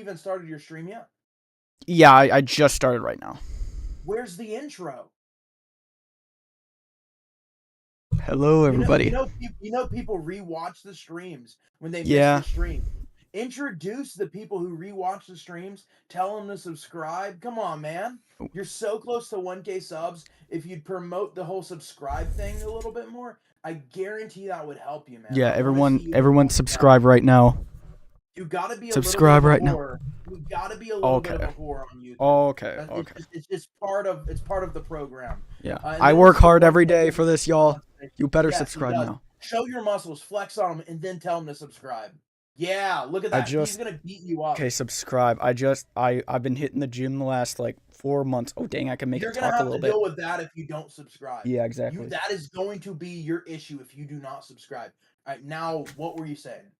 even started your stream yet? Yeah, I just started right now. Where's the intro? Hello, everybody. People rewatch the streams when they miss Yeah. the stream. Introduce the people who rewatch the streams. Tell them to subscribe. Come on, man. You're so close to 1K subs. If you'd promote the whole subscribe thing a little bit more, I guarantee that would help you, man. Yeah, I want to see you everyone subscribe. subscribe right now. You gotta be a little bit Subscribe of a right now. whore. You gotta be a little bit of Okay. a whore on YouTube. Okay. It's just part of the program. Yeah. And I then work this is the hard part every that day really for this, y'all. You better Yes, he subscribe does. now. Show your muscles, flex on them, and then tell him to subscribe. Yeah, look at that. He's gonna beat you up. Okay, subscribe. I've been hitting the gym the last like 4 months. Oh dang, I can make You're it gonna talk a have little to bit. deal with that if you don't subscribe. Yeah, exactly. That is going to be your issue if you do not subscribe. All right, now what were you saying?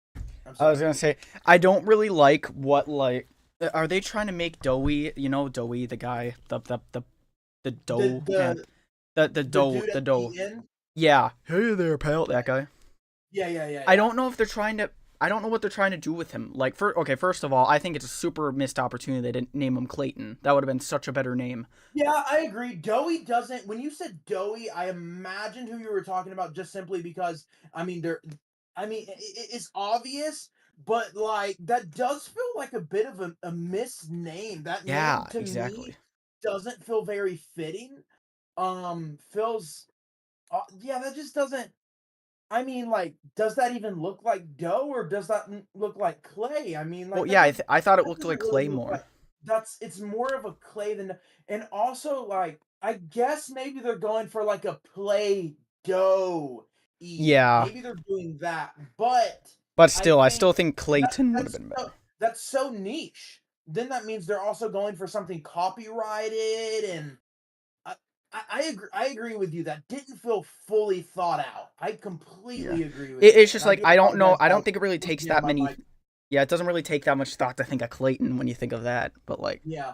I was gonna say I don't really like what like are they trying to make Doughy? You know Doughy, the guy, the dough man, the dough. Yeah. Hey there, pal. That guy. Yeah. I don't know if they're trying to. I don't know what they're trying to do with him. Like, first of all, I think it's a super missed opportunity they didn't name him Clayton. That would have been such a better name. Yeah, I agree. Doughy doesn't. When you said Doughy, I imagined who you were talking about just simply because it's obvious, but like that does feel like a bit of a misname. That name to me doesn't feel very fitting. Feels, yeah, that just doesn't. I mean, like, does that even look like dough or does that look like clay? I mean, like, Well, yeah, I thought it looked like really clay more. like, it's more of a clay than, and also like I guess maybe they're going for like a play dough. Yeah. Maybe they're doing that, but still, I still think Clayton would have been better. That's so niche. Then that means they're also going for something copyrighted and. I agree with you. That didn't feel fully thought out. I completely agree with you. It's just like I don't know. I don't think it really takes that many. Mic. Yeah, it doesn't really take that much thought to think of Clayton when you think of that. But like, yeah,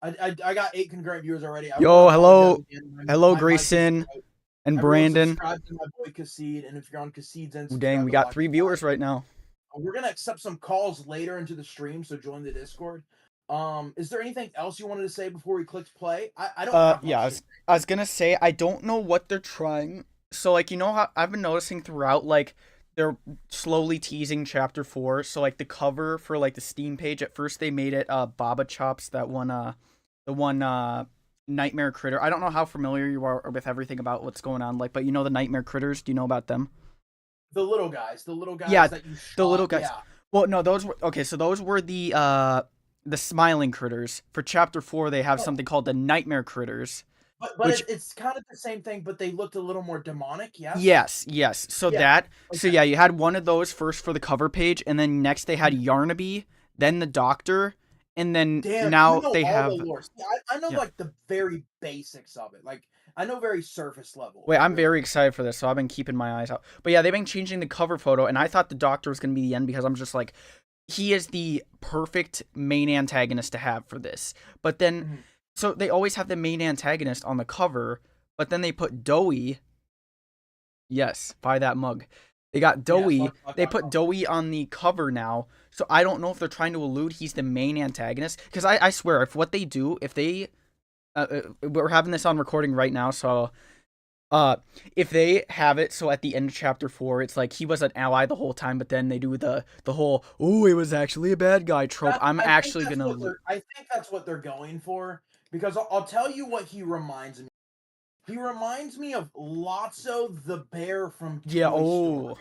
I got 8 concurrent viewers already. Yo, hello, Grayson and Brandon. Subscribe to my boy Kassid, and if you're on Kassid's Instagram, dang, we got 3 viewers right now. We're gonna accept some calls later into the stream, so join the Discord. Is there anything else you wanted to say before we clicked play? I don't. Yeah, I was gonna say I don't know what they're trying. So like, you know how I've been noticing throughout, like they're slowly teasing chapter 4. So like the cover for like the Steam page, at first they made it Baba Chops, that one the one Nightmare Critter. I don't know how familiar you are with everything about what's going on, like, but you know the Nightmare Critters. Do you know about them? The little guys. Yeah, that you shot. the little guys. Yeah. Well, no, those were okay. So those were the smiling critters. For chapter 4, they have something called the Nightmare Critters. But it's kind of the same thing, but they looked a little more demonic, yes? Yes. So so yeah, you had one of those first for the cover page, and then next they had Yarnaby, then the Doctor, and then now they have. I know like the very basics of it. Like I know very surface level. Wait, I'm very excited for this, so I've been keeping my eyes out. But yeah, they've been changing the cover photo, and I thought the Doctor was gonna be the end because I'm just like, he is the perfect main antagonist to have for this. But then, so they always have the main antagonist on the cover, but then they put Doughy. Yes, buy that mug. They got Doughy. They put Doughy on the cover now. So I don't know if they're trying to allude he's the main antagonist. Because I swear, if what they do, if they... we're having this on recording right now, so... if they have it so at the end of chapter 4 it's like he was an ally the whole time, but then they do the whole he was actually a bad guy trope, I think that's what they're going for, because I'll tell you what he reminds me. He reminds me of Lotso the bear from Toy Story.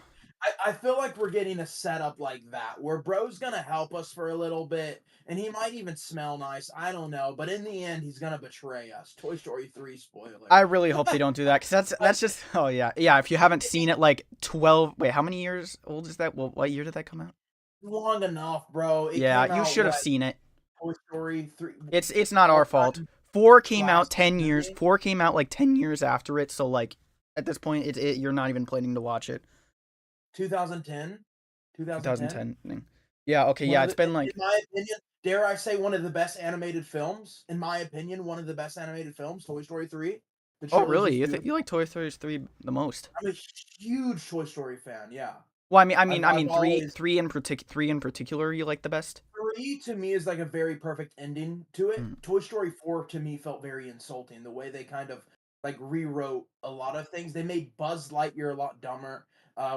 I feel like we're getting a setup like that, where bro's gonna help us for a little bit, and he might even smell nice. I don't know, but in the end, he's gonna betray us. Toy Story 3 spoiler. I really hope they don't do that, because that's just yeah. If you haven't seen it, like 12. Wait, how many years old is that? Well, what year did that come out? Long enough, bro. You should have seen it. Toy Story 3. It's not our fault. 4 came out 10 years. 4 came out like 10 years after it, so like at this point, you're not even planning to watch it. 2010? 2010. Yeah, okay, yeah, it's been like... In my opinion, dare I say one of the best animated films? In my opinion, one of the best animated films, Toy Story 3. Oh, really? You like Toy Story 3 the most? I'm a huge Toy Story fan, yeah. Well, I mean, I've always three in particular you like the best? 3 to me is like a very perfect ending to it. Mm. Toy Story 4 to me felt very insulting. The way they kind of like rewrote a lot of things. They made Buzz Lightyear a lot dumber,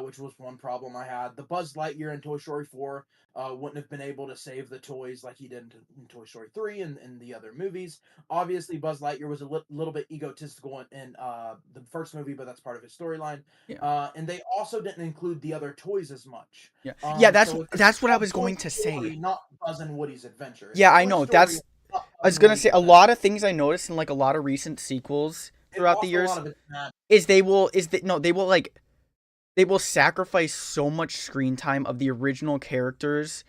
which was one problem I had. The Buzz Lightyear in Toy Story 4 wouldn't have been able to save the toys like he did in Toy Story 3 and the other movies. Obviously, Buzz Lightyear was a little bit egotistical in the first movie, but that's part of his storyline. Yeah. And they also didn't include the other toys as much. Yeah. Yeah, So it's that's what I called was Toy going to Story, say. not Buzz and Woody's Adventure. It's Yeah, I Toy know. Story, not I Buzz was and gonna Woody's say a Adventure. lot of things I noticed in like a lot of recent sequels And throughout the also a lot years of it's mad. is they will sacrifice so much screen time of the original characters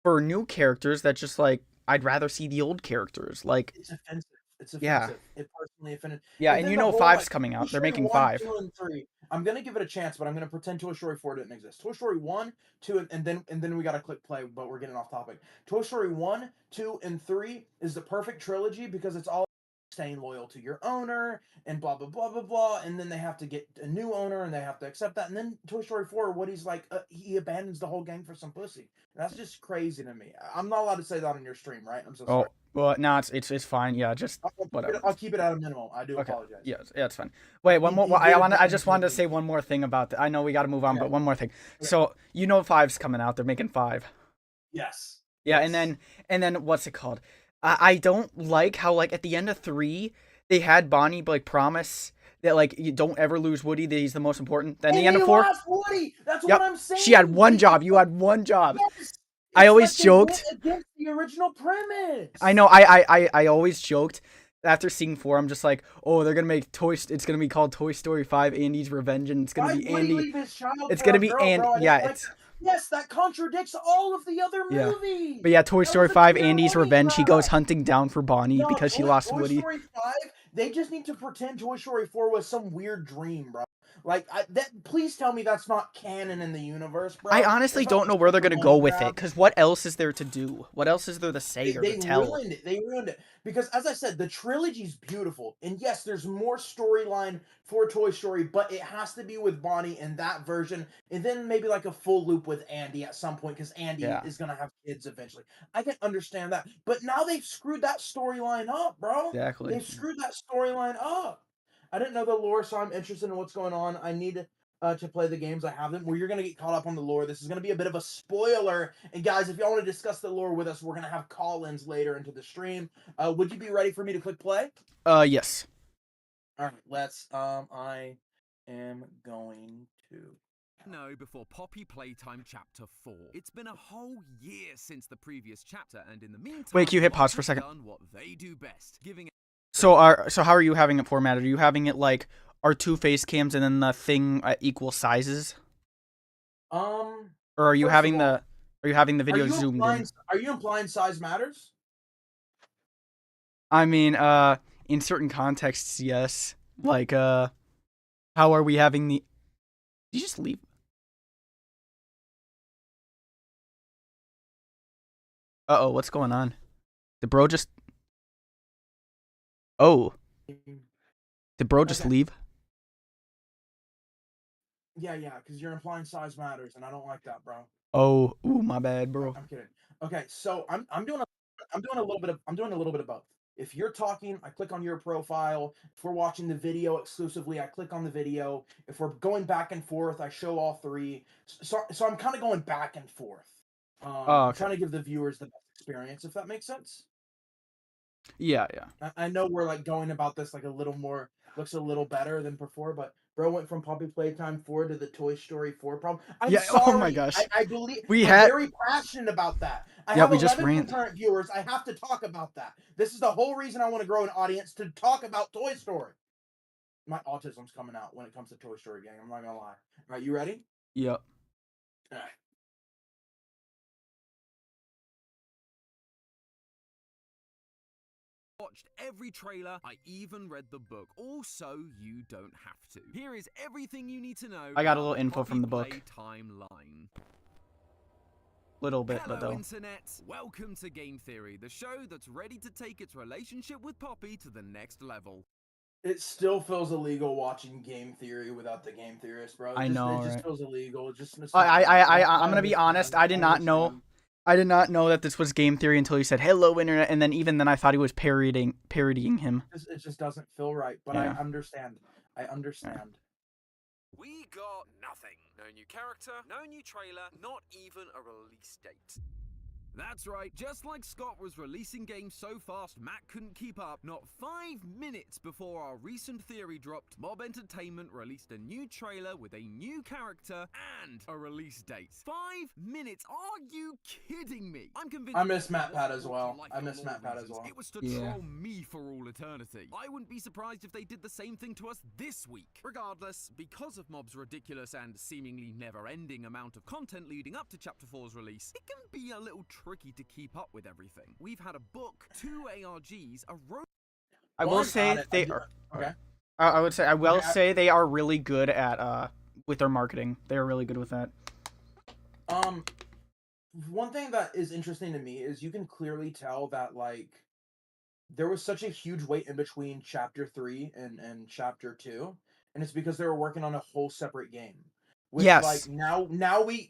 for new characters that just like I'd rather see the old characters. Like, It's offensive. It's yeah. offensive. It personally offended. Yeah, And and then you the know whole five's like coming Toy out. They're Story making 1, five. 2, and 3. I'm gonna give it a chance, but I'm gonna pretend Toy Story 4 didn't exist. Toy Story 1, 2, and then we gotta click play, but we're getting off topic. Toy Story 1, 2, and 3 is the perfect trilogy because it's all staying loyal to your owner and blah blah blah blah blah. And then they have to get a new owner and they have to accept that. And then Toy Story 4, Woody's like he abandons the whole gang for some pussy. That's just crazy to me. I'm not allowed to say that on your stream, right? I'm so sorry. Oh, well, no, it's fine. Yeah, just whatever. I'll keep it at a minimum. I do Okay. apologize. Yeah, it's fine. Wait, one more. He did I abandon just wanted to pussy. say one more thing about that. I know we got to move on, Okay. but one more thing. Okay. So you know five's coming out. They're making five. Yes. Yeah, Yes. and then what's it called? I don't like how like at the end of 3 they had Bonnie like promise that like you don't ever lose Woody, that he's the most important. Then And the end he of 4, lost Woody. That's what yep, I'm saying. she had one job. You had one job. Yes. I It's always like they went joked. against the original premise. I know. I always joked. After seeing 4, I'm just like, oh, they're gonna make It's gonna be called Toy Story 5: Andy's Revenge, and it's gonna Why be would he Andy. leave his child It's for gonna a be girl, Andy. bro? I Yeah, didn't like it's that. Yes, that contradicts all of the other yeah. movies. But yeah, Toy That Story was a 5: clear Andy's money Revenge. He goes grab. hunting down for Bonnie No, because he lost Toy Woody. Story 5, they just need to pretend Toy Story 4 was some weird dream, bro. Like, please tell me that's not canon in the universe, I bro. honestly If I don't know was where they're a gonna go money with it, grab, because what else is there to do? What else is there to say or to they tell? ruined it. They ruined it. Because, as I said, the trilogy's beautiful. And yes, there's more storyline for Toy Story, but it has to be with Bonnie in that version. And then maybe like a full loop with Andy at some point, because Andy Yeah, is going to have kids eventually. I can understand that. But now they've screwed that storyline up, bro. exactly. They've screwed that storyline up. I didn't know the lore, so I'm interested in what's going on. I need to play the games. I have them. Where you're gonna get caught up on the lore. This is gonna be a bit of a spoiler. And guys, if y'all want to discuss the lore with us, we're gonna have call-ins later into the stream. Would you be ready for me to click play? Yes. All right, let's. I am going to. No, before Poppy Playtime Chapter 4. It's been a whole year since the previous chapter, and in the meantime, Wait, can you hit pause for a second? Done what they do best, giving. So how are you having it formatted? Are you having it like our 2 face cams and then the thing at equal sizes, or are you First of all, having the video zoomed in? Are you implying size matters? I mean, in certain contexts, yes. Like, how are we having the? Did you just leave? Uh-oh, what's going on? Did bro just? Oh, did bro just Okay. leave? Yeah, because you're implying size matters, and I don't like that, bro. Oh, ooh, my bad, bro. I'm kidding. Okay, so I'm doing a little bit of both. If you're talking, I click on your profile. If we're watching the video exclusively, I click on the video. If we're going back and forth, I show all 3. So I'm kind of going back and forth. Oh, I'm okay. trying to give the viewers the best experience, if that makes sense. Yeah. I know we're like going about this like a little more, looks a little better than before, but bro went from Puppy Playtime 4 to the Toy Story 4 problem. I'm Yeah. sorry. Oh my gosh. I believe We I'm had. very passionate about that. I Yeah, have we just 11 ran. concurrent viewers. I have to talk about that. This is the whole reason I want to grow an audience, to talk about Toy Story. My autism's coming out when it comes to Toy Story, gang. I'm not gonna lie. All right, you ready? Yep. All right. Watched every trailer, I even read the book. Also, you don't have to. Here is everything you need to know. I got a about little info Poppy from the book. Playtime line. Little bit, Hello, but though. Internet. Welcome to Game Theory, the show that's ready to take its relationship with Poppy to the next level. It still feels illegal watching game theory without the game theorist, bro. I know, It just right? feels illegal. It's not I'm gonna be honest. understand. I did not know. I did not know that this was game theory until he said "Hello, internet," and then even then, I thought he was parodying him. It just doesn't feel right, but Yeah. I understand. I understand. We got nothing. No new character, no new trailer, not even a release date. That's right, just like Scott was releasing games so fast Matt couldn't keep up, not 5 minutes before our recent theory dropped, Mob Entertainment released a new trailer with a new character and a release date. 5 minutes? Are you kidding me? I'm convinced. I miss matpat as well. I miss matpat as well. It was to troll me for all eternity. I wouldn't be surprised if they did the same thing to us this week. Regardless, because of Mob's ridiculous and seemingly never-ending amount of content leading up to Chapter 4's release, it can be a little tricky to keep up with everything. We've had a book, 2 ARGs, a road. I will say they are. Okay. I will say they are really good at with their marketing. They are really good with that. One thing that is interesting to me is you can clearly tell that like there was such a huge wait in between chapter 3 and chapter 2, and it's because they were working on a whole separate game. Which, yes. Like now we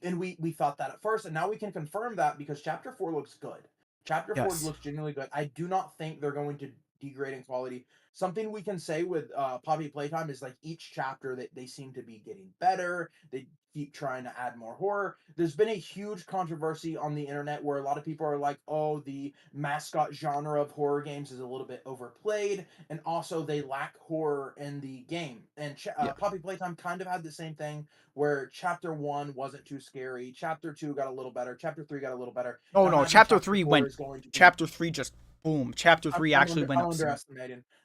thought that at first, and now we can confirm that because chapter 4 looks good. Chapter 4 looks genuinely good. I do not think they're going to degrade in quality. Something we can say with Poppy Playtime is like each chapter that they seem to be getting better. They keep trying to add more horror. There's been a huge controversy on the internet where a lot of people are like, oh, the mascot genre of horror games is a little bit overplayed, and also they lack horror in the game. And Poppy Playtime kind of had the same thing where chapter 1 wasn't too scary, chapter 2 got a little better, chapter 3 got a little better. Oh no, chapter 3 went. Chapter 3 just boom. Chapter 3 actually went up.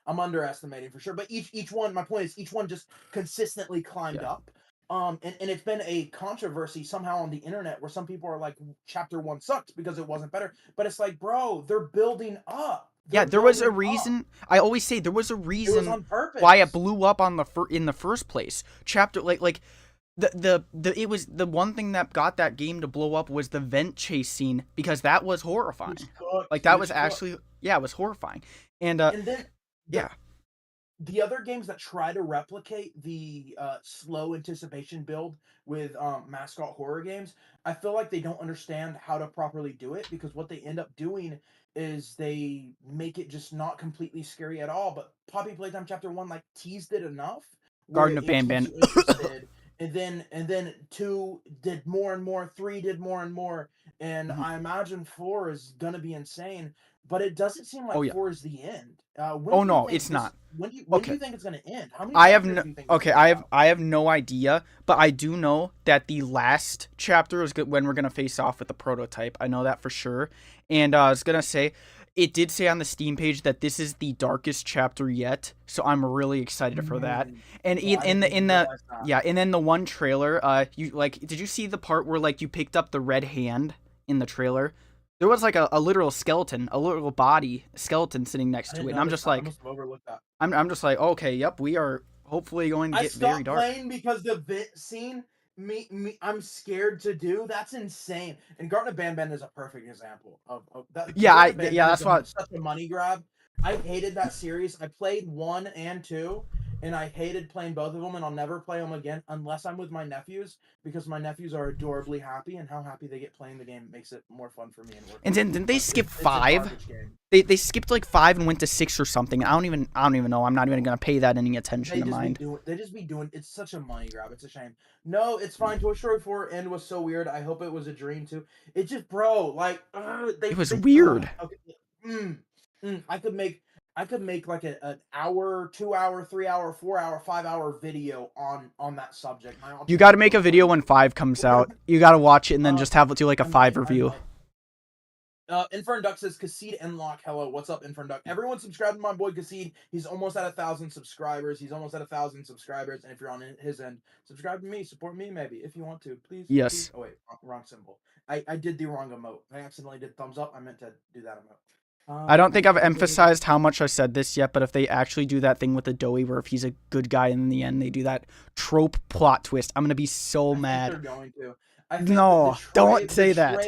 I'm underestimating for sure. But each one, my point is, each one just consistently climbed up. And it's been a controversy somehow on the internet where some people are like, chapter 1 sucked because it wasn't better. But it's like, bro, they're building up. There was a reason. I always say there was a reason it was on purpose. Why it blew up on in the first place. Chapter like it was the one thing that got that game to blow up was the vent chase scene, because that was horrifying. Like that was actually it was horrifying. And then the other games that try to replicate the slow anticipation build with mascot horror games, I feel like they don't understand how to properly do it, because what they end up doing is they make it just not completely scary at all. But Poppy Playtime Chapter 1 like teased it enough. Garden of Banban. And then 2 did more and more, 3 did more and more, and I imagine 4 is gonna be insane. But it doesn't seem like 4 is the end. No, it's not. When do you think it's gonna end? How many I have no idea, but I do know that the last chapter is when we're gonna face off with the prototype. I know that for sure. And I was gonna say, it did say on the Steam page that this is the darkest chapter yet, so I'm really excited for that. And and then the one trailer, did you see the part where like you picked up the red hand in the trailer? There was like a literal skeleton, a literal body skeleton sitting next to it, and I'm just like, I'm just like, okay, yep, we are hopefully going to get very dark. I stopped playing because the vent scene, I'm scared to do. That's insane. And Garden of Banban is a perfect example of that. That's why such a money grab. I hated that series. I played 1 and 2. And I hated playing both of them, and I'll never play them again unless I'm with my nephews, because my nephews are adorably happy, and how happy they get playing the game makes it more fun for me. And then didn't they skip 5? They skipped like 5 and went to 6 or something. I don't even know. I'm not even gonna pay that any attention to mind. They just be doing. It's such a money grab. It's a shame. No, it's fine. Toy Story 4 end was so weird. I hope it was a dream too. It just, bro, like it was weird. I could make like an hour, 2 hour, 3 hour, 4 hour, 5 hour video on that subject. You got to make a video when 5 comes out. You got to watch it and then just do like a 5 review. Infern Duck says, Kassid Enlock, hello, what's up, Infern Duck? Everyone subscribe to my boy Kassid. He's almost at 1,000 subscribers. And if you're on his end, subscribe to me, support me maybe, if you want to, please. Yes. Please. Oh wait, wrong symbol. I did the wrong emote. I accidentally did thumbs up. I meant to do that emote. I don't think I've emphasized how much I said this yet, but if they actually do that thing with the Doey where if he's a good guy and in the end they do that trope plot twist, I'm going to be so mad. They're going to. No, don't say that.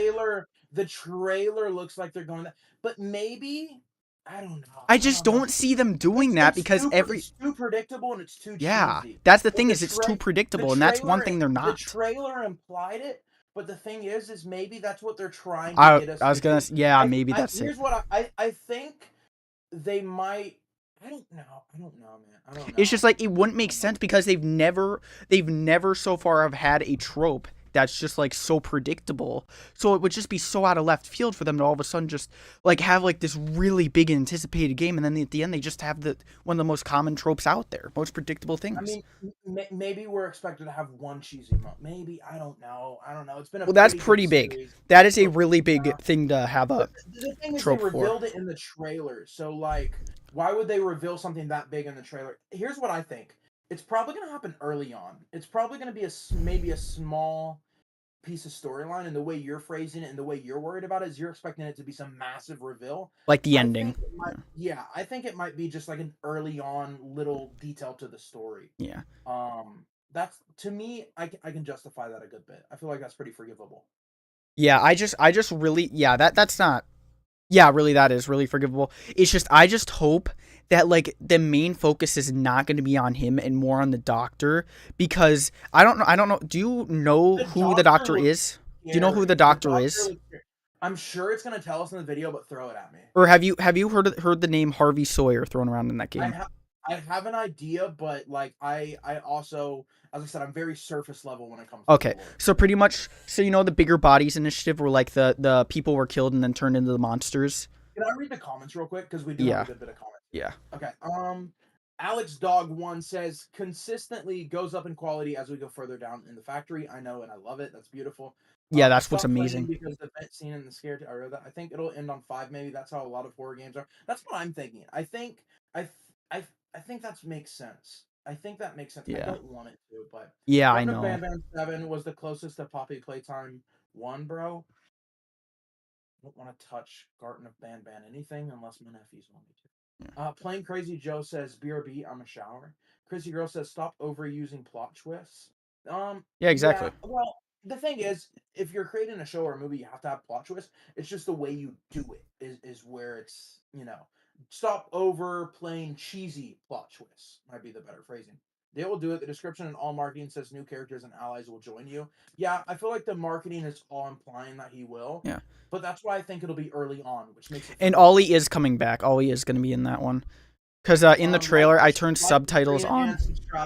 The trailer looks like they're going that. But maybe I don't know. I just don't see them doing that because it's too predictable and it's too cheesy. That's the thing is it's too predictable, and that's one thing they're not. The trailer implied it, but the thing is maybe that's what they're trying to get us. I was gonna, yeah, maybe that's it. Here's what I think they might. I don't know, man. I don't know. It's just like it wouldn't make sense because they've never so far have had a trope that's just like so predictable. So it would just be so out of left field for them to all of a sudden just like have like this really big anticipated game, and then at the end they just have one of the most common tropes out there, most predictable things. I mean, maybe we're expected to have one cheesy moment. Maybe I don't know. It's been that's pretty big. Series. That is a really big thing to have a the thing is trope they revealed it in the trailer, so like, why would they reveal something that big in the trailer? Here's what I think. It's probably going to happen early on. It's probably going to be maybe a small piece of storyline, and the way you're phrasing it and the way you're worried about it is you're expecting it to be some massive reveal. Like the ending. I think it might be just like an early on little detail to the story. Yeah. That's, to me, I can justify that a good bit. I feel like that's pretty forgivable. Yeah, I just really, yeah, that's not, yeah, really, that is really forgivable. It's just, I just hope that, like, the main focus is not going to be on him and more on the doctor, because I don't know, do you know who the doctor is? Do you know who the doctor is? I'm sure it's going to tell us in the video, but throw it at me. Or have you heard the name Harvey Sawyer thrown around in that game? I have an idea, but like I also, as I said, I'm very surface level when it comes to okay, so pretty much, so you know the Bigger Bodies initiative where like the people were killed and then turned into the monsters? Can I read the comments real quick? Because we do have a good bit of comments. Yeah. Okay. Alex Dog 1 says consistently goes up in quality as we go further down in the factory. I know and I love it. That's beautiful. Yeah, that's what's amazing. Because the vent scene and the scare, I read that. I think it'll end on 5 maybe. That's how a lot of horror games are. That's what I'm thinking. I think that makes sense. I think that makes sense. Yeah. I don't want it to, but yeah, I know. Ban Ban 7 was the closest to Poppy Playtime 1, bro. I don't want to touch Garden of Ban Ban anything unless my nephews want me to. Yeah. Plain Crazy Joe says, BRB, I'm a shower. Crazy Girl says, stop overusing plot twists. Yeah, exactly. Yeah, well, the thing is, if you're creating a show or a movie, you have to have plot twists. It's just the way you do it is where it's, stop overplaying cheesy plot twists, might be the better phrasing. They will do it. The description in all marketing says new characters and allies will join you. Yeah, I feel like the marketing is all implying that he will. Yeah. But that's why I think it'll be early on, which makes it... And Ollie is coming back. Ollie is going to be in that one. Because in the trailer, I turned subtitles on.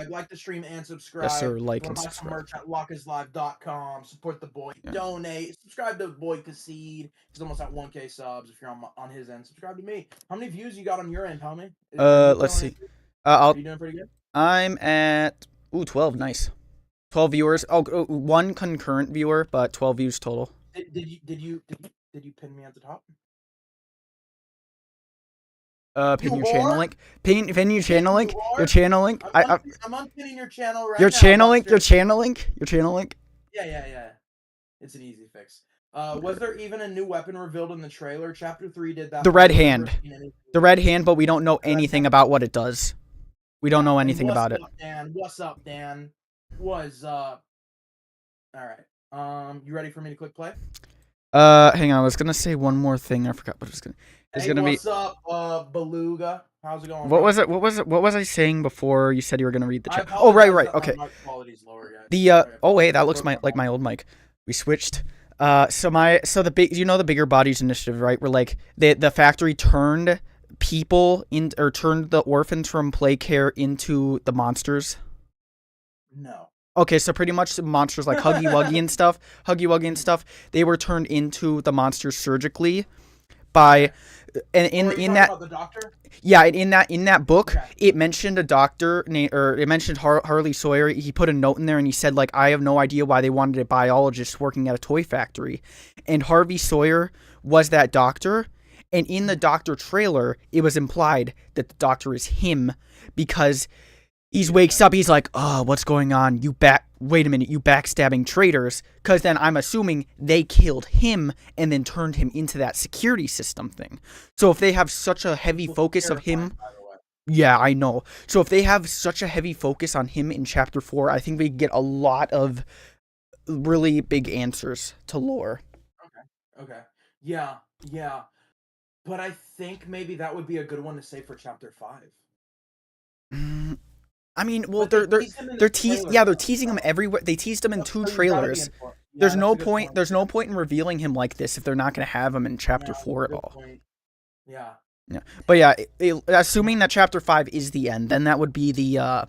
Like the stream and subscribe. Yes, sir. Like and subscribe. Merch at lockislive.com. Support the boy. Yeah. Donate. Subscribe to Boy Concede. He's almost at 1K subs. If you're on his end, subscribe to me. How many views you got on your end, homie? Let's see. Are you doing pretty good? I'm at 12. Nice. 12 viewers. Oh, one concurrent viewer, but 12 views total. Did you pin me at the top? Pin your channel link. Pin your channel link. Your channel link. I'm unpinning your channel right now. Your channel link. Your channel link. Your channel link. Yeah. It's an easy fix. Was there even a new weapon revealed in the trailer? Chapter 3 did that. The red hand. The red hand, but we don't know anything about what it does. We don't know anything about it. What's up, Dan? What's up? All right. You ready for me to click play? Hang on. I was gonna say one more thing. I forgot what it was gonna. It's gonna what's up, Beluga? How's it going? What was it? What was I saying before you said you were gonna read the chat? Oh, right. Okay. My quality's lower, guys. Oh wait, that looks like my old mic. We switched. So the the Bigger Bodies initiative, right? Where like the factory turned people turned the orphans from play care into the monsters. No. Okay, so pretty much the monsters like Huggy Wuggy and stuff, they were turned into the monsters surgically by in that about the doctor? Yeah, in that book, okay. It mentioned a doctor it mentioned Harley Sawyer. He put a note in there and he said like, I have no idea why they wanted a biologist working at a toy factory. And Harvey Sawyer was that doctor, and in the doctor trailer, it was implied that the doctor is him because he wakes up, he's like, oh, what's going on? Wait a minute, you backstabbing traitors. Because then I'm assuming they killed him and then turned him into that security system thing. So if they have such a heavy focus of him... Yeah, I know. So if they have such a heavy focus on him in Chapter 4, I think we get a lot of really big answers to lore. Okay. Yeah. But I think maybe that would be a good one to save for chapter 5. I mean, well, But they're teased him in the they're trailer, yeah, they're though, teasing him so. everywhere. They teased him in 2 So he's gotta be trailers. in 4. Yeah, There's that's no a good point. point. There's no point in revealing him like this if they're not gonna have him in chapter Yeah, 4 at good all. point. Yeah. Yeah, but yeah, assuming that chapter 5 is the end, then that would be the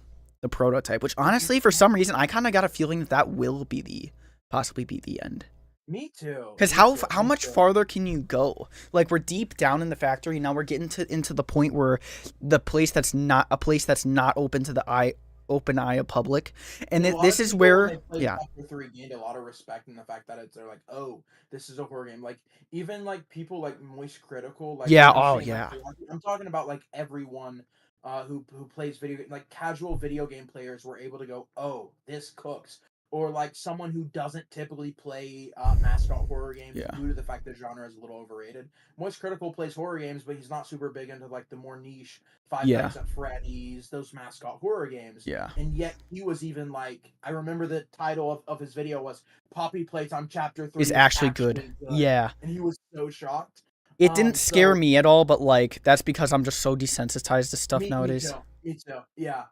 prototype. Which honestly, for some reason, I kind of got a feeling that will be possibly be the end. Me too. Because how much farther can you go? Like, we're deep down in the factory now. We're getting into the point where the place that's not open to the open eye of public, and this is where Chapter 3 gained a lot of respect in the fact that they're like, oh, this is a horror game. Like even like people like Moist Critical, like I'm talking about like everyone who plays video like casual video game players were able to go, oh, this cooks. Or like someone who doesn't typically play mascot horror games due to the fact that genre is a little overrated. Moist Critical plays horror games, but he's not super big into like the more niche Five Nights at Freddy's, those mascot horror games. Yeah. And yet he was even like, I remember the title of his video was Poppy Playtime Chapter 3 is actually good. Yeah. And he was so shocked. It didn't scare me at all, but like that's because I'm just so desensitized to stuff nowadays. Me too. Yeah.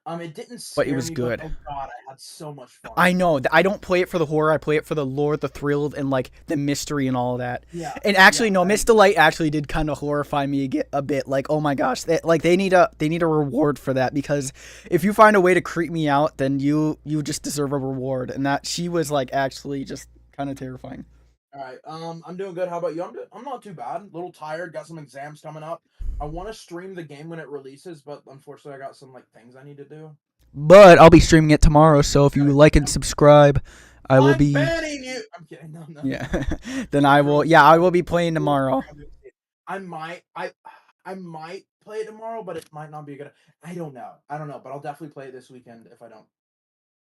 It didn't scare but it was me, good. But, oh god, I had so much fun. I know. I don't play it for the horror. I play it for the lore, the thrill, and like the mystery and all of that. Yeah. And actually, no, Miss Delight actually did kind of horrify me a bit. Like, oh my gosh, they need a reward for that, because if you find a way to creep me out, then you just deserve a reward. And that she was like actually just kind of terrifying. All right. I'm doing good. How about you? I'm not too bad. A little tired. Got some exams coming up. I want to stream the game when it releases, but unfortunately, I got some like things I need to do. But I'll be streaming it tomorrow, so if you like and subscribe, I will be banning you. I'm kidding. No. Yeah. Then I will. Yeah, I will be playing tomorrow. I might play it tomorrow, but it might not be good. I don't know, but I'll definitely play it this weekend if I don't.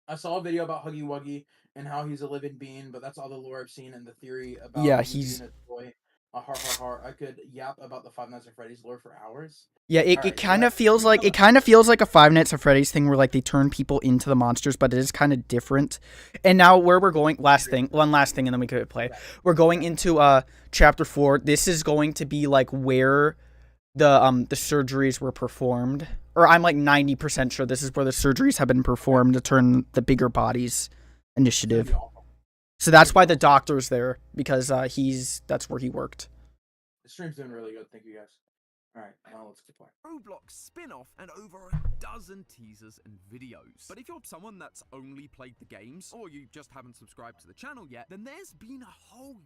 I saw a video about Huggy Wuggy and how he's a living being, but that's all the lore I've seen and the theory about he's being a toy. I could yap about the Five Nights at Freddy's lore for hours. Yeah, it kind of feels like a Five Nights at Freddy's thing where like they turn people into the monsters, but it is kind of different. And now where we're going, one last thing, and then we could play. We're going into chapter 4. This is going to be like where the surgeries were performed, or I'm like 90% sure this is where the surgeries have been performed to turn the bigger bodies initiative. So that's why the doctor's there, because that's where he worked. The stream's doing really good. Thank you guys. All right, now let's get playing. Roblox spin-off and over a dozen teasers and videos. But if you're someone that's only played the games, or you just haven't subscribed to the channel yet, then there's been a whole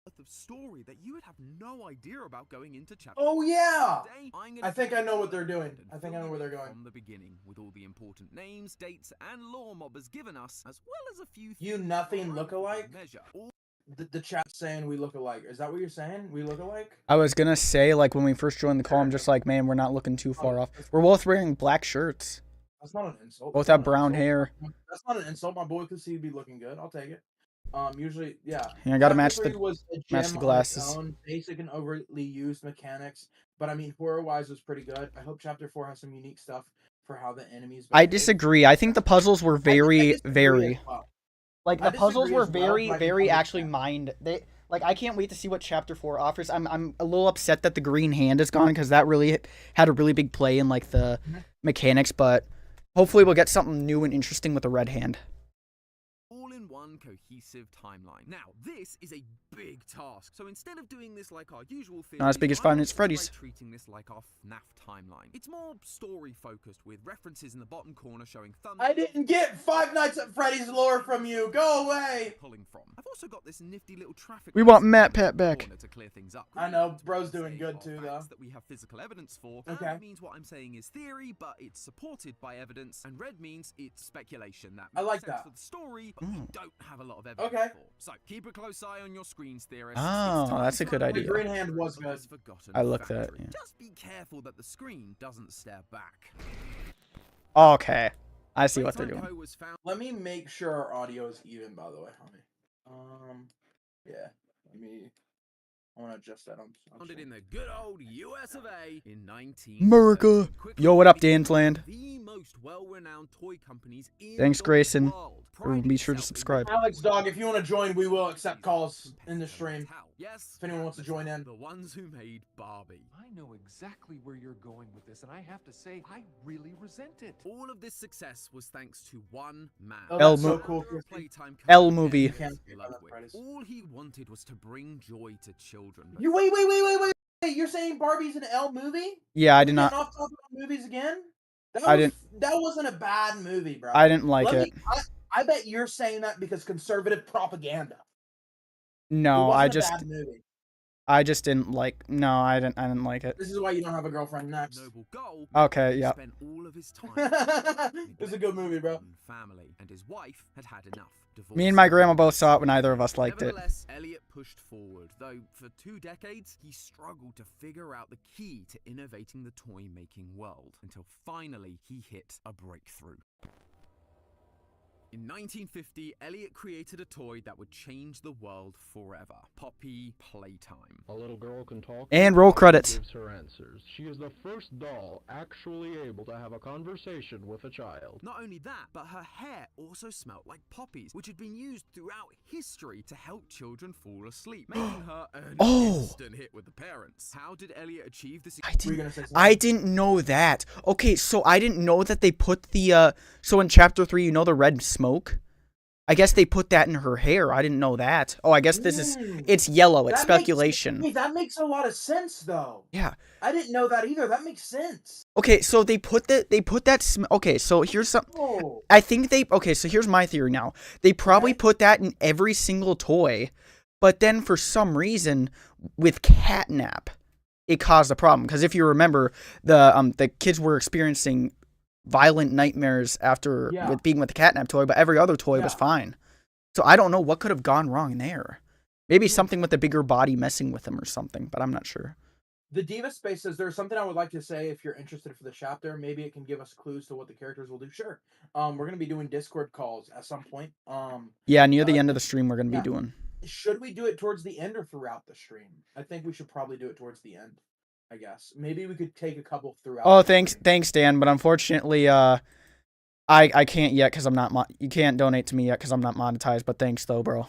worth of story that you would have no idea about going into chapter. Oh yeah! Today, I think I know what they're doing. I think I know where they're going. From the beginning, with all the important names, dates, and lore Mob has given us, as well as a few. You nothing look-alike? The chat's saying we look alike. Is that what you're saying? We look alike? I was gonna say, like, when we first joined the call, I'm just like, man, we're not looking too far off. We're both wearing black shirts. That's not an insult. Both have brown hair. That's not an insult. My boy could see you be looking good. I'll take it. Usually, yeah. I gotta match the glasses. Basic and overly used mechanics, but I mean, horror-wise was pretty good. I hope Chapter 4 has some unique stuff for how the enemies. I disagree. I think the puzzles were very. Like, the puzzles were very actually mined. I can't wait to see what Chapter 4 offers. I'm a little upset that the green hand is gone, because that really had a really big play in, like, the mechanics, but hopefully we'll get something new and interesting with the red hand. All in one cohesive timeline. Now, this is a big task, so instead of doing this like our usual theory, not as big as Five Nights at Freddy's. Treating this like our FNAF timeline. It's more story-focused, with references in the bottom corner showing thunder. I didn't get Five Nights at Freddy's lore from you. Go away. Pulling from. I've also got this nifty little traffic. We want matpat back. To clear things up. I know, bro's doing good too, though. That we have physical evidence for. Okay. That means what I'm saying is theory, but it's supported by evidence, and red means it's speculation. That I like makes sense that for the story, but we don't have a lot of evidence for. So keep a close eye on your screens, theorists. Oh, that's a good idea. The green hand was good. I looked at it. Yeah. Just be careful that the screen doesn't stare back. Okay, I see what they're doing. Let me make sure our audio is even, by the way, homie. Yeah. Let me. I want to adjust that. Founded in the good old US of A in 19. America. Yo, what up, Dansland? The most well-renowned toy companies in Thanks, the Grayson. world. Be sure to subscribe. Alex Dog, if you want to join, we will accept calls in the stream. Yes, if anyone wants to join in. The ones who made Barbie. I know exactly where you're going with this, and I have to say, I really resent it. All of this success was thanks to one man. Oh, that's so cool. Playtime L movie. All he wanted was to bring joy to children. You wait. You're saying Barbie's an L movie? Yeah, I did not. Off talking about movies again? I That wasn't a bad movie, bro. I didn't like it. I bet you're saying that because conservative propaganda. No, I just didn't like. No, I didn't like it. This is why you don't have a girlfriend next. Noble goal. Okay, yeah. Spent all of his time. It's a good movie, bro. Family, and his wife had had enough. Divorce. Me and my grandma both saw it when neither of us liked it. Nevertheless, Elliot pushed forward, though for 2 decades he struggled to figure out the key to innovating the toy-making world, until finally he hit a breakthrough. In 1950, Elliot created a toy that would change the world forever. Poppy Playtime. A little girl can talk. And roll credits. Gives her answers. She is the first doll actually able to have a conversation with a child. Not only that, but her hair also smelled like poppies, which had been used throughout history to help children fall asleep, making her an instant hit with the parents. How did Elliot achieve this? I didn't know that. Okay, so I didn't know that they put the so in chapter 3, you know, the red smoke? I guess they put that in her hair. I didn't know that. Oh, I guess this is it's yellow. It's speculation. That makes a lot of sense though. Yeah. I didn't know that either. That makes sense. Okay, so they put that okay, so here's some I think okay, so here's my theory now. They probably put that in every single toy, but then for some reason with catnap it caused a problem, because if you remember, the kids were experiencing violent nightmares after with being with the catnap toy, but every other toy was fine. So I don't know what could have gone wrong there. Maybe something with the bigger body messing with them or something, but I'm not sure. The Diva Space says there's something I would like to say if you're interested for the chapter. Maybe it can give us clues to what the characters will do. Sure. We're gonna be doing Discord calls at some point. Yeah, near the end of the stream we're gonna be doing. Should we do it towards the end or throughout the stream? I think we should probably do it towards the end. I guess maybe we could take a couple throughout. Oh, thanks, Dan. But unfortunately, I can't yet because I'm not. You can't donate to me yet because I'm not monetized. But thanks though, bro.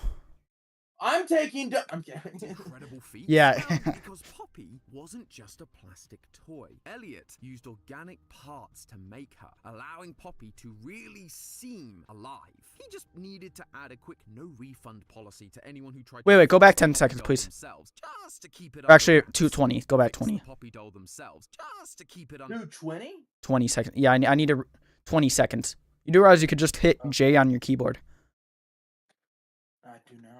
I'm taking. I'm kidding. Incredible feat. Yeah. Because Poppy wasn't just a plastic toy. Elliot used organic parts to make her, allowing Poppy to really seem alive. He just needed to add a quick no-refund policy to anyone who tried. Wait, go back 10 seconds, please. Just to keep it actually, 2:20. Go back 20. Poppy doll themselves, just to keep it 2:20. 20 seconds. Yeah, I need 20 seconds. You do realize you could just hit J on your keyboard. I do now.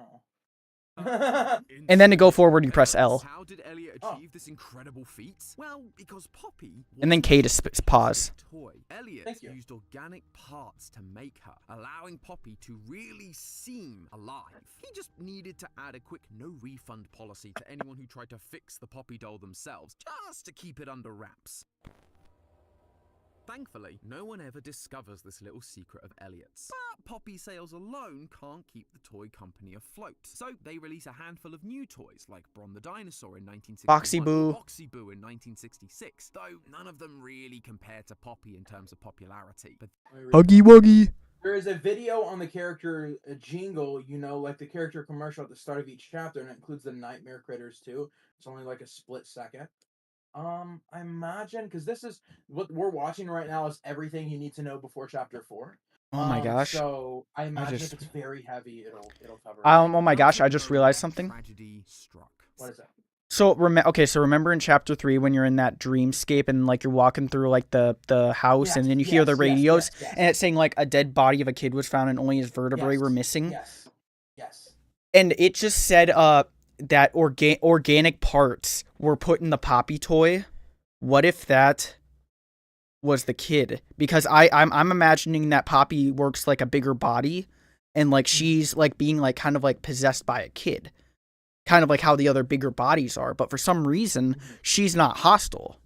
And then to go forward, you press L. How did Elliot achieve this incredible feat? Well, because Poppy. And then K to pause. Toy. Elliot used organic parts to make her, allowing Poppy to really seem alive. He just needed to add a quick no-refund policy to anyone who tried to fix the Poppy doll themselves, just to keep it under wraps. Thankfully, no one ever discovers this little secret of Elliot's. But Poppy sales alone can't keep the toy company afloat. So they release a handful of new toys, like Bron the Dinosaur in 1961, Boxy Boo in 1966, though none of them really compare to Poppy in terms of popularity. But Huggy Wuggy. There is a video on the character jingle, you know, like the character commercial at the start of each chapter, and it includes the nightmare critters too. It's only like a split second. I imagine, because this is what we're watching right now, is everything you need to know before chapter 4. Oh my gosh. So I imagine if it's very heavy, it'll cover. Oh my gosh, I just realized something. Tragedy struck. What is that? So remember in chapter 3 when you're in that dreamscape and like you're walking through like the house, and then you hear the radios and it's saying like a dead body of a kid was found and only his vertebrae were missing. Yes. And it just said that organic parts were put in the Poppy toy. What if that was the kid? Because I'm imagining that Poppy works like a bigger body, and like she's like being like kind of like possessed by a kid, kind of like how the other bigger bodies are. But for some reason, she's not hostile.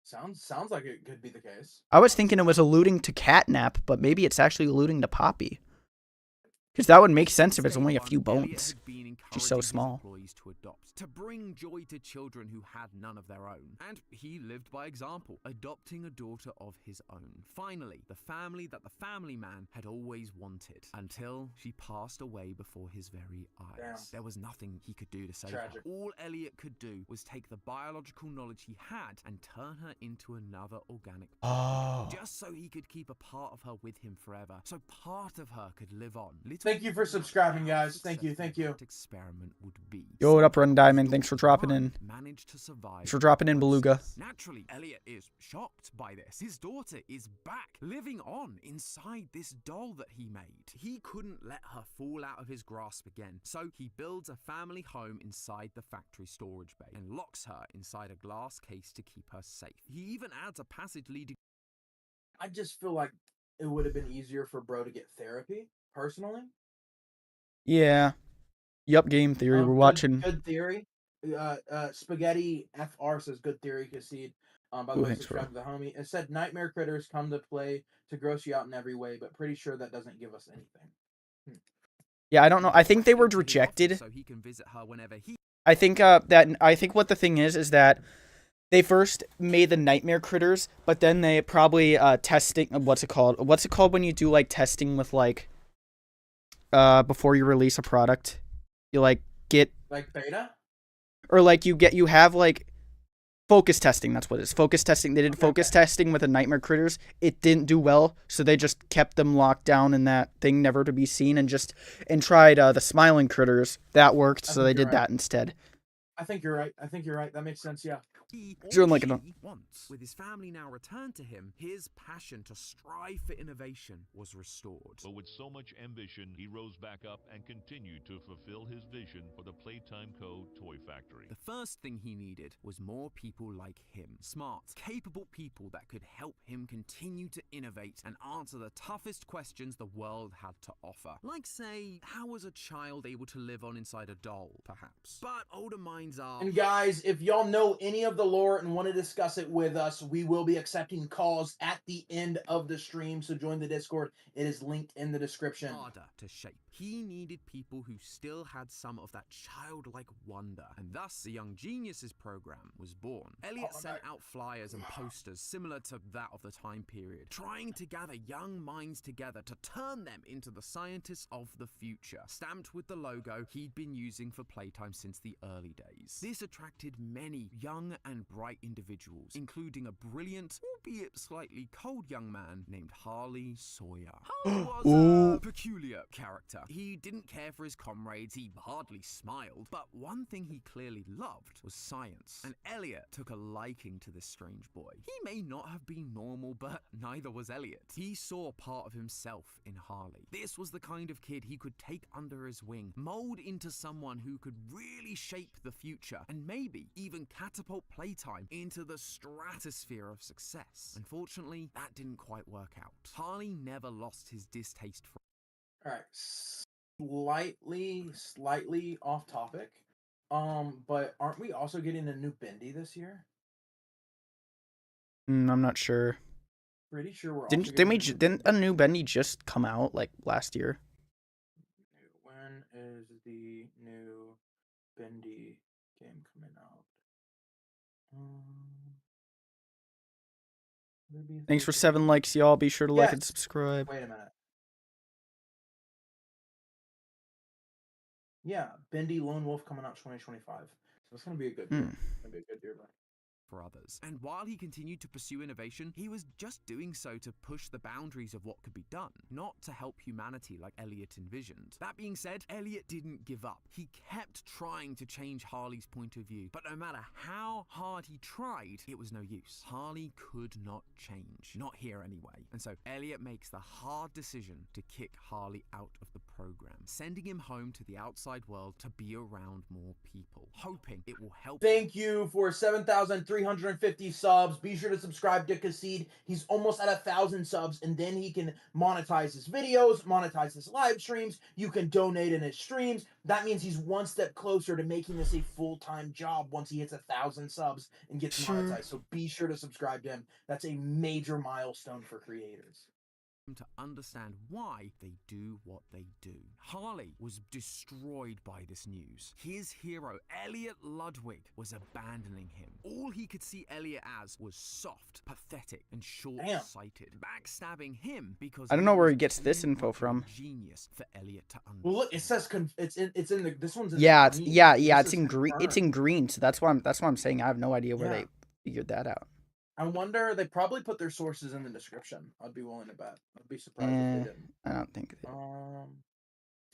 Sounds like it could be the case. I was thinking it was alluding to catnap, but maybe it's actually alluding to Poppy. Because that would make sense if it's only a few bones. She's so small. To adopt, to bring joy to children who had none of their own. And he lived by example, adopting a daughter of his own. Finally, the family that the family man had always wanted, until she passed away before his very eyes. Damn. There was nothing he could do to save Tragic. her. All Elliot could do was take the biological knowledge he had and turn her into another organic Oh. just so he could keep a part of her with him forever, so part of her could live on. Thank you for subscribing, guys. Thank you, thank you. That experiment would be. Yo, what up, Run Diamond? Thanks for dropping in. Managed to survive. Thanks for dropping in, Beluga. Naturally, Elliot is shocked by this. His daughter is back, living on inside this doll that he made. He couldn't let her fall out of his grasp again, so he builds a family home inside the factory storage bay and locks her inside a glass case to keep her safe. He even adds a passage leading. I just feel like it would have been easier for bro to get therapy, personally. Yeah. Yup, game theory. We're Good- watching. Good theory. Spaghetti FR says good theory, Concede. By the Ooh, way, thanks, bro. subscribe to the homie. It said nightmare critters come to play to gross you out in every way, but pretty sure that doesn't give us anything. Yeah, I don't know. I think they were rejected. So he can visit her whenever he. I think what the thing is that they first made the nightmare critters, but then they probably testing. What's it called? What's it called when you do like testing with like before you release a product? You like get Like beta? or like you have like focus testing. That's what it is. Focus testing. They did focus testing with the nightmare critters. It didn't do well, so they just kept them locked down in that thing, never to be seen, and tried the smiling critters. That worked, so they did that instead. I think you're right. That makes sense, yeah. He Doing or like an- she wants. With his family now returned to him, his passion to strive for innovation was restored. But with so much ambition, he rose back up and continued to fulfill his vision for the Playtime Co. toy factory. The first thing he needed was more people like him. Smart, capable people that could help him continue to innovate and answer the toughest questions the world had to offer. Like, say, how was a child able to live on inside a doll, perhaps? But older minds are... And guys, if y'all know any of the lore and want to discuss it with us, we will be accepting calls at the end of the stream, so join the Discord. It is linked in the description. harder to shape. He needed people who still had some of that childlike wonder, and thus the Young Geniuses program was born. Elliot sent out flyers and posters similar to that of the time period, trying to gather young minds together to turn them into the scientists of the future, stamped with the logo he'd been using for Playtime since the early days. This attracted many young and bright individuals, including a brilliant, albeit slightly cold young man named Harley Sawyer. Harley was a peculiar character. He didn't care for his comrades, he hardly smiled, but one thing he clearly loved was science, and Elliot took a liking to this strange boy. He may not have been normal, but neither was Elliot. He saw part of himself in Harley. This was the kind of kid he could take under his wing, mold into someone who could really shape the future, and maybe even catapult Playtime into the stratosphere of success. Unfortunately, that didn't quite work out. Harley never lost his distaste for... Alright, slightly off topic. But aren't we also getting a new Bendy this year? I'm not sure. Pretty sure we're Didn't also getting didn't a new Bendy just come out like last year? When is the new Bendy game coming out? Thanks for 7 likes, y'all. Be sure to like and Yes. subscribe. Wait a minute. Yeah, Bendy Lone Wolf coming out 2025. So it's gonna be a good year. It's gonna be a good year, bro. for others. And while he continued to pursue innovation, he was just doing so to push the boundaries of what could be done, not to help humanity like Elliot envisioned. That being said, Elliot didn't give up. He kept trying to change Harley's point of view, but no matter how hard he tried, it was no use. Harley could not change. Not here anyway. And so Elliot makes the hard decision to kick Harley out of the program, sending him home to the outside world to be around more people, hoping it will help. Thank you for 7,350 subs. Be sure to subscribe to Concede. He's almost at 1,000 subs, and then he can monetize his videos, monetize his live streams. You can donate in his streams. That means he's one step closer to making this a full-time job once he hits 1,000 subs and gets monetized. So be sure to subscribe to him. That's a major milestone for creators. to understand why they do what they do. Harley was destroyed by this news. His hero, Elliot Ludwig, was abandoning him. All he could see Elliot as was soft, pathetic, and short-sighted, backstabbing him because I don't know where he gets this info from. Genius for Elliot to understand. Well, look, it says it's in the this one's in Yeah, the it's green. it's in green. It's in green, so that's why I'm saying I have no idea where they figured that out. I wonder, they probably put their sources in the description. I'd be willing to bet. I'd be surprised if they didn't. I don't think they...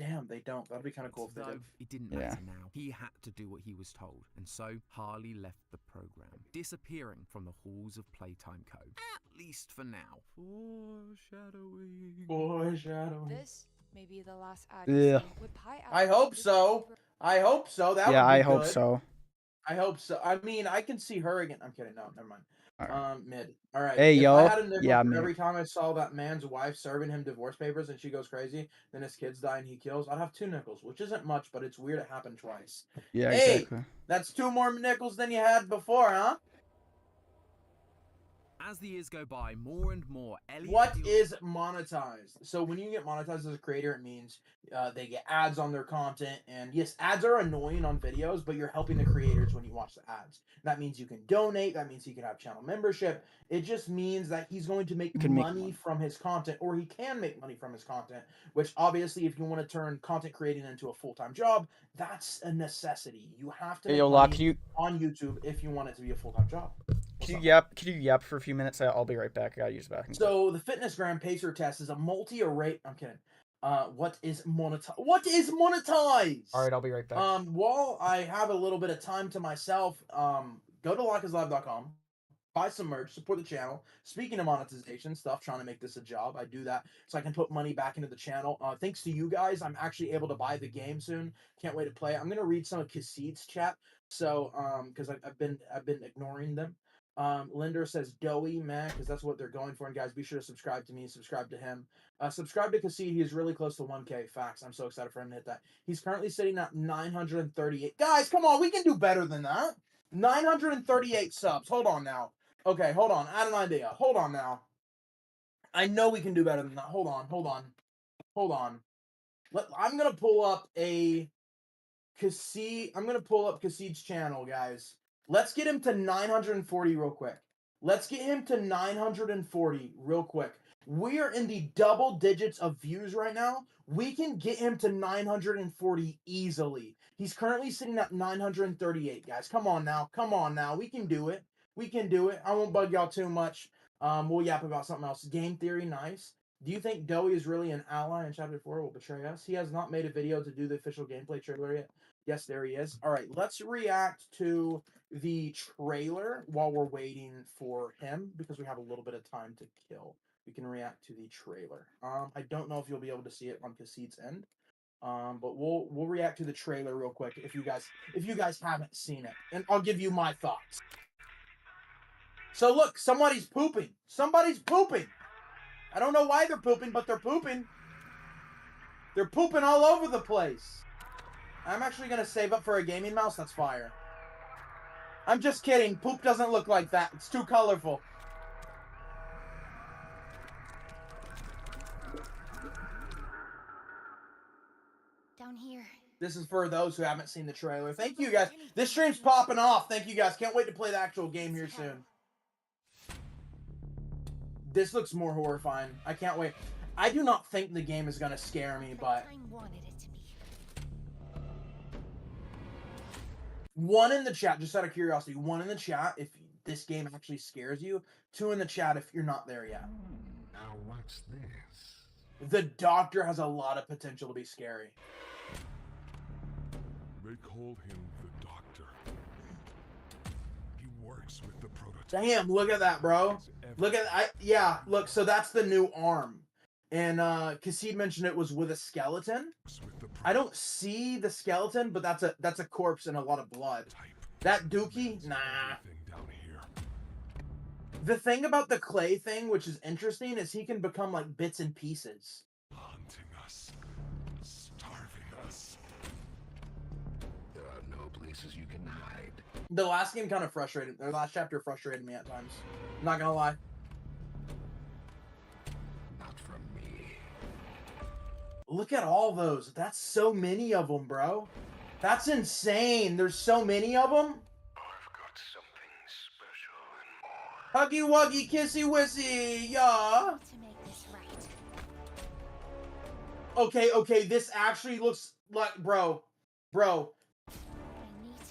Damn, they don't. That'd be kind of cool if they did. It didn't matter now. He had to do what he was told. And so, Harley left the program, disappearing from the halls of Playtime Co. At least for now. Foreshadowing. This may be the last ad. Yeah. I hope so. I hope so. That would be I hope good. so. I hope so. I mean, I can see her again. I'm kidding. No, never mind. Mid. All right. Hey, if yo. I had a nickel Yeah, for mid. every time I saw that man's wife serving him divorce papers and she goes crazy, then his kids die and he kills, I'd have 2 nickels, which isn't much, but it's weird it happened twice. Yeah, hey, exactly. That's 2 more nickels than you had before, huh? As the years go by, more and more Elliot... What is monetized? So when you get monetized as a creator, it means they get ads on their content. And yes, ads are annoying on videos, but you're helping the creators when you watch the ads. That means you can donate. That means he can have channel membership. It just means that he's going to make money from his content, or he can make money from his content, which obviously if you want to turn content creating into a full-time job, that's a necessity. You have to make money on YouTube if you want it to be a full-time job. Could you yap for a few minutes? I'll be right back. I gotta use the bathroom. So the Fitness Gram Pacer test is a multi-array. I'm kidding. What is monetized? What is monetized? All right, I'll be right back. While I have a little bit of time to myself, go to lockislive.com, buy some merch, support the channel. Speaking of monetization stuff, trying to make this a job, I do that so I can put money back into the channel. Thanks to you guys, I'm actually able to buy the game soon. Can't wait to play it. I'm gonna read some of Cassid's chat, so because I've been ignoring them. Linder says doughy man, because that's what they're going for. And guys, be sure to subscribe to me, subscribe to him. Subscribe to Cassid. He is really close to 1K. Facts. I'm so excited for him to hit that. He's currently sitting at 938. Guys, come on, we can do better than that. 938 subs. Hold on now. Okay, hold on. I had an idea. Hold on now. I know we can do better than that. Hold on. I'm gonna pull up Cassid. I'm gonna pull up Cassid's channel, guys. Let's get him to 940 real quick. Let's get him to 940 real quick. We are in the double digits of views right now. We can get him to 940 easily. He's currently sitting at 938, guys. Come on now. Come on now. We can do it. We can do it. I won't bug y'all too much. We'll yap about something else. Game theory, nice. Do you think Doey is really an ally in Chapter 4 will betray us? He has not made a video to do the official gameplay trailer yet. Yes, there he is. All right, let's react to the trailer while we're waiting for him because we have a little bit of time to kill. We can react to the trailer. I don't know if you'll be able to see it on Cassid's end, but we'll react to the trailer real quick if you guys haven't seen it, and I'll give you my thoughts. So look, somebody's pooping. Somebody's pooping. I don't know why they're pooping, but they're pooping. They're pooping all over the place. I'm actually going to save up for a gaming mouse. That's fire. I'm just kidding. Poop doesn't look like that. It's too colorful. Down here. This is for those who haven't seen the trailer. Thank you, guys. This stream's popping off. Thank you, guys. Can't wait to play the actual game here soon. This looks more horrifying. I can't wait. I do not think the game is going to scare me, but... One in the chat, just out of curiosity, one in the chat if this game actually scares you. 2 in the chat if you're not there yet. Now what's this? The Doctor has a lot of potential to be scary. They call him the Doctor. He works with the prototype. Damn, look at that, bro. Look at yeah, look, so that's the new arm. And Cassid mentioned it was with a skeleton. I don't see the skeleton, but that's a corpse and a lot of blood. That Dookie? Nah. The thing about the clay thing, which is interesting, is he can become like bits and pieces. Hunting us. Starving us. There are no places you can hide. The last game kind of frustrated, the last chapter frustrated me at times. I'm not gonna lie. Not from Look at all those. That's so many of them, bro. That's insane. There's so many of them. I've got something special and more. Huggy wuggy kissy wissy, yeah. To make this right. Okay, this actually looks like, bro.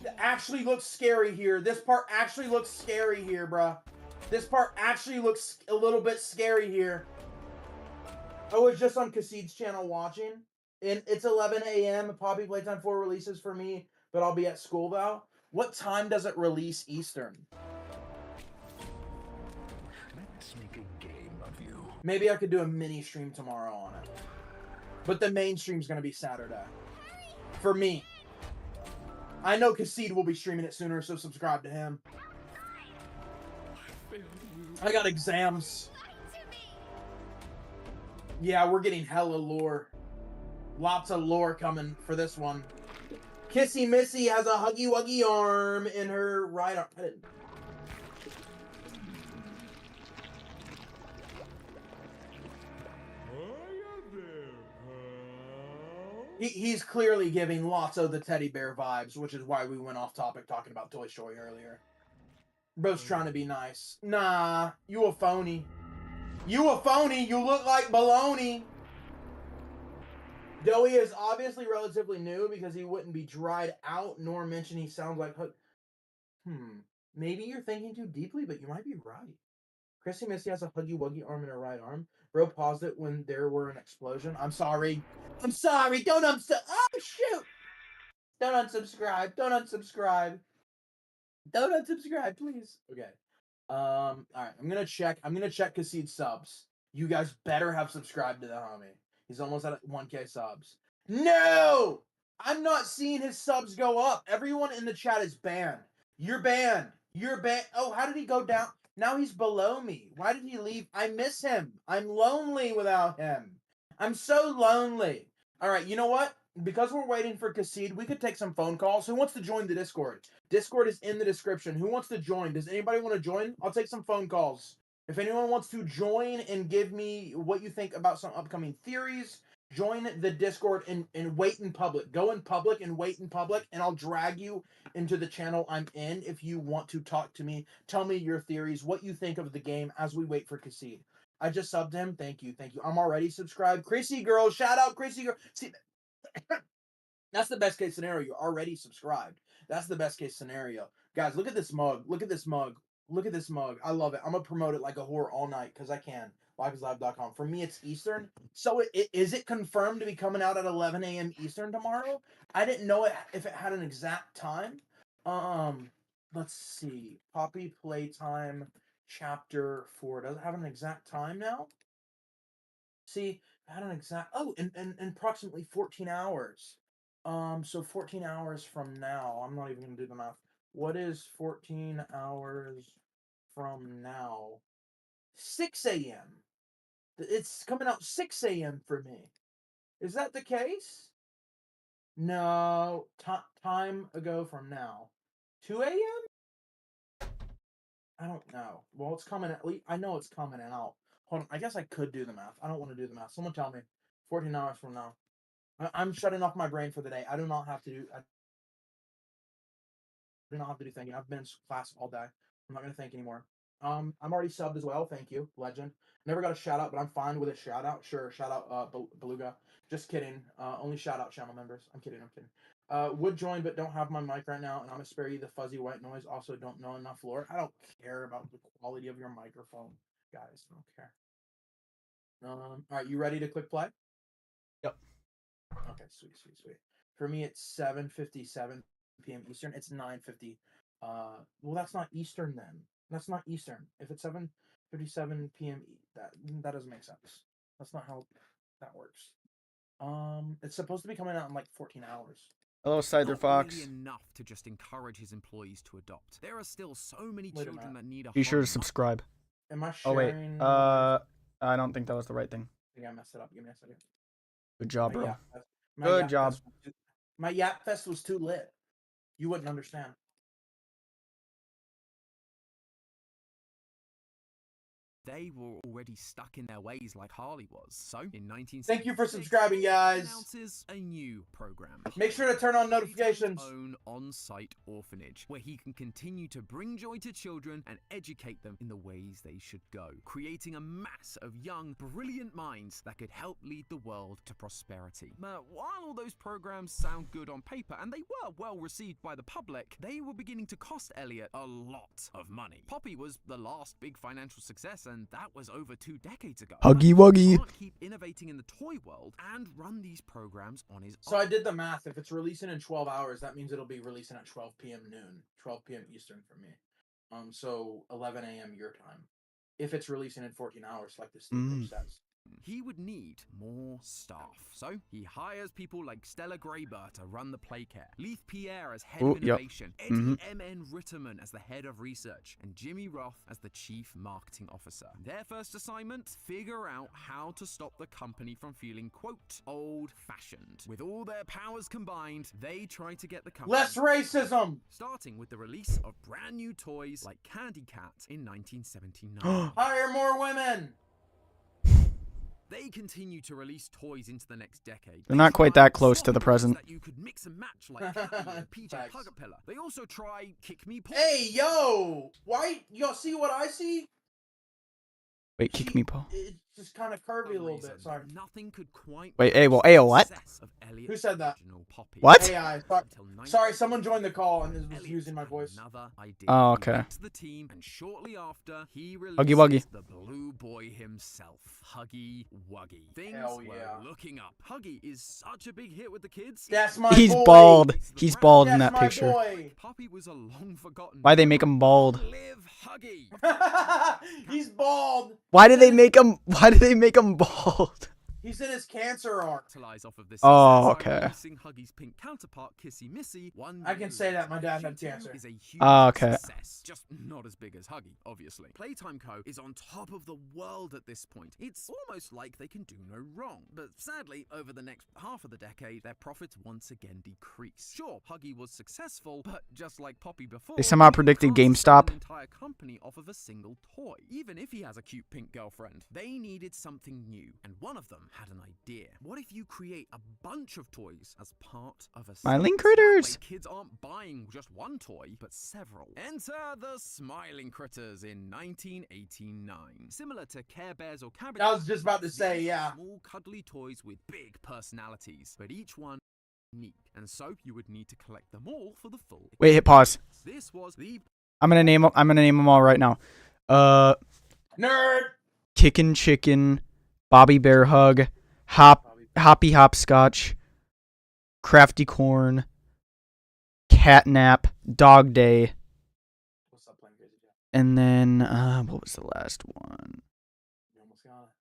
It actually looks scary here. This part actually looks scary here, bruh. This part actually looks a little bit scary here. I was just on Kassid's channel watching, and it's 11 a.m. Poppy Playtime 4 releases for me, but I'll be at school though. What time does it release Eastern? Let's make a game of you. Maybe I could do a mini stream tomorrow on it. But the main stream's gonna be Saturday. For me. I know Kassid will be streaming it sooner, so subscribe to him. I got exams. Yeah, we're getting hella lore. Lots of lore coming for this one. Kissy Missy has a huggy wuggy arm in her right arm. He's clearly giving Lotso the teddy bear vibes, which is why we went off topic talking about Toy Story earlier. Bro's trying to be nice. Nah, you a phony. You a phony. You look like baloney. Joey is obviously relatively new because he wouldn't be dried out nor mention he sounds like... Maybe you're thinking too deeply, but you might be right. Chrissy Missy has a huggy wuggy arm in her right arm. Bro paused it when there were an explosion. I'm sorry. I'm sorry. Don't oh, shoot. Don't unsubscribe. Don't unsubscribe. Don't unsubscribe, please. Okay. All right. I'm gonna check Kassid's subs. You guys better have subscribed to the homie. He's almost at 1K subs. No! I'm not seeing his subs go up. Everyone in the chat is banned. You're banned. You're banned. Oh, how did he go down? Now he's below me. Why did he leave? I miss him. I'm lonely without him. I'm so lonely. All right, you know what? Because we're waiting for Kassid, we could take some phone calls. Who wants to join the Discord? Discord is in the description. Who wants to join? Does anybody want to join? I'll take some phone calls. If anyone wants to join and give me what you think about some upcoming theories, join the Discord and wait in public. Go in public and wait in public, and I'll drag you into the channel I'm in if you want to talk to me. Tell me your theories, what you think of the game as we wait for Kassid. I just subbed him. Thank you. I'm already subscribed. Chrissy girl, shout out Chrissy girl. See, that's the best case scenario. You're already subscribed. That's the best case scenario. Guys, look at this mug. Look at this mug. Look at this mug. I love it. I'm going to promote it like a whore all night because I can. LiveIsLive.com. For me, it's Eastern. So is it confirmed to be coming out at 11 a.m. Eastern tomorrow? I didn't know if it had an exact time. Let's see. Poppy Playtime Chapter 4. Does it have an exact time now? See, it had an exact... Oh, in approximately 14 hours. So 14 hours from now. I'm not even going to do the math. What is 14 hours from now? 6 a.m. It's coming out 6 a.m. for me. Is that the case? No. Time ago from now. 2 a.m.? I don't know. Well, it's coming at least. I know it's coming out. Hold on. I guess I could do the math. I don't want to do the math. Someone tell me. 14 hours from now. I'm shutting off my brain for the day. I do not have to do thinking. I've been in class all day. I'm not going to think anymore. I'm already subbed as well. Thank you, legend. Never got a shout out, but I'm fine with a shout out. Sure, shout out Beluga. Just kidding. Only shout out channel members. I'm kidding. Would join, but don't have my mic right now, and I'm gonna spare you the fuzzy white noise. Also, don't know enough lore. I don't care about the quality of your microphone, guys. I don't care. All right, you ready to click play? Yep. Okay, sweet. For me, it's 7:57 p.m. Eastern. It's 9:50. Well, that's not Eastern then. That's not Eastern. If it's 7:57 p.m., that doesn't make sense. That's not how that works. It's supposed to be coming out in like 14 hours. Hello, Cider Fox. Not really enough to just encourage his employees to adopt. There are still so many children that need a Be sure to home. subscribe. Am I Oh wait, sharing? I don't think that was the right thing. I think I messed it up. Give me a second. Good job, bro. My Good Yap job. my Yap Fest was too lit. You wouldn't understand. they were already stuck in their ways like Harley was. So, in 1976, Thank you for subscribing, guys. announces a new program. Make sure to turn on Playtime's notifications. own on-site orphanage, where he can continue to bring joy to children and educate them in the ways they should go, creating a mass of young, brilliant minds that could help lead the world to prosperity. But while all those programs sound good on paper, and they were well received by the public, they were beginning to cost Elliot a lot of money. Poppy was the last big financial success, and that was over 2 decades ago. Huggy But he wuggy. can't keep innovating in the toy world and run these programs on his So own. I did the math. If it's releasing in 12 hours, that means it'll be releasing at 12 p.m. noon, 12 p.m. Eastern for me. So 11 a.m. your time. If it's releasing in 14 hours, like the Steam page says. He would need more staff. So he hires people like Stella Grayber to run the Playcare, Leith Pierre as head of innovation, Eddie M.N. Ritterman as the head of research, and Jimmy Roth as the chief marketing officer. Their first assignment, figure out how to stop the company from feeling, quote, old-fashioned. With all their powers combined, they try to get the company... Less racism! Starting with the release of brand new toys like Candy Cat in 1979. Hire more women! They continue to release toys into the next decade. They're not quite that close to the present. That you could mix and match like Cappy and PJ Facts. Pugapilla. They also try Kick Me Paul. Hey, yo! Why? Y'all see what I see? Wait, kick me, Paul. It's just kind of curvy a little bit. Sorry. Nothing could quite Wait, what? Who said that? What? AI. Sorry, someone joined the call and was using my voice. Oh, okay. The team, and shortly after, he Huggy Wuggy. the Blue Boy himself, Huggy Wuggy. Things Hell yeah. were looking up. Huggy is such a big hit with the kids. That's my He's boy. bald. He's bald in That's that my picture. boy. Poppy was a long forgotten. Why they make him bald? Live Huggy. He's bald. Why did they make him bald? He's in his cancer arc. Off of this Oh, success by okay. releasing Huggy's pink counterpart, Kissy Missy. I can say that my dad had cancer. Is a huge Oh, okay. success, just not as big as Huggy, obviously. Playtime Co. is on top of the world at this point. It's almost like they can do no wrong. But sadly, over the next half of the decade, their profits once again decrease. Sure, Huggy was successful, but just like Poppy before, They somehow you predicted can't GameStop. sell an entire company off of a single toy. Even if he has a cute pink girlfriend, they needed something new, and one of them had an idea. What if you create a bunch of toys as part of a Smiling set? Critters. That way kids aren't buying just one toy, but several. Enter the Smiling Critters in 1989. Similar to Care Bears or Cabbage. I was just about to say, yeah. Small cuddly toys with big personalities, but each one unique, and so you would need to collect them all for the full. Wait, hit pause. This was the I'm gonna name them all right now. Nerd. Kickin' Chicken, Bobby Bear Hug, Hoppy Hopscotch, Crafty Corn, Catnap, Dog Day, and then what was the last one?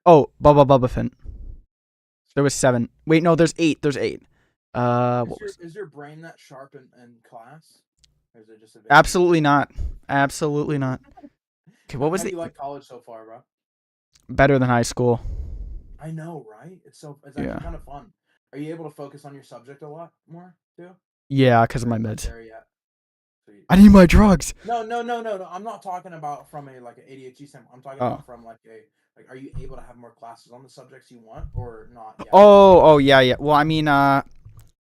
Oh, Bubba Finn. There was 7. Wait, no, there's 8. There's 8. Is your brain that sharp in class? Or is it just Absolutely not. Absolutely not. Okay, what was How the do you like college so far, bro? better than high school? I know, right? It's actually Yeah. kind of fun. Are you able to focus on your subject a lot more too? Yeah, because of my Or not meds. there yet? Sweet. I need my drugs. No. I'm not talking about from a like an ADHD standpoint. I'm talking about from like are you able to have more classes on the subjects you want or not yet? Oh, yeah. Well, I mean,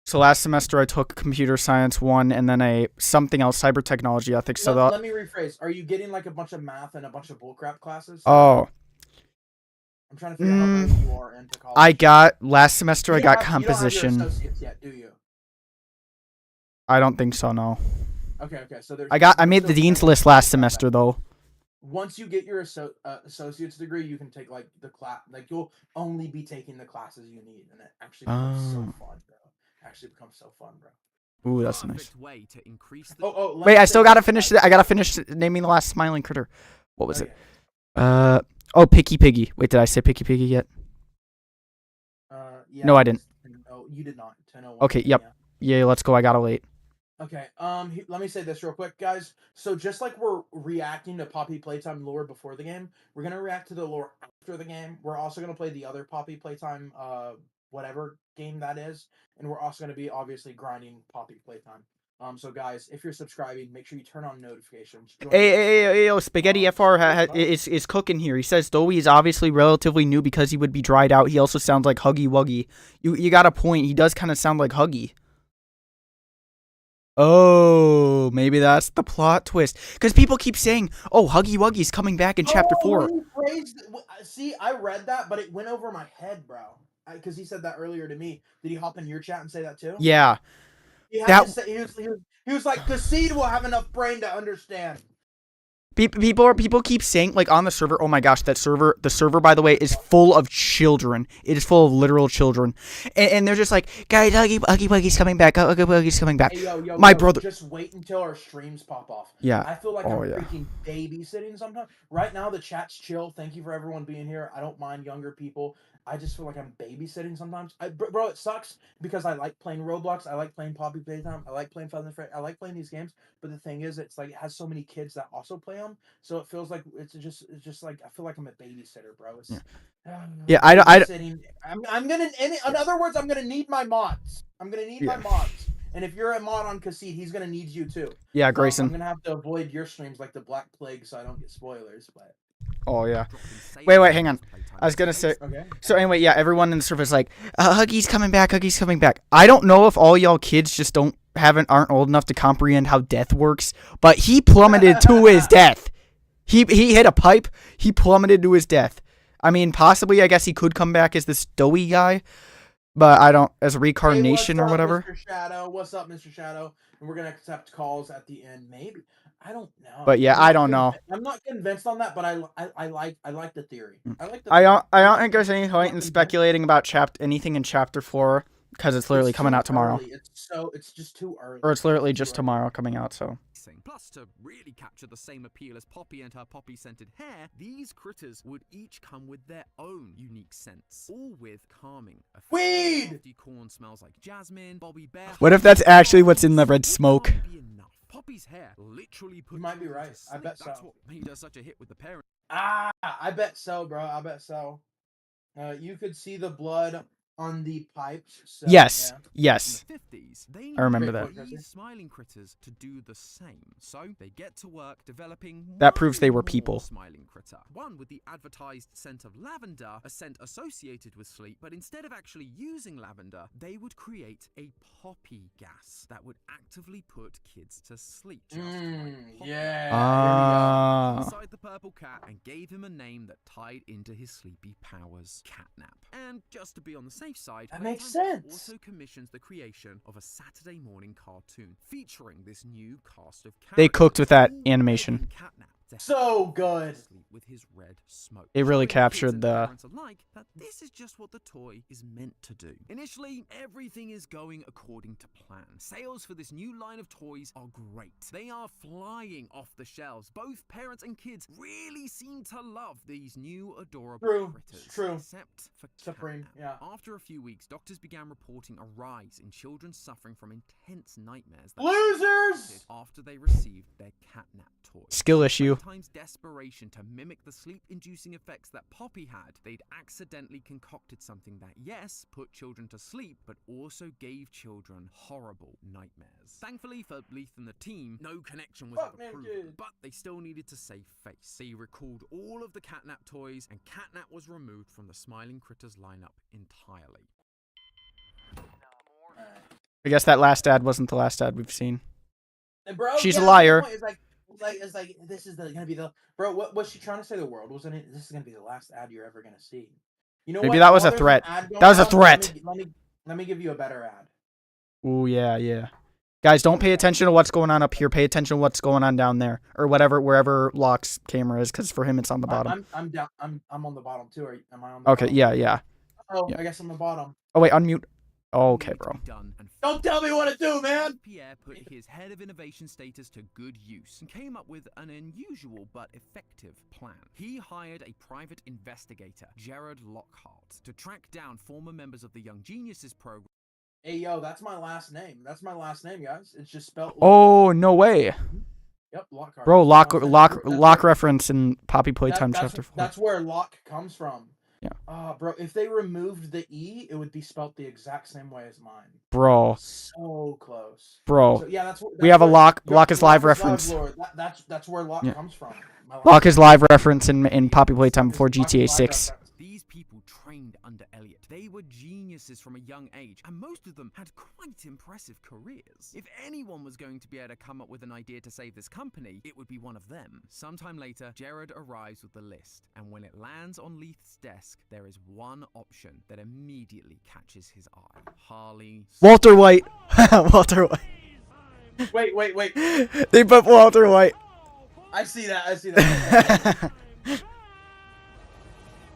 so last semester I took computer science 1 and then something else, cyber technology ethics. So Let me rephrase. Are you getting like a bunch of math and a bunch of bullcrap classes? Oh. I'm trying to figure out how early you are into college. I got last semester. I got You composition. don't have your associates yet, do you? I don't think so. No. Okay. So there's. I made the dean's list last semester though. Once you get your associate's degree, you can take like the class. Like you'll only be taking the classes you need, and it actually becomes so fun, bro. Actually becomes so fun, bro. Ooh, that's nice. way to increase the Wait, I still gotta finish. I gotta finish naming the last smiling critter. What was it? Oh, Picky Piggy. Wait, did I say Picky Piggy yet? Yeah. No, I didn't. No, you did not. 10:01. Okay. Yep. Yeah. Let's go. I gotta wait. Okay. Let me say this real quick, guys. So just like we're reacting to Poppy Playtime lore before the game, we're gonna react to the lore after the game. We're also gonna play the other Poppy Playtime whatever game that is, and we're also gonna be obviously grinding Poppy Playtime. So guys, if you're subscribing, make sure you turn on notifications. Hey, Spaghetti FR is cooking here. He says Dowie is obviously relatively new because he would be dried out. He also sounds like Huggy Wuggy. You got a point. He does kind of sound like Huggy. Oh, maybe that's the plot twist. Because people keep saying, "Oh, Huggy Wuggy's coming back in Chapter 4." See, I read that, but it went over my head, bro. Because he said that earlier to me. Did he hop in your chat and say that too? Yeah. He was like, the seed will have enough brain to understand. People keep saying, like, on the server, oh my gosh, the server, by the way, is full of children. It is full of literal children. And they're just like, guys, Huggy Wuggy's coming back. Huggy Wuggy's coming back. Hey, yo, my brother. Just wait until our streams pop off. Yeah. I feel like I'm freaking babysitting sometimes. Right now, the chat's chill. Thank you for everyone being here. I don't mind younger people. I just feel like I'm babysitting sometimes. Bro, it sucks because I like playing Roblox. I like playing Poppy Playtime. I like playing Feather Friend. I like playing these games. But the thing is, it's like it has so many kids that also play them. So it feels like it's just like I feel like I'm a babysitter, bro. It's, I'm gonna. In other words, I'm gonna need my mods. I'm gonna need my mods. And if you're a mod on Cassid, he's gonna need you too. Yeah, Grayson. I'm gonna have to avoid your streams like the Black Plague, so I don't get spoilers. But oh yeah. Wait, hang on. I was gonna say. Okay. So anyway, yeah, everyone in the server is like, Huggy's coming back. Huggy's coming back. I don't know if all y'all kids just aren't old enough to comprehend how death works, but he plummeted to his death. He hit a pipe. He plummeted to his death. I mean, possibly, I guess he could come back as this Dowie guy, but I don't, as a reincarnation or whatever. Mr. Shadow? What's up, Mr. Shadow? And we're gonna accept calls at the end, maybe. I don't know. But yeah, I don't know. I'm not convinced on that, but I like the theory. I don't think there's any point in speculating about anything in Chapter 4 because it's literally coming out tomorrow. It's just too early. Or it's literally just tomorrow coming out, so. Plus, to really capture the same appeal as Poppy and her poppy-scented hair, these critters would each come with their own unique scents, all with calming effects. Weed! Corn smells like jasmine, Bobby Bear. What if that's actually what's in the red smoke? Poppy's hair literally put. You might be right. I bet so. That's what made her such a hit with the parents. I bet so, bro. I bet so. You could see the blood on the pipes. So, yes. Yeah. Yes. In the 50s, they I remember that. these smiling critters to do the same. So they get to work developing that proves they were people. Smiling critter. One with the advertised scent of lavender, a scent associated with sleep, but instead of actually using lavender, they would create a poppy gas that would actively put kids to sleep. Yeah. Inside the purple cat and gave him a name that tied into his sleepy powers, Catnap. And just to be on the safe side, that makes sense. Also commissions the creation of a Saturday morning cartoon featuring this new cast of characters. They cooked with that animation. So good. With his red smoke. It really captured the that this is just what the toy is meant to do. Initially, everything is going according to plan. Sales for this new line of toys are great. They are flying off the shelves. Both parents and kids really seem to love these new adorable critters. True. Except for Supreme, yeah. After a few weeks, doctors began reporting a rise in children suffering from intense nightmares. Losers! After they received their catnap toy. Skill issue. Times desperation to mimic the sleep-inducing effects that Poppy had, they'd accidentally concocted something that, yes, put children to sleep, but also gave children horrible nightmares. Thankfully for Leith and the team, no connection was ever proven, but they still needed to save face. They recalled all of the catnap toys, and catnap was removed from the Smiling Critters lineup entirely. I guess that last ad wasn't the last ad we've seen. And bro, she's a liar. It's like this is gonna be the bro. What was she trying to say? The world wasn't it? This is gonna be the last ad you're ever gonna see. You know, maybe that was a threat. That was a threat. Let me give you a better ad. Ooh, yeah. Guys, don't pay attention to what's going on up here. Pay attention to what's going on down there, or wherever Locke's camera is, because for him it's on the bottom. I'm down. I'm on the bottom too. Am I on the okay, bottom? yeah. Oh, yeah. I guess on the bottom. Oh wait, unmute. Oh, okay, bro. Don't tell me what to do, man! Pierre put his head of innovation status to good use and came up with an unusual but effective plan. He hired a private investigator, Jared Lockhart, to track down former members of the Young Geniuses program. Hey, yo, that's my last name. That's my last name, guys. It's just spelled. Oh, no way. Yep, Lockhart. Bro, Lock reference in Poppy Playtime Chapter 4. That's where Locke comes from. Bro, if they removed the E, it would be spelt the exact same way as mine. Bro. So close. Bro. So yeah, We have a Locke is live reference. That's where Locke comes from. Locke is live reference in Poppy Playtime before GTA 6. These people trained under Elliot. They were geniuses from a young age, and most of them had quite impressive careers. If anyone was going to be able to come up with an idea to save this company, it would be one of them. Sometime later, Jared arrives with the list, and when it lands on Leith's desk, there is one option that immediately catches his eye. Harley... Walter White. Walter White. Wait. They put Walter White. I see that.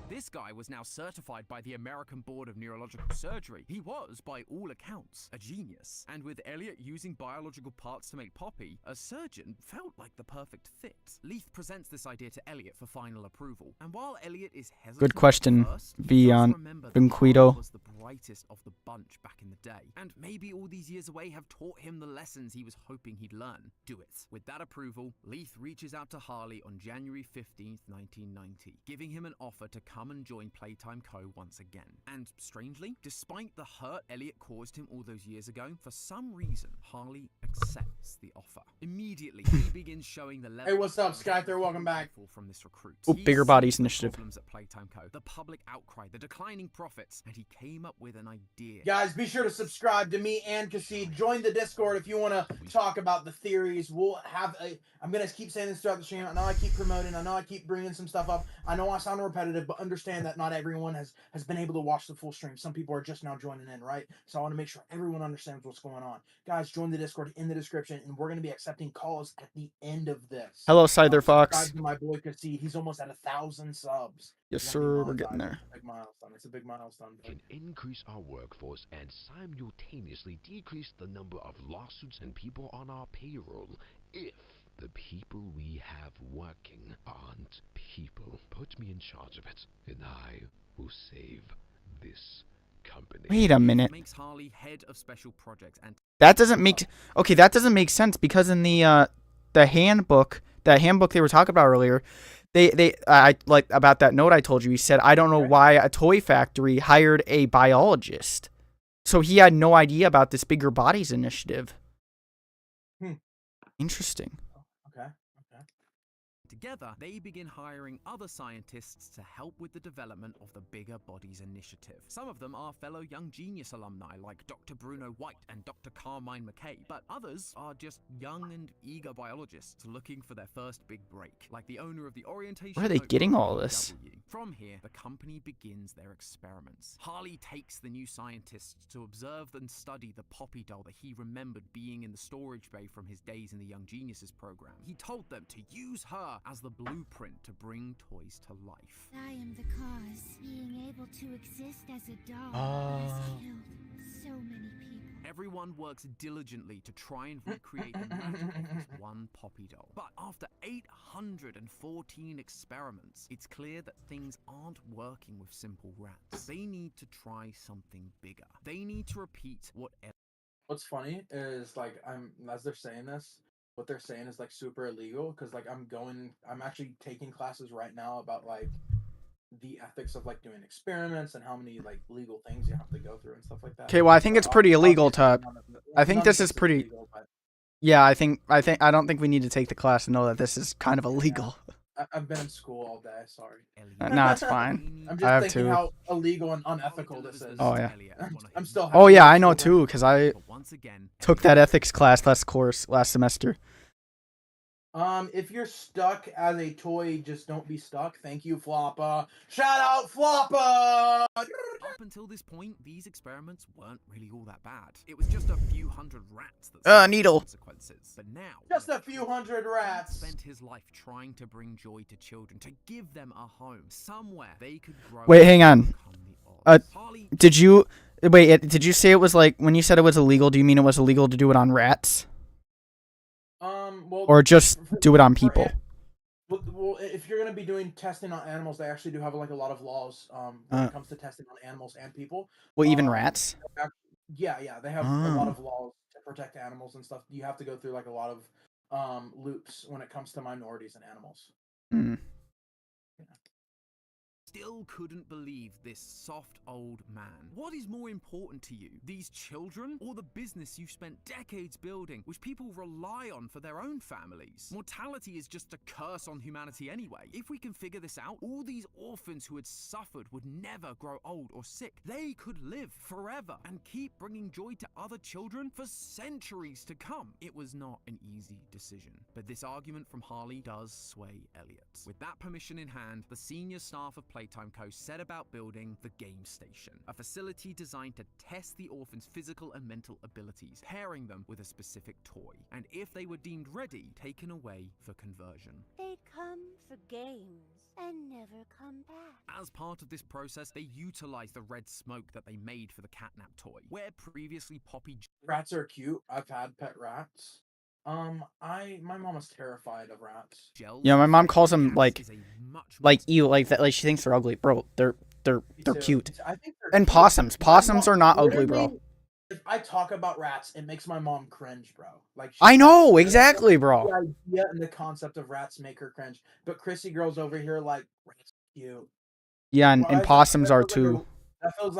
This guy was now certified by the American Board of Neurological Surgery. He was, by all accounts, a genius. And with Elliot using biological parts to make Poppy, a surgeon felt like the perfect fit. Leith presents this idea to Elliot for final approval. And while Elliot is hesitant, Good question, Vinquido. Was the brightest of the bunch back in the day. And maybe all these years away have taught him the lessons he was hoping he'd learn. Do it. With that approval, Leith reaches out to Harley on January 15th, 1990, giving him an offer to come and join Playtime Co. once again. And strangely, despite the hurt Elliot caused him all those years ago, for some reason, Harley accepts the offer. Immediately, he begins showing the level. Hey, what's up, Skyther? Welcome back. From this recruit. Ooh, Bigger Bodies Initiative. Problems at Playtime Co., the public outcry, the declining profits, and he came up with an idea. Guys, be sure to subscribe to me and Cassid. Join the Discord if you want to talk about the theories. We'll have a... I'm going to keep saying this throughout the stream. I know I keep promoting. I know I keep bringing some stuff up. I know I sound repetitive, but understand that not everyone has been able to watch the full stream. Some people are just now joining in, right? So I want to make sure everyone understands what's going on. Guys, join the Discord in the description, and we're going to be accepting calls at the end of this. Hello, Scyther Fox. Subscribe to my boy Cassid. He's almost at 1,000 subs. Yes, sir. We're getting there. It's a big milestone. It's a big milestone. Can increase our workforce and simultaneously decrease the number of lawsuits and people on our payroll if the people we have working aren't people. Put me in charge of it, and I will save this company. Wait a minute. Makes Harley head of special projects, and that doesn't make... Okay, that doesn't make sense, because in the handbook, that handbook they were talking about earlier, I like about that note I told you, he said, I don't know why a toy factory hired a biologist. So he had no idea about this Bigger Bodies initiative. Interesting. Okay. Together, they begin hiring other scientists to help with the development of the Bigger Bodies Initiative. Some of them are fellow Young Genius alumni like Dr. Bruno White and Dr. Carmine McKay, but others are just young and eager biologists looking for their first big break, like the owner of the orientation. Where are they getting all this? From here, the company begins their experiments. Harley takes the new scientists to observe and study the Poppy doll that he remembered being in the storage bay from his days in the Young Geniuses program. He told them to use her as the blueprint to bring toys to life. I am the cause. Being able to exist as a doll has killed so many people. Everyone works diligently to try and recreate the magic of this one Poppy doll. But after 814 experiments, it's clear that things aren't working with simple rats. They need to try something bigger. They need to repeat what... What's funny is, like, as they're saying this, what they're saying is, like, super illegal, because, like, I'm actually taking classes right now about, like, the ethics of, like, doing experiments and how many, like, legal things you have to go through and stuff like that. Okay, well, I think it's pretty illegal to... I think this is pretty... Illegal, yeah, I don't think we need to take the class to know that this is kind of illegal. I've been in school all day, sorry. No, it's fine. I'm I have just thinking to. how illegal and unethical this is. Oh, yeah. I'm still... Oh, yeah, I know, too, because I took that ethics class last semester. If you're stuck as a toy, just don't be stuck. Thank you, Floppa. Shout out, Floppa! Up until this point, these experiments weren't really all that bad. It was just a few hundred rats that needle. Consequences. But now, just a few hundred rats. Spent his life trying to bring joy to children, to give them a home, somewhere they could grow. Wait, hang on. Did you say it was like, when you said it was illegal, do you mean it was illegal to do it on rats? Well, or just do it on people? Well, if you're going to be doing testing on animals, they actually do have, like, a lot of laws when it comes to testing on animals and people. Well, even rats? Yeah, they have a lot of laws to protect animals and stuff. You have to go through, like, a lot of loops when it comes to minorities and animals. still couldn't believe this soft old man. What is more important to you, these children or the business you've spent decades building, which people rely on for their own families? Mortality is just a curse on humanity anyway. If we can figure this out, all these orphans who had suffered would never grow old or sick. They could live forever and keep bringing joy to other children for centuries to come. It was not an easy decision, but this argument from Harley does sway Elliot. With that permission in hand, the senior staff of Playtime Co. set about building the Game Station, a facility designed to test the orphans' physical and mental abilities, pairing them with a specific toy, and if they were deemed ready, taken away for conversion. They'd come for games and never come back. As part of this process, they utilized the red smoke that they made for the catnap toy, where previously Poppy... Rats are cute. I've had pet rats. My mom is terrified of rats. Yeah, my mom calls them like ew, like that. Like she thinks they're ugly, bro. They're cute. I think they're and cute. possums. Possums are not ugly, bro. If I talk about rats, it makes my mom cringe, bro. Like I know exactly, bro. The idea and the concept of rats make her cringe. But Chrissy girls over here like rats are cute. Yeah, and possums are too. That feels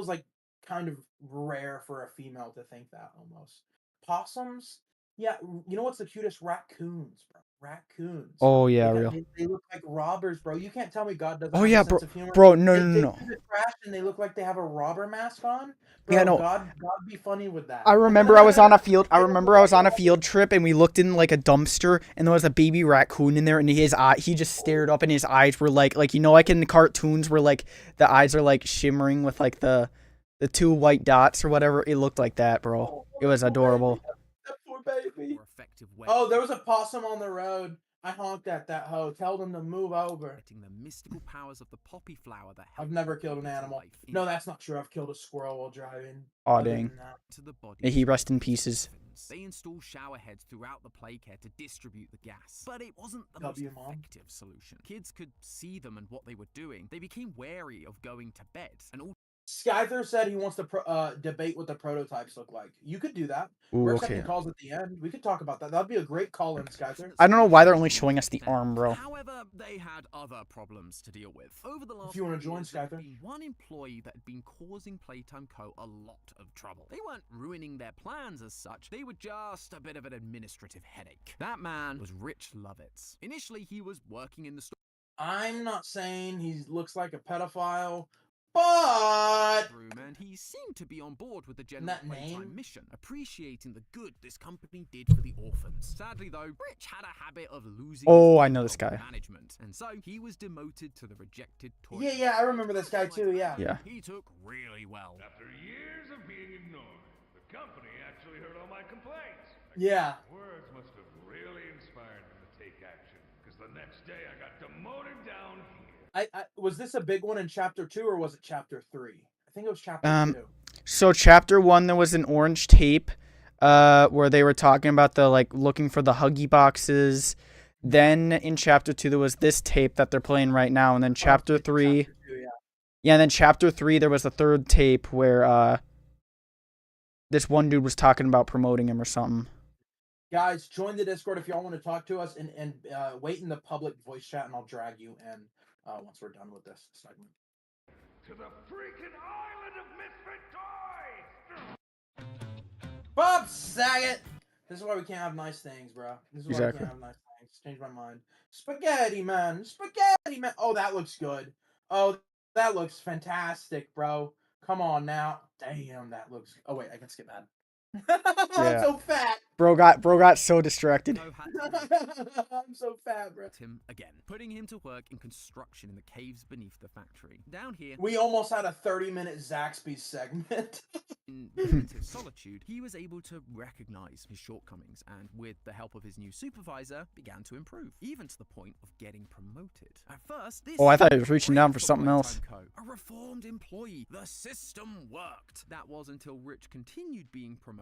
like kind of rare for a female to think that almost. Possums. Yeah, you know what's the cutest? Raccoons, bro. Raccoons. Oh yeah, real. They look like robbers, bro. You can't tell me God doesn't. Oh have yeah, a sense of humor. bro. They No. do the trash and they look like they have a robber mask on. Bro, Yeah, no. God be funny with that. I remember I was on a field trip and we looked in like a dumpster and there was a baby raccoon in there and he just stared up and his eyes were like you know like in the cartoons where like the eyes are like shimmering with like the two white dots or whatever. It looked like that, bro. It was adorable. Baby. Oh, there was a possum on the road. I honked at that hoe. Tell them to move over. The mystical powers of the poppy flower that I've never killed an animal. No, that's not true. I've killed a squirrel while driving. Aw, dang. May he rest in pieces. They installed shower heads throughout the playcare to distribute the gas. But it wasn't the most effective solution. Kids could see them and what they were doing. They became wary of going to bed. And all Skyther said he wants to debate what the prototypes look like. You could do that. Ooh, We're okay. accepting calls at the end. We could talk about that. That'd be a great call in, Skyther. I don't know why they're only showing us the arm, bro. However, they had other problems to deal with. Over the last if you want to join, Skyther. One employee that had been causing Playtime Co. a lot of trouble. They weren't ruining their plans as such. They were just a bit of an administrative headache. That man was Rich Lovitz. Initially, he was working in the store. I'm not saying he looks like a pedophile. But and he seemed to be on board with the general Playtime mission, appreciating the good this company did for the orphans. Sadly, though, Rich had a habit of losing. Oh, I know this guy. Management, and so he was demoted to the rejected toy. Yeah, I remember this guy too. Yeah. He took really well. After years of being ignored, the company actually heard all my complaints. Yeah. Words must have really inspired them to take action, because the next day I got demoted down here. Was this a big one in chapter 2 or was it chapter 3? I think it was chapter 2. So chapter 1 there was an orange tape where they were talking about the like looking for the Huggy boxes. Then in chapter 2 there was this tape that they're playing right now, and then chapter 3 chapter 2, yeah, and then chapter 3 there was a third tape where this one dude was talking about promoting him or something. Guys, join the Discord if y'all want to talk to us and wait in the public voice chat and I'll drag you in. Once we're done with this segment. To the freaking island of misfit toys! Bob Saget! This is why we can't have nice things, bro. This is why we can't have nice things. Change my mind. Spaghetti man! Spaghetti man! Oh, that looks good. Oh, that looks fantastic, bro. Come on now. Damn, that looks... Oh, wait, I can skip that. I'm so fat. Bro got so distracted. I'm so fat, bro. Him again, putting him to work in construction in the caves beneath the factory. Down here, we almost had a 30-minute Zaxby's segment. In primitive solitude, he was able to recognize his shortcomings and, with the help of his new supervisor, began to improve, even to the point of getting promoted. At first, this I thought he was reaching down for something else. A reformed employee. The system worked. That was until Rich continued being promoted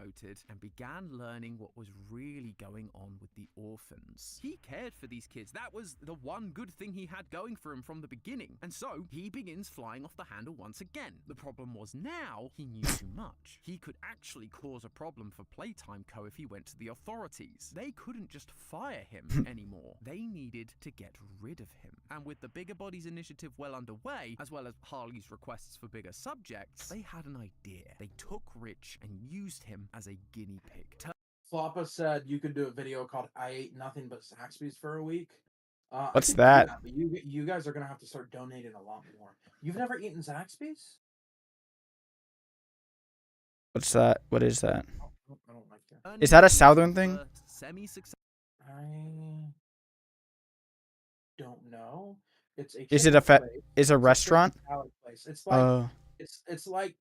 and began learning what what was really going on with the orphans. He cared for these kids. That was the one good thing he had going for him from the beginning. And so he begins flying off the handle once again. The problem was now he knew too much. He could actually cause a problem for Playtime Co. if he went to the authorities. They couldn't just fire him anymore. They needed to get rid of him. And with the Bigger Bodies initiative well underway, as well as Harley's requests for bigger subjects, they had an idea. They took Rich and used him as a guinea pig. Floppa said you could do a video called "I ate nothing but Zaxby's for a week." What's I could do that? But you guys are gonna have to start donating a lot more. You've never eaten Zaxby's? What's that? What is that? I don't like that. Is that a Southern thing? I don't know. It's a. Is it a place. is a restaurant? Salad place. It's like it's like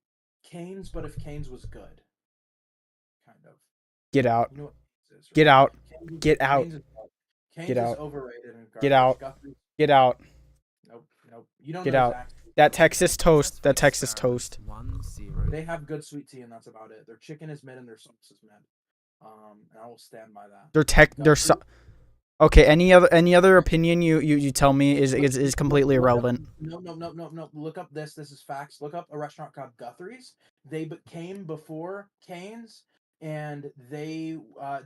Cane's, but if Cane's was good. Kind of. Get out. You know what Cane's is, right? Get out. Cane's, Get out. Cane's Get is out. overrated and garbage. Get out. Guthrie's, Get out. nope. You don't Get know out. Zaxby's. That Texas toast. That Texas toast. 1-0. They have good sweet tea, and that's about it. Their chicken is mid and their sauce is mid. And I will stand by that. Okay. Any other opinion you tell me is completely irrelevant. No. Look up this. This is facts. Look up a restaurant called Guthrie's. They came before Cane's, and they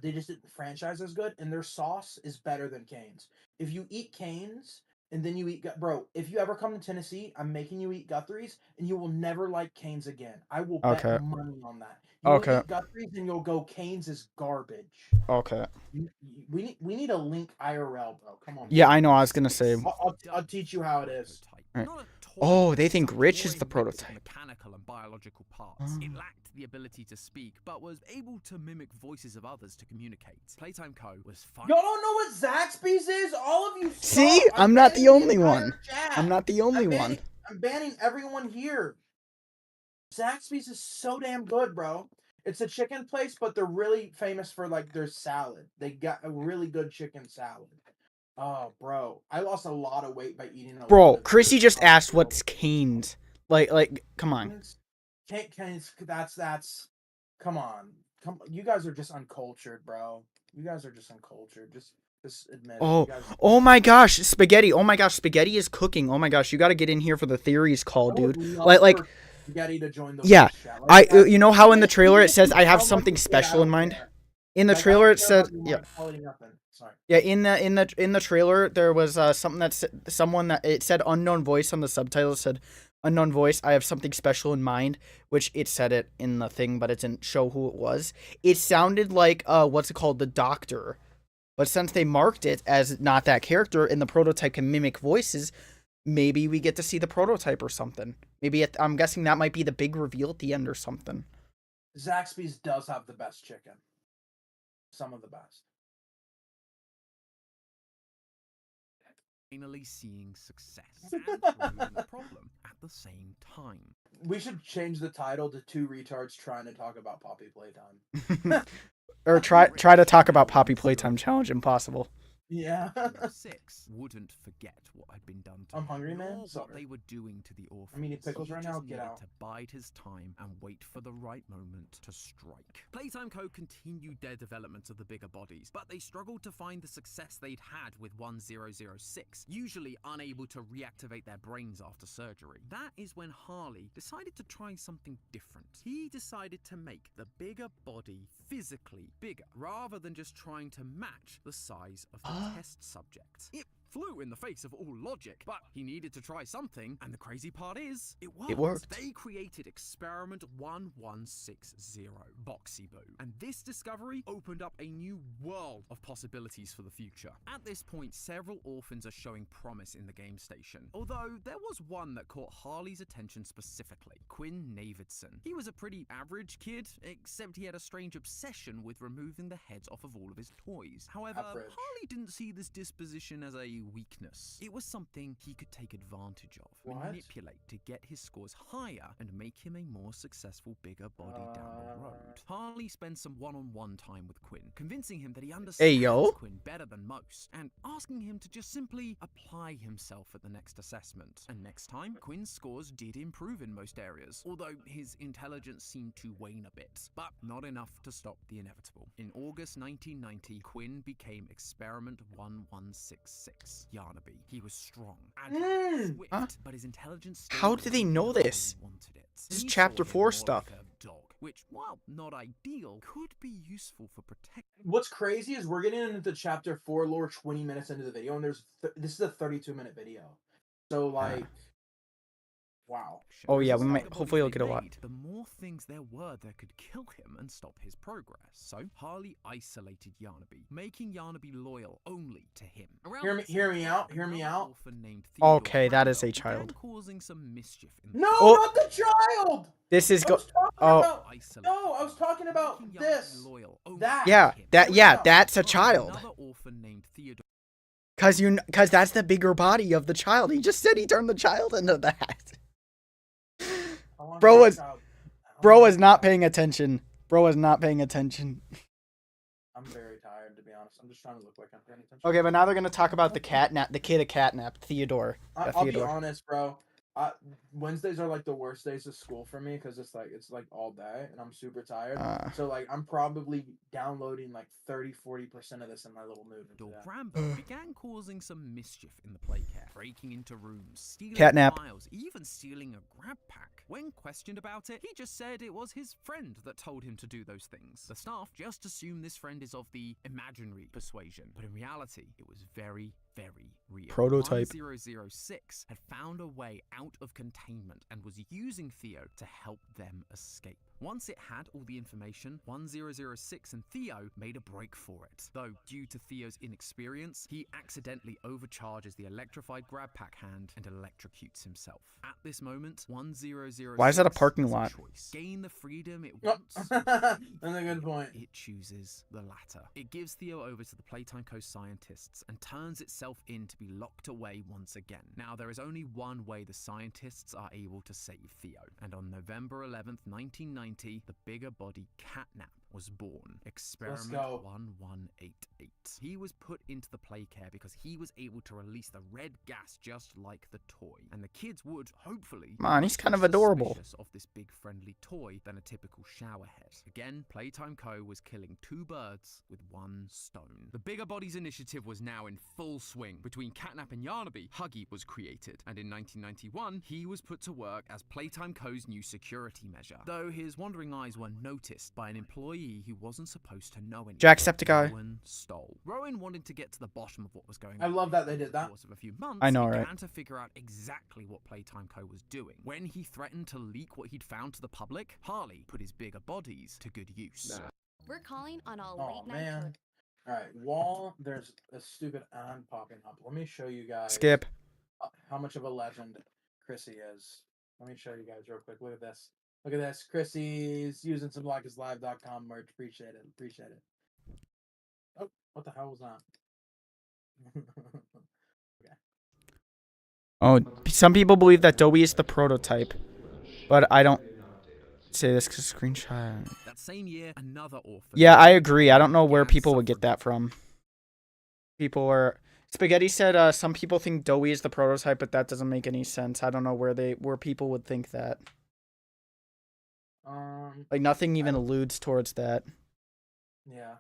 just didn't franchise as good. And their sauce is better than Cane's. If you eat Cane's and then you eat, bro, if you ever come to Tennessee, I'm making you eat Guthrie's, and you will never like Cane's again. I will bet money on that. You will eat Guthrie's and you'll go, Cane's is garbage. Okay. We need a link IRL, bro. Come on. Yeah, I know. I was gonna say. I'll teach you how it is. Right. Oh, they think Rich is the prototype. Mechanical and biological parts. It lacked the ability to speak, but was able to mimic voices of others to communicate. Playtime Co. was fun. Y'all don't know what Zaxby's is? All of you. See, I'm not the only one. I'm not the only one. I'm banning everyone here. Zaxby's is so damn good, bro. It's a chicken place, but they're really famous for like their salad. They got a really good chicken salad. Oh, bro, I lost a lot of weight by eating. Bro, Chrissy just asked what's Cane's. Like, come on. Cane's. That's. Come on. You guys are just uncultured, bro. You guys are just uncultured. Just admit it. Oh my gosh, spaghetti. Oh my gosh, spaghetti is cooking. Oh my gosh, you got to get in here for the theories call, dude. Like. Spaghetti to join the you know how in the trailer it says I have something special in mind. In the trailer it said in the trailer there was something that it said unknown voice on the subtitle. It said unknown voice, I have something special in mind, which it said it in the thing, but it didn't show who it was. It sounded like what's it called, the Doctor, but since they marked it as not that character and the prototype can mimic voices, maybe we get to see the prototype or something. Maybe I'm guessing that might be the big reveal at the end or something. Zaxby's does have the best chicken. Some of the best. Finally seeing success and removing the problem at the same time. We should change the title to Two Retards Trying to Talk About Poppy Playtime. Or try to talk about Poppy Playtime Challenge. Impossible. Yeah. 6 wouldn't forget what had been done to I'm hungry, man. What they were doing to the orphans. I'm eating pickles right now. Get out. To bide his time and wait for the right moment to strike. Playtime Co. continued their development of the Bigger Bodies, but they struggled to find the success they'd had with 1006, usually unable to reactivate their brains after surgery. That is when Harley decided to try something different. He decided to make the Bigger Body physically bigger, rather than just trying to match the size of the test subject. It flew in the face of all logic, but he needed to try something, and the crazy part is, it worked. They created Experiment 1160, Boxy Boo, and this discovery opened up a new world of possibilities for the future. At this point, several orphans are showing promise in the game station, although there was one that caught Harley's attention specifically, Quinn Navidson. He was a pretty average kid, except he had a strange obsession with removing the heads off of all of his toys. However, Harley didn't see this disposition as a a weakness. It was something he could take advantage of, manipulate to get his scores higher and make him a more successful bigger body down the road. Harley spends some one-on-one time with Quinn, convincing him that he understands Quinn better than most, and asking him to just simply apply himself at the next assessment. And next time, Quinn's scores did improve in most areas, although his intelligence seemed to wane a bit, but not enough to stop the inevitable. In August 1990, Quinn became Experiment 1166, Yarnaby. He was strong, agile, swift, but his intelligence still How do they know this? wanted it. This is He chapter saw him 4 more stuff. like a dog, which, while not ideal, could be useful for protecting. What's crazy is we're getting into chapter 4 lore 20 minutes into the video, and this is a 32-minute video. So like, wow. Oh yeah, we The might. bigger Hopefully, bodies he'll get a they lot. made, the more things there were that could kill him and stop his progress. So Harley isolated Yarnaby, making Yarnaby loyal only to him. Hear me out. Okay, that is a child. Causing some mischief in No, Oh. not the child. This is I was talking about this. That. Yeah, that's a child. Another orphan named Theodore. Cause that's the bigger body of the child. He just said he turned the child into that. Bro was not paying attention. Bro was not paying attention. I'm very tired, to be honest. I'm just trying to look like I'm paying attention. Okay, but now they're gonna talk about the kid of catnap, Theodore. I'll be honest, bro. Wednesdays are like the worst days of school for me because it's like all day and I'm super tired. So like I'm probably downloading like 30-40% of this in my little mood. Rambo began causing some mischief in the playcare, breaking into rooms, stealing Catnap. files, even stealing a grab pack. When questioned about it, he just said it was his friend that told him to do those things. The staff just assume this friend is of the imaginary persuasion, but in reality, it was very, very real. Prototype. 1006 had found a way out of containment and was using Theo to help them escape. Once it had all the information, 1006 and Theo made a break for it. Though, due to Theo's inexperience, he accidentally overcharges the electrified grab pack hand and electrocutes himself. At this moment, 1006 Why is that a parking has lot? choice. Gain the freedom it wants. That's a good point. It chooses the latter. It gives Theo over to the Playtime Co scientists and turns itself in to be locked away once again. Now, there is only one way the scientists are able to save Theo, and on November 11th, 1990, the bigger body Catnap was born. Experiment 1188. He was put into the playcare because he was able to release the red gas just like the toy, and the kids would hopefully Man, he's kind of be adorable. suspicious of this big friendly toy than a typical shower head. Again, Playtime Co was killing two birds with one stone. The bigger bodies initiative was now in full swing. Between Catnap and Yarnaby, Huggy was created, and in 1991 he was put to work as Playtime Co.'s new security measure, though his wandering eyes were noticed by an employee who wasn't supposed to know anything. Jacksepticeye. Rowan stole. Rowan wanted to get to the bottom of what was going on. I love that they did In the that. course of a few months, I know, he right? began to figure out exactly what Playtime Co. was doing. When he threatened to leak what he'd found to the public, Harley put his bigger bodies to good use. We're calling on all Oh late night man. Alright, wall, there's a stupid ad popping up. Let me show you guys Skip. how much of a legend Chrissy is. Let me show you guys real quick. Look at this. Look at this. Chrissy's using some LikeIsLive.com merch. Appreciate it. Appreciate it. Oh, what the hell was that? Okay. Oh, some people believe that Dobie is the prototype, but I don't say this because screenshot. That same year, another orphan. Yeah, I agree. I don't know where people would get that from. People are. Spaghetti said some people think Dobie is the prototype, but that doesn't make any sense. I don't know where people would think that. Like nothing even alludes towards that. Yeah.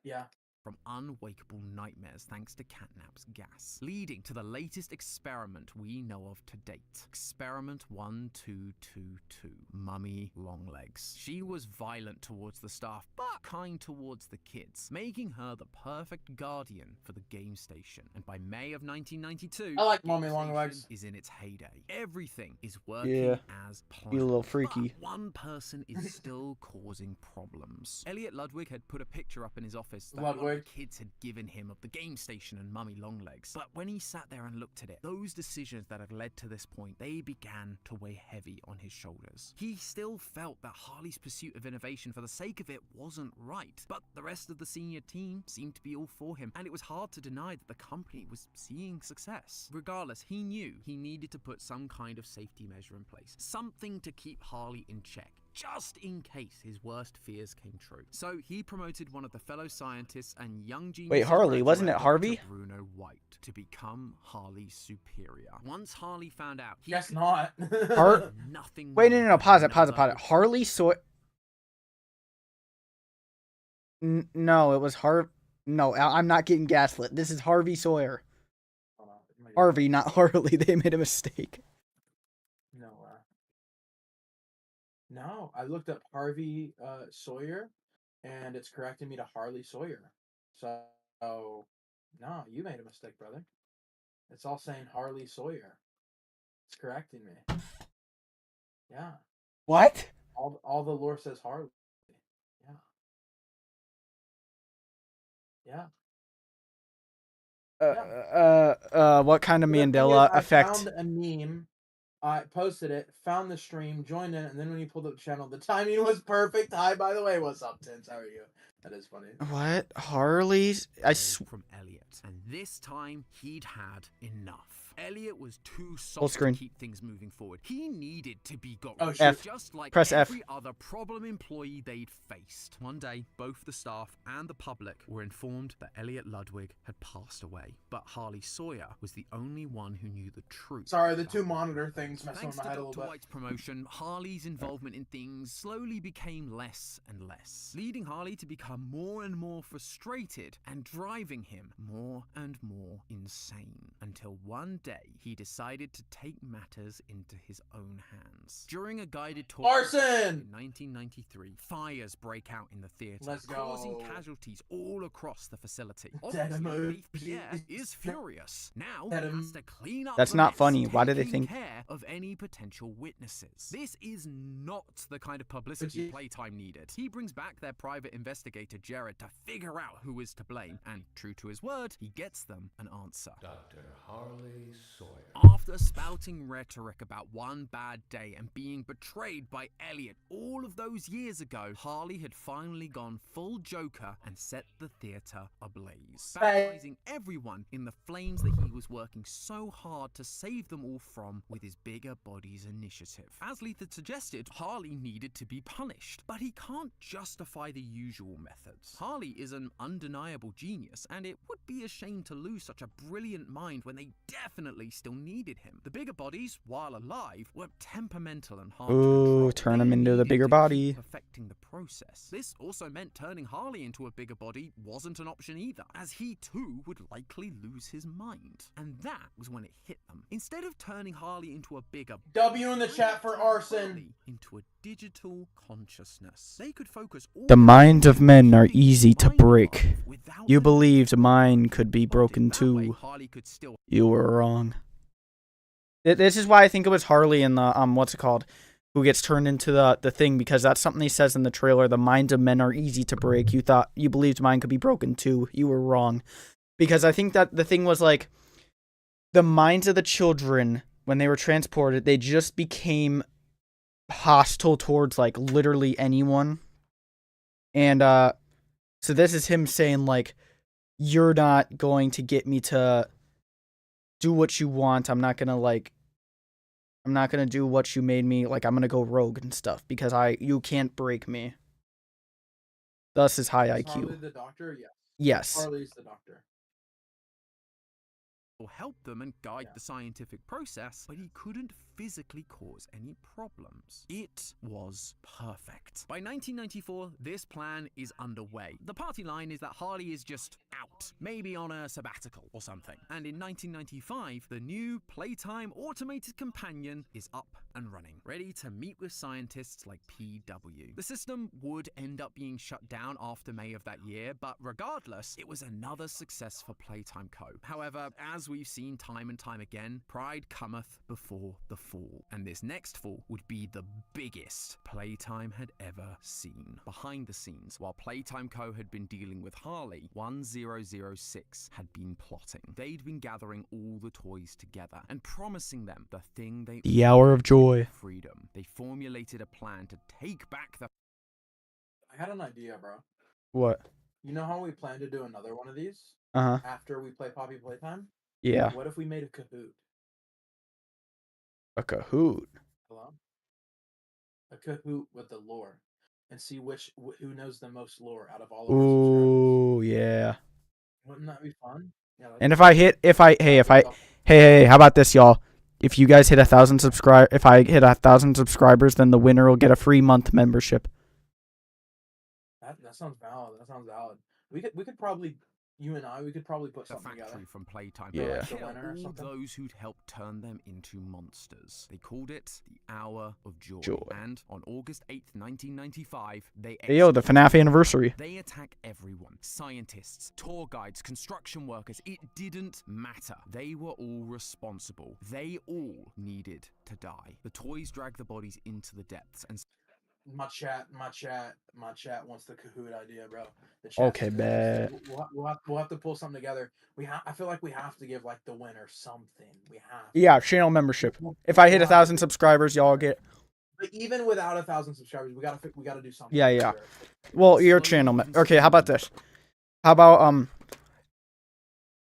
Yeah. From unwakeable nightmares thanks to Catnap's gas, leading to the latest experiment we know of to date. Experiment 1222, Mummy Longlegs. She was violent towards the staff, but kind towards the kids, making her the perfect guardian for the game station. And by May of 1992, I like Game Mummy Longlegs. Station is in its heyday. Everything is working as planned. Be a little freaky. But one person is still causing problems. Elliot Ludwig had put a picture up in his office that Ludwig. Perfect. the kids had given him of the game station and Mummy Longlegs. But when he sat there and looked at it, those decisions that had led to this point, they began to weigh heavy on his shoulders. He still felt that Harley's pursuit of innovation for the sake of it wasn't right, but the rest of the senior team seemed to be all for him, and it was hard to deny that the company was seeing success. Regardless, he knew he needed to put some kind of safety measure in place, something to keep Harley in check, just in case his worst fears came true. So he promoted one of the fellow scientists and young genius. Wait, Harley, wasn't it Harvey? Bruno White, to become Harley's superior. Once Harley found out, he Guess not. nothing. Wait, no, pause it. Harley Sawyer. No, it was No, I'm not getting gaslit. This is Harvey Sawyer. Harvey, not Harley. They made a mistake. No, I looked up Harvey Sawyer, and it's correcting me to Harley Sawyer. So, no, you made a mistake, brother. It's all saying Harley Sawyer. It's correcting me. Yeah. What? All the lore says Harley. Yeah. What kind of Mandela effect? I found a meme. I posted it, found the stream, joined in, and then when you pulled up the channel, the timing was perfect. Hi, by the way, what's up, Tins? How are you? That is funny. What? Harley's? From Elliot, and this time he'd had enough. Elliot was too soft to keep things moving forward. He needed to be got rid of, just like Press every F. other problem employee they'd faced. One day, both the staff and the public were informed that Elliot Ludwig had passed away, but Harley Sawyer was the only one who knew the truth. Sorry, the two monitor things messing with my head a little bit. Thanks to Dr. White's promotion, Harley's involvement in things slowly became less and less, leading Harley to become more and more frustrated and driving him more and more insane, until one day he decided to take matters into his own hands. During a guided tour in 1993, fires break out in the theater, causing casualties all across the facility. Obviously, Pierre is furious. Now he has to clean up. That's not funny. Why do they think care of any potential witnesses? This is not the kind of publicity Playtime needed. He brings back their private investigator Jared to figure out who is to blame, and true to his word, he gets them an answer. Dr. Harley Sawyer. After spouting rhetoric about one bad day and being betrayed by Elliot all of those years ago, Harley had finally gone full Joker and set the theater ablaze, baptizing everyone in the flames that he was working so hard to save them all from with his Bigger Bodies initiative. As Leith had suggested, Harley needed to be punished, but he can't justify the usual methods. Harley is an undeniable genius, and it would be a shame to lose such a brilliant mind when they definitely still needed him. The Bigger Bodies, while alive, were temperamental and hard to control. Turn him into the bigger body. Perfecting the process. This also meant turning Harley into a bigger body wasn't an option either, as he too would likely lose his mind. And that was when it hit them. Instead of turning Harley into a bigger W in the chat for arson. Into a digital consciousness, they could focus all the minds of men are easy to break. You believed mine could be broken too. You were wrong. This is why I think it was Harley in the what's it called, who gets turned into the thing, because that's something he says in the trailer. The minds of men are easy to break. You believed mine could be broken too. You were wrong. Because I think that the thing was like, the minds of the children, when they were transported, they just became hostile towards like literally anyone. And so this is him saying like, you're not going to get me to do what you want. I'm not gonna do what you made me. Like, I'm gonna go rogue and stuff because you can't break me. Thus his high IQ. Harley the doctor? Yes. Yes. Harley's the doctor. Or help them and guide the scientific process, but he couldn't physically cause any problems. It was perfect. By 1994, this plan is underway. The party line is that Harley is just out, maybe on a sabbatical or something. And in 1995, the new Playtime automated companion is up and running, ready to meet with scientists like PW. The system would end up being shut down after May of that year, but regardless, it was another success for Playtime Co. However, as as we've seen time and time again, pride cometh before the fall. And this next fall would be the biggest Playtime had ever seen. Behind the scenes, while Playtime Co. had been dealing with Harley, 1006 had been plotting. They'd been gathering all the toys together and promising them the thing they The hour of joy. Freedom. They formulated a plan to take back the... I had an idea, bro. What? You know how we plan to do another one of these? Uh-huh. After we play Poppy Playtime? Yeah. What if we made a Kahoot? A Kahoot? Hello? A Kahoot with the lore. And see who knows the most lore out of all of our Ooh, yeah. Wouldn't that be fun? Yeah, and hey, how about this, y'all? If you guys hit 1,000 if I hit 1,000 subscribers, then the winner will get a free month membership. That sounds valid. That sounds valid. We could probably, you and I, we could probably put something together. From Playtime. Yeah. All those who'd helped turn them into monsters. They called it the Hour of Joy. And on August 8th, 1995, they... Hey, yo, the FNAF anniversary. They attack everyone. Scientists, tour guides, construction workers. It didn't matter. They were all responsible. They all needed to die. The toys dragged the bodies into the depths and... My chat wants the Kahoot idea, bro. Okay, bad. We'll have to pull something together. I feel like we have to give like the winner something. We have. Yeah, channel membership. If I hit 1,000 subscribers, y'all get. But even without 1,000 subscribers, we gotta do something. Yeah. Well, your channel. Okay, how about this? How about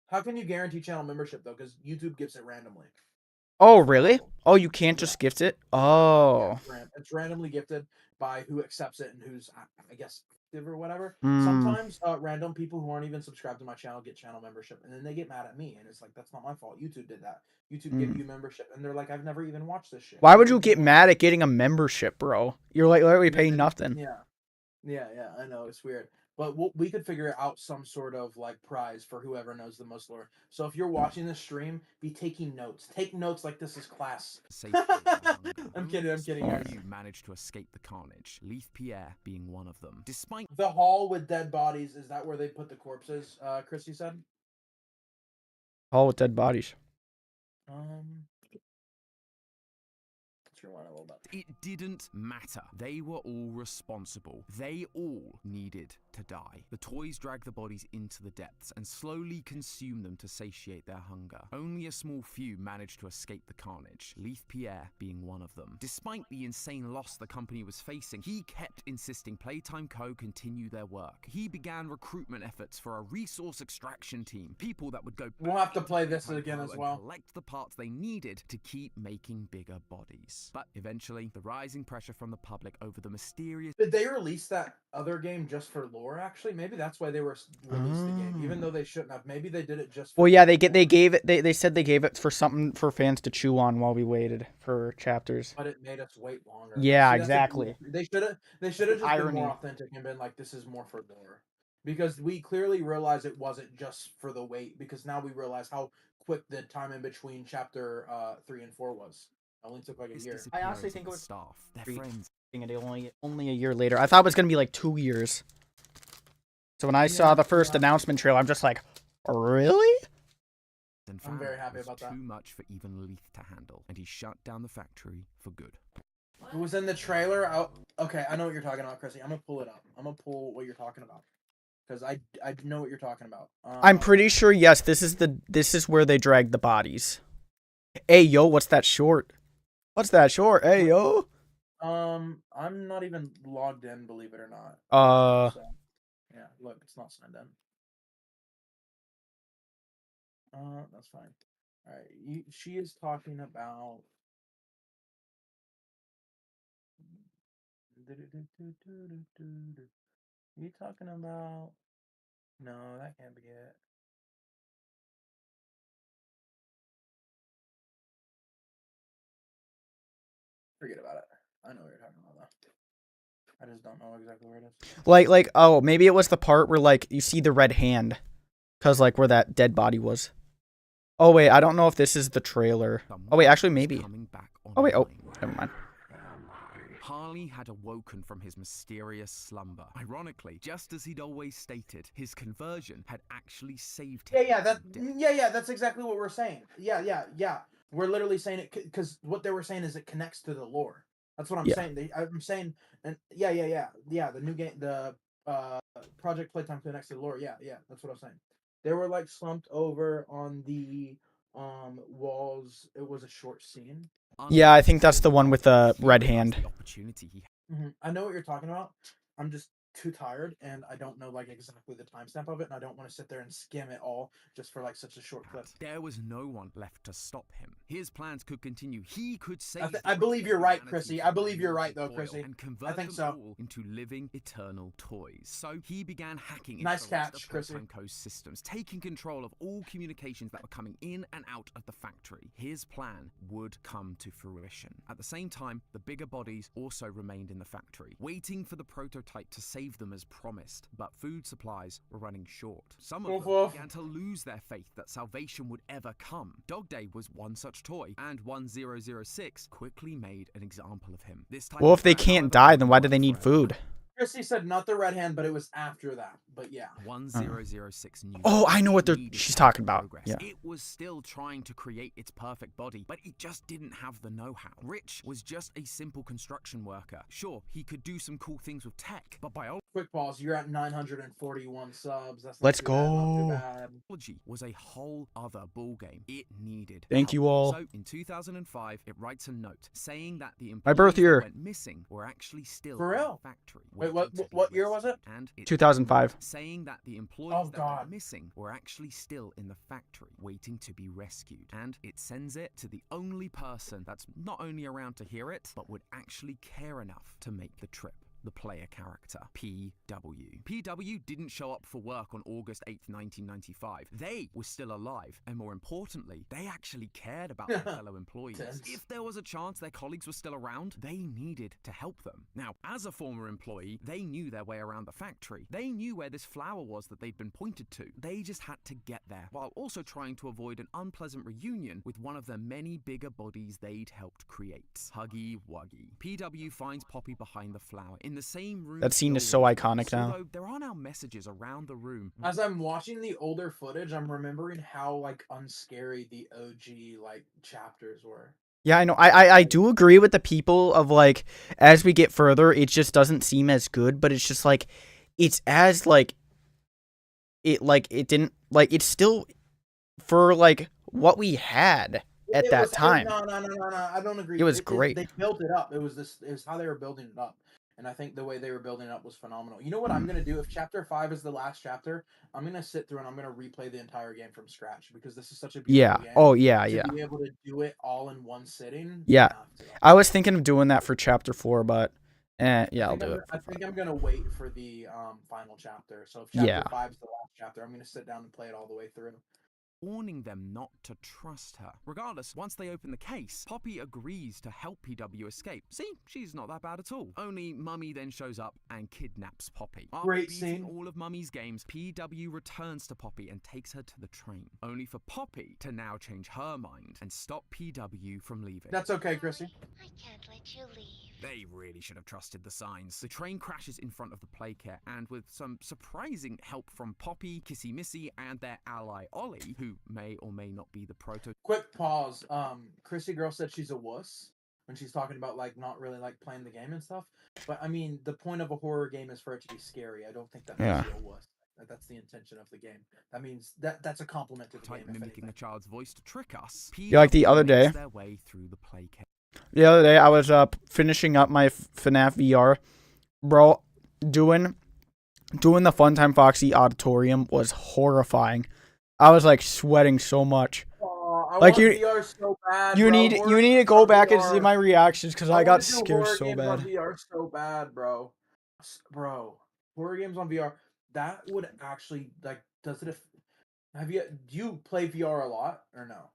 How can you guarantee channel membership though? Because YouTube gives it randomly. Oh, really? Oh, you can't just gift it? Oh. Yeah, it's randomly gifted by who accepts it and who's, I guess, active or whatever. Mm. Sometimes random people who aren't even subscribed to my channel get channel membership, and then they get mad at me, and it's like, that's not my fault. YouTube did that. YouTube gave you membership, and they're like, I've never even watched this shit. Why would you get mad at getting a membership, bro? You're like literally paying nothing. Yeah, I know, it's weird. But we could figure out some sort of like prize for whoever knows the most lore. So if you're watching this stream, be taking notes. Take notes like this is class. I'm kidding. You managed to escape the carnage. Leith Pierre being one of them. Despite the hall with dead bodies, is that where they put the corpses? Chris, you said. Hall with dead bodies. It didn't matter. They were all responsible. They all needed to die. The toys dragged the bodies into the depths and slowly consumed them to satiate their hunger. Only a small few managed to escape the carnage, Leith Pierre being one of them. Despite the insane loss the company was facing, he kept insisting Playtime Co. continue their work. He began recruitment efforts for a resource extraction team, people that would go... We'll have to play this again as well. ...collect the parts they needed to keep making bigger bodies. But eventually, the rising pressure from the public over the mysterious... Did they release that other game just for lore, actually? Maybe that's why they were released the game, even though they shouldn't have. Maybe they did it just for... Well, yeah, they said they gave it for something for fans to chew on while we waited for chapters. But it made us wait longer. Yeah, exactly. They should have just been more authentic and been like, this is more for lore. Because we clearly realized it wasn't just for the wait, because now we realize how quick the time in between chapter 3 and 4 was. It only took like a year. I honestly think it was staff, their friends. Only a year later. I thought it was gonna be like 2 years. So when I saw the first announcement trailer, I'm just like, really? I'm very happy about that. Too much for even Leith to handle, and he shut down the factory for good. It was in the trailer. Okay, I know what you're talking about, Chrissy. I'm gonna pull it up. I'm gonna pull what you're talking about, because I know what you're talking about. I'm pretty sure. Yes, this is where they drag the bodies. Hey yo, what's that short? What's that short? Hey yo. I'm not even logged in, believe it or not. So, yeah, look, it's not signed in. That's fine. All right, she is talking about. You talking about? No, that can't be it. Forget about it. I know what you're talking about though. I just don't know exactly where it is. Like, oh, maybe it was the part where like you see the red hand, cause like where that dead body was. Oh wait, I don't know if this is the trailer. Oh wait, actually maybe. Oh wait, oh, never mind. Harley had awoken from his mysterious slumber. Ironically, just as he'd always stated, his conversion had actually saved him. That's exactly what we're saying. Yeah. We're literally saying it because what they were saying is it connects to the lore. That's what I'm saying. I'm saying, and the new game, the Project Playtime connects to the lore. Yeah, that's what I'm saying. They were like slumped over on the walls. It was a short scene. Yeah, I think that's the one with the red hand. I know what you're talking about. I'm just too tired, and I don't know like exactly the timestamp of it, and I don't want to sit there and skim it all just for like such a short clip. There was no one left to stop him. His plans could continue. He could save. I believe you're right, Chrissy. I believe you're right, though, Chrissy. And convert I think them so. all into living eternal toys. So he began hacking Nice into the rest catch, of Chrissy. Playtime Co's systems, taking control of all communications that were coming in and out of the factory. His plan would come to fruition. At the same time, the bigger bodies also remained in the factory, waiting for the prototype to save them as promised. But food supplies were running short. Some of them began to lose their faith that salvation would ever come. Dog Day was one such toy, and 1006 quickly made an example of him. This time, Well, if they can't die, then why do they need food? Chrissy said not the red hand, but it was after that. But yeah. 1006 knew. Oh, I know what she's talking about. Yeah. It was still trying to create its perfect body, but it just didn't have the know-how. Rich was just a simple construction worker. Sure, he could do some cool things with tech, but biology. Quick pause. You're at 941 subs. That's Let's not too go. bad. Biology was a whole other ballgame. It needed. Thank you all. So in 2005, it writes a note saying that the My birth year. that went missing were actually still For in real? the factory. Wait, waiting to be what year was it? And 2005. Saying that the employees that God. were missing were actually still in the factory, waiting to be rescued. And it sends it to the only person that's not only around to hear it, but would actually care enough to make the trip. The player character, PW. PW didn't show up for work on August 8th, 1995. They were still alive, and more importantly, they actually cared about their fellow employees. If there was a chance their colleagues were still around, they needed to help them. Now, as a former employee, they knew their way around the factory. They knew where this flower was that they'd been pointed to. They just had to get there, while also trying to avoid an unpleasant reunion with one of the many bigger bodies they'd helped create. Huggy Wuggy. PW finds Poppy behind the flower, in the same room. That scene is so iconic now. Although there are now messages around the room. As I'm watching the older footage, I'm remembering how like unscary the OG like chapters were. Yeah, I know. I do agree with the people of like, as we get further, it just doesn't seem as good, but it's just like, it's as like, it didn't, like, it's still for like what we had at that time. No, I don't agree. It was great. They built it up. It was how they were building it up. And I think the way they were building it up was phenomenal. You know what I'm going to do? If Chapter 5 is the last chapter, I'm going to sit through and I'm going to replay the entire game from scratch because this is such a beautiful game. Oh, yeah. To be able to do it all in one sitting. Yeah. I was thinking of doing that for Chapter 4, but I'll do it. I think I'm going to wait for the final chapter. So if Chapter 5 is the last chapter, I'm going to sit down and play it all the way through. Warning them not to trust her. Regardless, once they open the case, Poppy agrees to help PW escape. See, she's not that bad at all. Only Mummy then shows up and kidnaps Poppy. After Great beating scene. all of Mummy's games, PW returns to Poppy and takes her to the train, only for Poppy to now change her mind and stop PW from leaving. That's okay, Chrissy. I can't let you leave. They really should have trusted the signs. The train crashes in front of the playcare, and with some surprising help from Poppy, Kissy Missy, and their ally Ollie, who may or may not be the proto. Quick pause. Chrissy girl said she's a wuss when she's talking about like not really like playing the game and stuff. But I mean, the point of a horror game is for it to be scary. I don't think that makes you a wuss. That's the intention of the game. That means that's a compliment to the game. Mimicking the child's voice to trick us. Yeah, like the other day. Their way through the playcare. The other day, I was finishing up my FNAF VR. Bro, doing the Funtime Foxy Auditorium was horrifying. I was like sweating so much. Like VR so bad, you need to go back and see my reactions because I got scared so bad. On VR so bad, bro. Horror games on VR. That would actually like. Do you play VR a lot or no?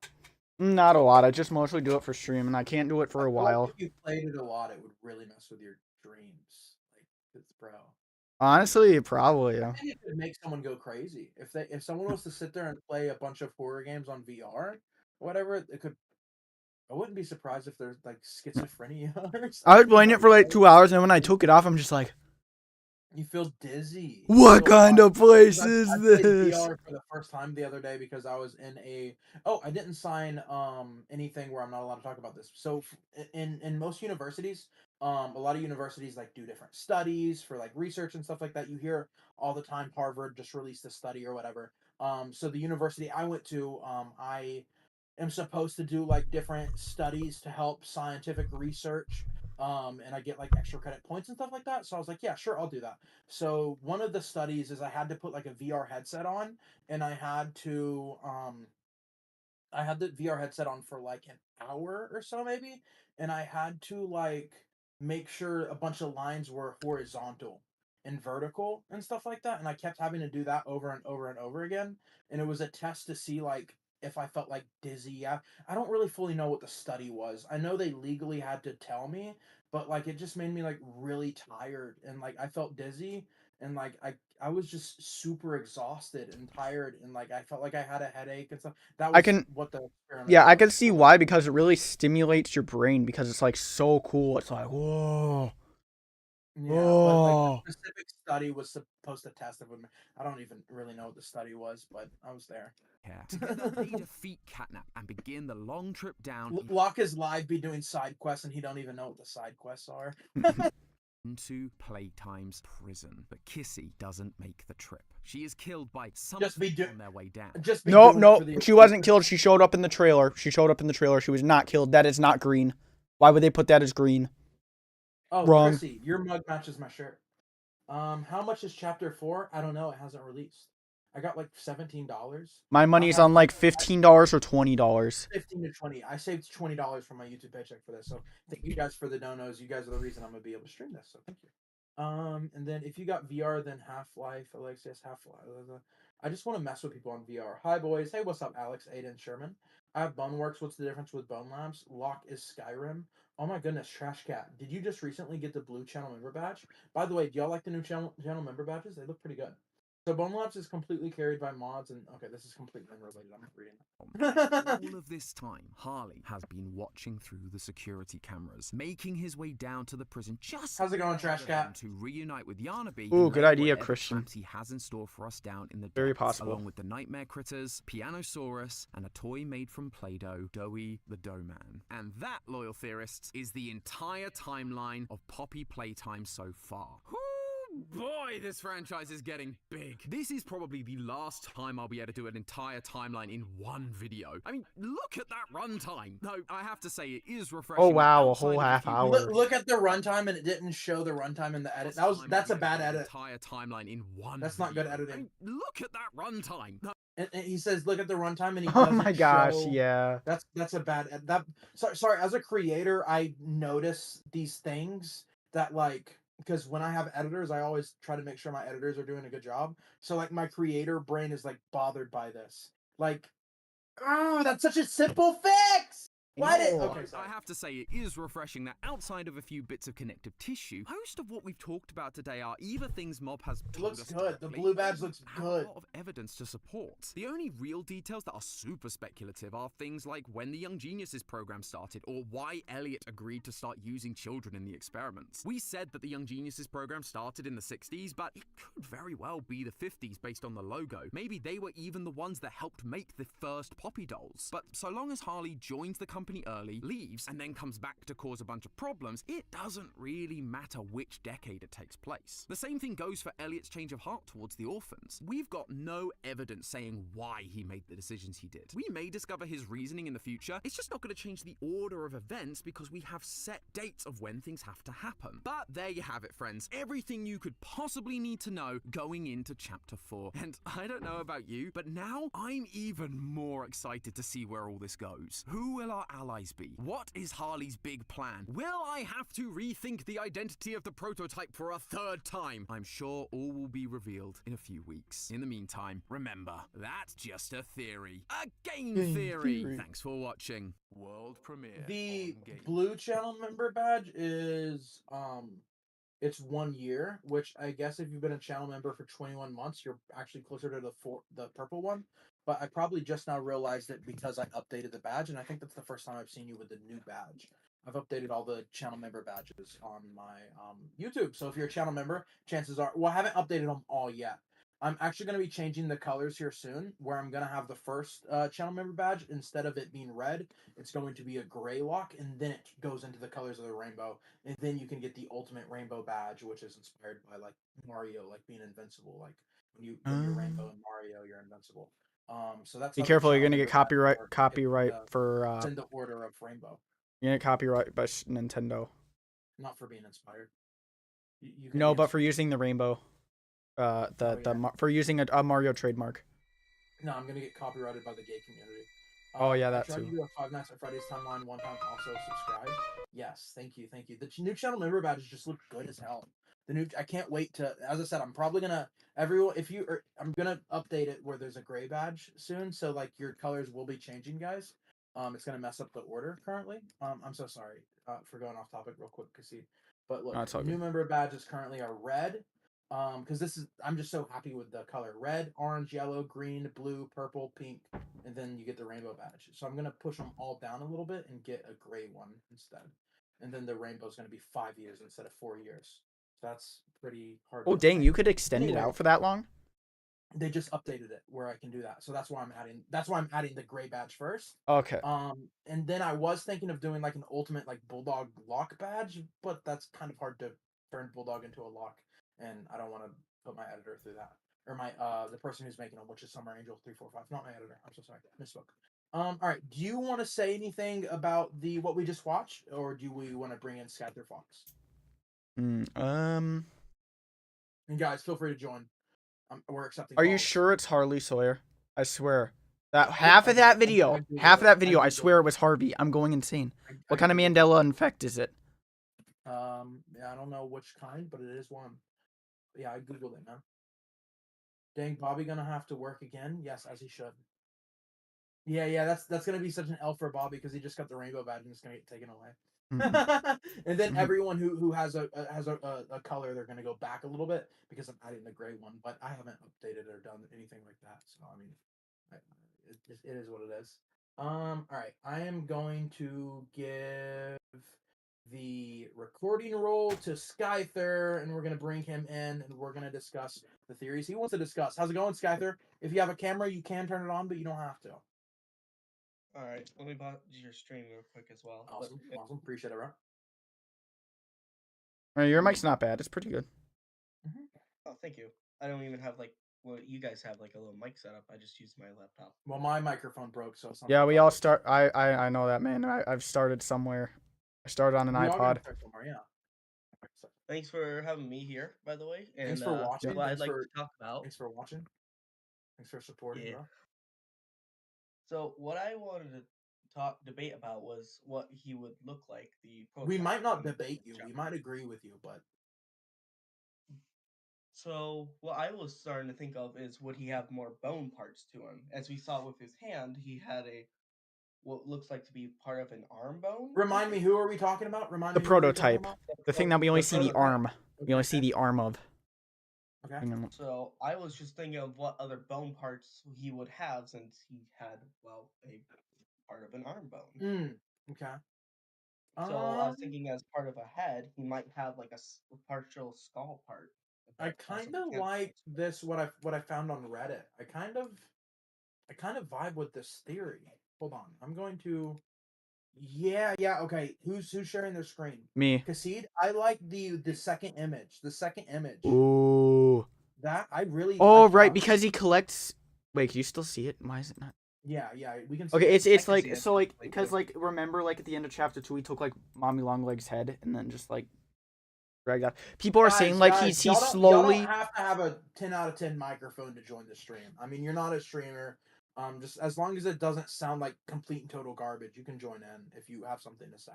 Not a lot. I just mostly do it for stream, and I can't do it for a while. If you played it a lot, it would really mess with your dreams. Like, it's bro. Honestly, probably. Yeah. I think it could make someone go crazy if someone was to sit there and play a bunch of horror games on VR, whatever. It could. I wouldn't be surprised if there's like schizophrenia or something. I was playing it for like 2 hours, and when I took it off, I'm just like, you feel dizzy. what kind of place I is played this? VR for the first time the other day because I was in a. Oh, I didn't sign anything where I'm not allowed to talk about this. So in most universities, a lot of universities like do different studies for like research and stuff like that. You hear all the time Harvard just released a study or whatever. So the university I went to, I am supposed to do like different studies to help scientific research, and I get like extra credit points and stuff like that. So I was like, yeah, sure, I'll do that. So one of the studies is I had to put like a VR headset on, and I had the VR headset on for like an hour or so maybe, and I had to like make sure a bunch of lines were horizontal and vertical and stuff like that, and I kept having to do that over and over and over again, and it was a test to see like if I felt like dizzy. I don't really fully know what the study was. I know they legally had to tell me, but like it just made me like really tired and like I felt dizzy and like I was just super exhausted and tired and like I felt like I had a headache and stuff. That I was can, what the experiment yeah, I can was. see why, because it really stimulates your brain because it's like so cool. It's like, whoa. Yeah, but like Oh. the specific study was supposed to test it with me. I don't even really know what the study was, but I was there. Together, they defeat Catnap and begin the long trip down Locke is live be doing side quests and he don't even know what the side quests are. into Playtime's prison. But Kissy doesn't make the trip. She is killed by some on their way down. No, she wasn't killed. She showed up in the trailer. She was not killed. That is not green. Why would they put that as green? Oh, Wrong. Chrissy, your mug matches my shirt. How much is chapter 4? I don't know. It hasn't released. I got like $17. My money's on like $15 or $20. 15 to 20. I saved $20 from my YouTube paycheck for this. So thank you guys for the donos. You guys are the reason I'm gonna be able to stream this. So thank you. And then if you got VR, then Half-Life, Alexius, Half-Life. I just want to mess with people on VR. Hi boys. Hey, what's up, Alex, Aiden, Sherman? I have Boneworks. What's the difference with Bone Labs? Lock is Skyrim. Oh my goodness, Trash Cat. Did you just recently get the blue channel member badge? By the way, do y'all like the new channel member badges? They look pretty good. So Bone Labs is completely carried by mods, and okay, this is completely unrelated. I'm not reading that. All of this time, Harley has been watching through the security cameras, making his way down to the prison just how's it going, Trash Cat? to reunite with Yarnaby. Ooh, good idea, Christian. He has in store for us down in the very depths, possible, along with the nightmare critters, Pianosaurus, and a toy made from Play-Doh, Doughy the Dough Man. And that, loyal theorists, is the entire timeline of Poppy Playtime so far. Boy, this franchise is getting big. This is probably the last time I'll be able to do an entire timeline in one video. I mean, look at that runtime. No, I have to say it is refreshing. Oh wow, a whole half hour. Look at the runtime, and it didn't show the runtime in the edit. That's a bad edit. Entire timeline in one. That's not good editing. I mean, look at that runtime. No. And he says, "Look at the runtime," and he oh doesn't my gosh, show. yeah. That's a bad that. Sorry, as a creator, I notice these things that like. Because when I have editors, I always try to make sure my editors are doing a good job. So like my creator brain is like bothered by this. Like, oh, that's such a simple fix. Why did? Okay, I have to say it is refreshing that outside of a few bits of connective tissue, most of what we've talked about today are either things Mob has told looks us good. The blue badge looks good. A lot of evidence to support. The only real details that are super speculative are things like when the Young Geniuses program started, or why Elliot agreed to start using children in the experiments. We said that the Young Geniuses program started in the 60s, but it could very well be the 50s based on the logo. Maybe they were even the ones that helped make the first Poppy dolls. But so long as Harley joins the company early, leaves, and then comes back to cause a bunch of problems, it doesn't really matter which decade it takes place. The same thing goes for Elliot's change of heart towards the orphans. We've got no evidence saying why he made the decisions he did. We may discover his reasoning in the future, it's just not going to change the order of events because we have set dates of when things have to happen. But there you have it, friends. Everything you could possibly need to know going into Chapter 4. And I don't know about you, but now I'm even more excited to see where all this goes. Who will our allies be? What is Harley's big plan? Will I have to rethink the identity of the prototype for a third time? I'm sure all will be revealed in a few weeks. In the meantime, remember, that's just a theory. A game theory! Thanks for watching. World premiere. The blue channel member badge is it's 1 year, which I guess if you've been a channel member for 21 months, you're actually closer to the purple one. But I probably just now realized it because I updated the badge, and I think that's the first time I've seen you with the new badge. I've updated all the channel member badges on my YouTube. So if you're a channel member, chances are, well, I haven't updated them all yet. I'm actually going to be changing the colors here soon, where I'm going to have the first channel member badge, instead of it being red, it's going to be a gray lock, and then it goes into the colors of the rainbow, and then you can get the ultimate rainbow badge, which is inspired by like Mario, like being invincible. Like when you're rainbow in Mario, you're invincible. So that's Be how the careful, you're channel gonna get member badge works. copyright It's for in the order of rainbow, you're gonna get copyright by Nintendo. not for being inspired. You can No, be but for using the rainbow, for using a Mario trademark. No, I'm gonna get copyrighted by the gay community. Oh yeah, I that tried too. to do a Five Nights at Freddy's timeline one time. Also subscribe. Yes, thank you, thank you. The new channel member badges just look good as hell. I can't wait to. As I said, I'm probably gonna everyone. If you, I'm gonna update it where there's a gray badge soon. So like your colors will be changing, guys. It's gonna mess up the order currently. I'm so sorry for going off topic real quick, Cassie. But look, That's all new good. member badges currently are red. Because I'm just so happy with the color: red, orange, yellow, green, blue, purple, pink, and then you get the rainbow badge. So I'm gonna push them all down a little bit and get a gray one instead, and then the rainbow is gonna be 5 years instead of 4 years. So that's pretty hard Oh to dang, obtain. you could extend it Anyway, out for that long? they just updated it where I can do that. So that's why I'm adding the gray badge first. Okay. And then I was thinking of doing like an ultimate like bulldog lock badge, but that's kind of hard to turn bulldog into a lock, and I don't want to put my editor through that, or my the person who's making them, which is Summer Angel 345, not my editor. I'm so sorry, misspoke. All right. Do you want to say anything about what we just watched, or do we want to bring in Scatter Fox? And guys, feel free to join. We're accepting. Are you calls. sure it's Harley Sawyer? I swear. That half of that video, I swear it was Harvey. I'm going insane. What kind of Mandela effect is it? Yeah, I don't know which kind, but it is one. Yeah, I googled it, man. Dang, Bobby gonna have to work again? Yes, as he should. Yeah, that's gonna be such an L for Bobby because he just got the rainbow badge and it's gonna get taken away. And then everyone who has a color, they're gonna go back a little bit because I'm adding the gray one, but I haven't updated or done anything like that. So I mean, it is what it is. All right, I am going to give the recording role to Skyther, and we're gonna bring him in, and we're gonna discuss the theories he wants to discuss. How's it going, Skyther? If you have a camera, you can turn it on, but you don't have to. All right, let me pause your stream real quick as well. Awesome, awesome. Appreciate it, bro. Your mic's not bad. It's pretty good. Oh, thank you. I don't even have like what you guys have, like a little mic setup. I just use my laptop. Well, my microphone broke, so it's not. Yeah, we all start. I know that, man. I've started somewhere. I started on an iPod. Yeah. Thanks for having me here, by the way. And Thanks for watching. What I'd like to talk about. Thanks for watching. Thanks for supporting, bro. So what I wanted to debate about was what he would look like. We might not debate you. We might agree with you, but. So what I was starting to think of is, would he have more bone parts to him? As we saw with his hand, he had what looks like to be part of an arm bone. Remind me, who are we talking about? The prototype. The thing that we only see the arm. We only see the arm of. Okay. So I was just thinking of what other bone parts he would have, since he had, well, a part of an arm bone. Okay. So I was thinking, as part of a head, he might have like a partial skull part. I kind of like this. What I found on Reddit. I kind of vibe with this theory. Hold on, I'm going to. Yeah. Okay. Who's sharing their screen? Me. Kassid. I like the second image. The second image. Ooh. That I really. Oh right, because he collects. Wait, can you still see it? Why is it not? Yeah, we can. See okay, it. it's like so like because like remember like at the end of chapter 2 he took like Mommy Longleg's head and then just like dragged out. People are saying like he's slowly. You don't have to have a 10 out of 10 microphone to join the stream. I mean, you're not a streamer. Just as long as it doesn't sound like complete and total garbage, you can join in if you have something to say.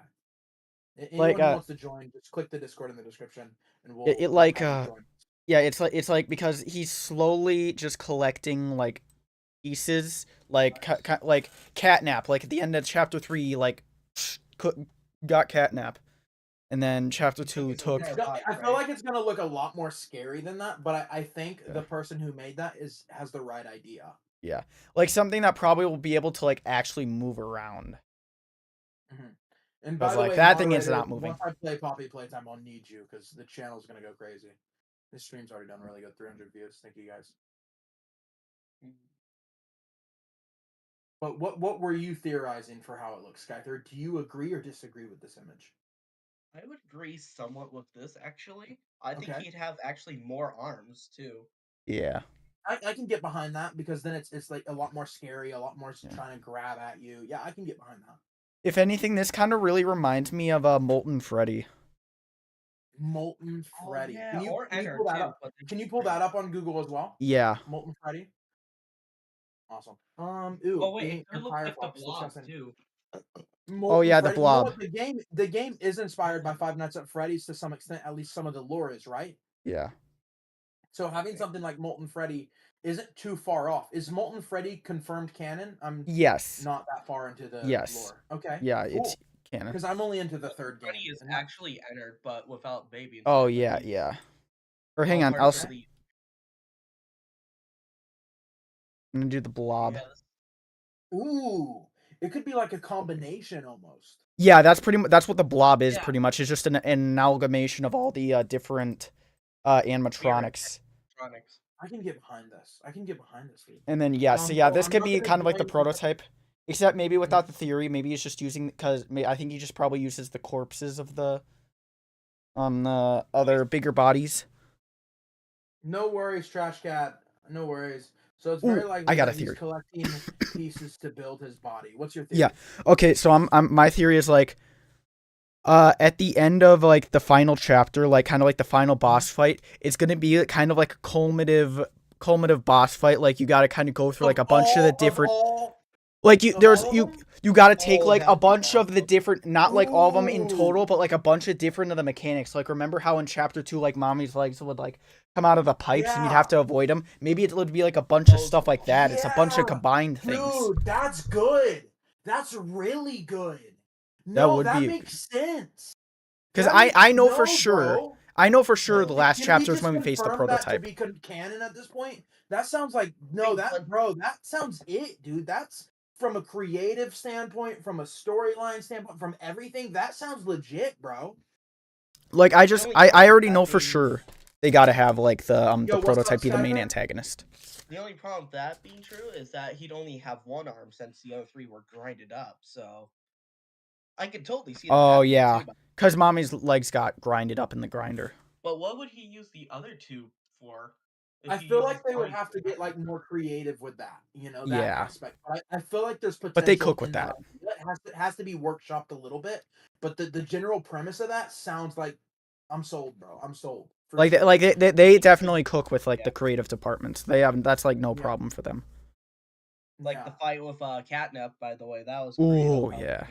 Anyone who wants to join, just click the Discord in the description, and we'll. Yeah, it's like because he's slowly just collecting like pieces, like like catnap. Like at the end of chapter 3, like got catnap. And then chapter He took 2 his took. entire No, body, I feel right? like it's gonna look a lot more scary than that, but I think Yeah. the person who made that has the right idea. Yeah, like something that probably will be able to like actually move around. And by Because the like way, that thing is moderators, not moving. once I play Poppy Playtime, I'll need you because the channel's gonna go crazy. This stream's already done really good, 300 views. Thank you guys. But what were you theorizing for how it looks, Skyther? Do you agree or disagree with this image? I would agree somewhat with this, actually. I think Okay. he'd have actually more arms, too. Yeah. I can get behind that because then it's like a lot more scary, a lot more trying to grab at you. Yeah, I can get behind that. If anything, this kind of really reminds me of Molten Freddy. Molten Freddy. Yeah, Can you or Enter pull that too, up? but they're Can you just pull that green. up on Google as well? Yeah. Molten Freddy. Awesome. Ooh. Oh wait, it and looks like the Firefox. Blob too. Oh Molten yeah, the Freddy. You know Blob. what? The game is inspired by Five Nights at Freddy's to some extent. At least some of the lore is, right? Yeah. So having something like Molten Freddy isn't too far off. Is Molten Freddy confirmed canon? I'm Yes. not that far into the Yes. lore. Okay. Yeah, cool. it's canon. Because I'm only into the third game. Freddy is and that- actually entered, but without Baby. Oh inside, yeah, but he- yeah. Or hang all on, parts I'm of the- gonna do the Blob. Yes. Ooh, it could be like a combination almost. Yeah, that's pretty much that's what the Blob is. Yeah. Pretty much, it's just an amalgamation of all the different animatronics. Animatronics. I can get behind this. I can get behind this, dude. And then yeah, so yeah, so this I'm could not be gonna kind of like the join- prototype, except maybe without the theory. Maybe it's just using because I think he just probably uses the corpses of the other bigger bodies. No worries, Trash Cat. No worries. So it's very Ooh, likely I got that a he's theory. collecting pieces to build his body. What's your theory? Yeah. Okay, so I'm my theory is like at the end of like the final chapter, like kind of like the final boss fight, it's going to be kind of like a culminative boss fight. Like you got to kind of go through like a bunch of the different like you got to take like a bunch of the different, not like all of them in total, but like a bunch of different of the mechanics. Like remember how in chapter 2 like Mommy's legs would like come out of the pipes and you'd have to avoid them? Maybe it would be like a bunch of stuff like that. It's a bunch of combined things. Dude, that's good. That's really good. That would that be- makes sense. Because I know for sure. I know for sure the last chapter is when we face the prototype. That to be canon at this point. That sounds like that sounds it, dude. That's from a creative standpoint, from a storyline standpoint, from everything. That sounds legit, bro. Like I already know for sure they got to have like the prototype be the main antagonist. The only problem with that being true is that he'd only have one arm since the other three were grinded up. So I could totally see that. Oh yeah, because Mommy's legs got grinded up in the grinder. But what would he use the other two for? I feel like they would have to get like more creative with that, that aspect. I feel like there's potential. But they cook with that. It has to be workshopped a little bit. But the general premise of that sounds like I'm sold, bro. I'm sold. Like they definitely cook with like the creative departments. They have that's like no problem for them. Like the fight with Catnip, by the way, that was. Oh yeah.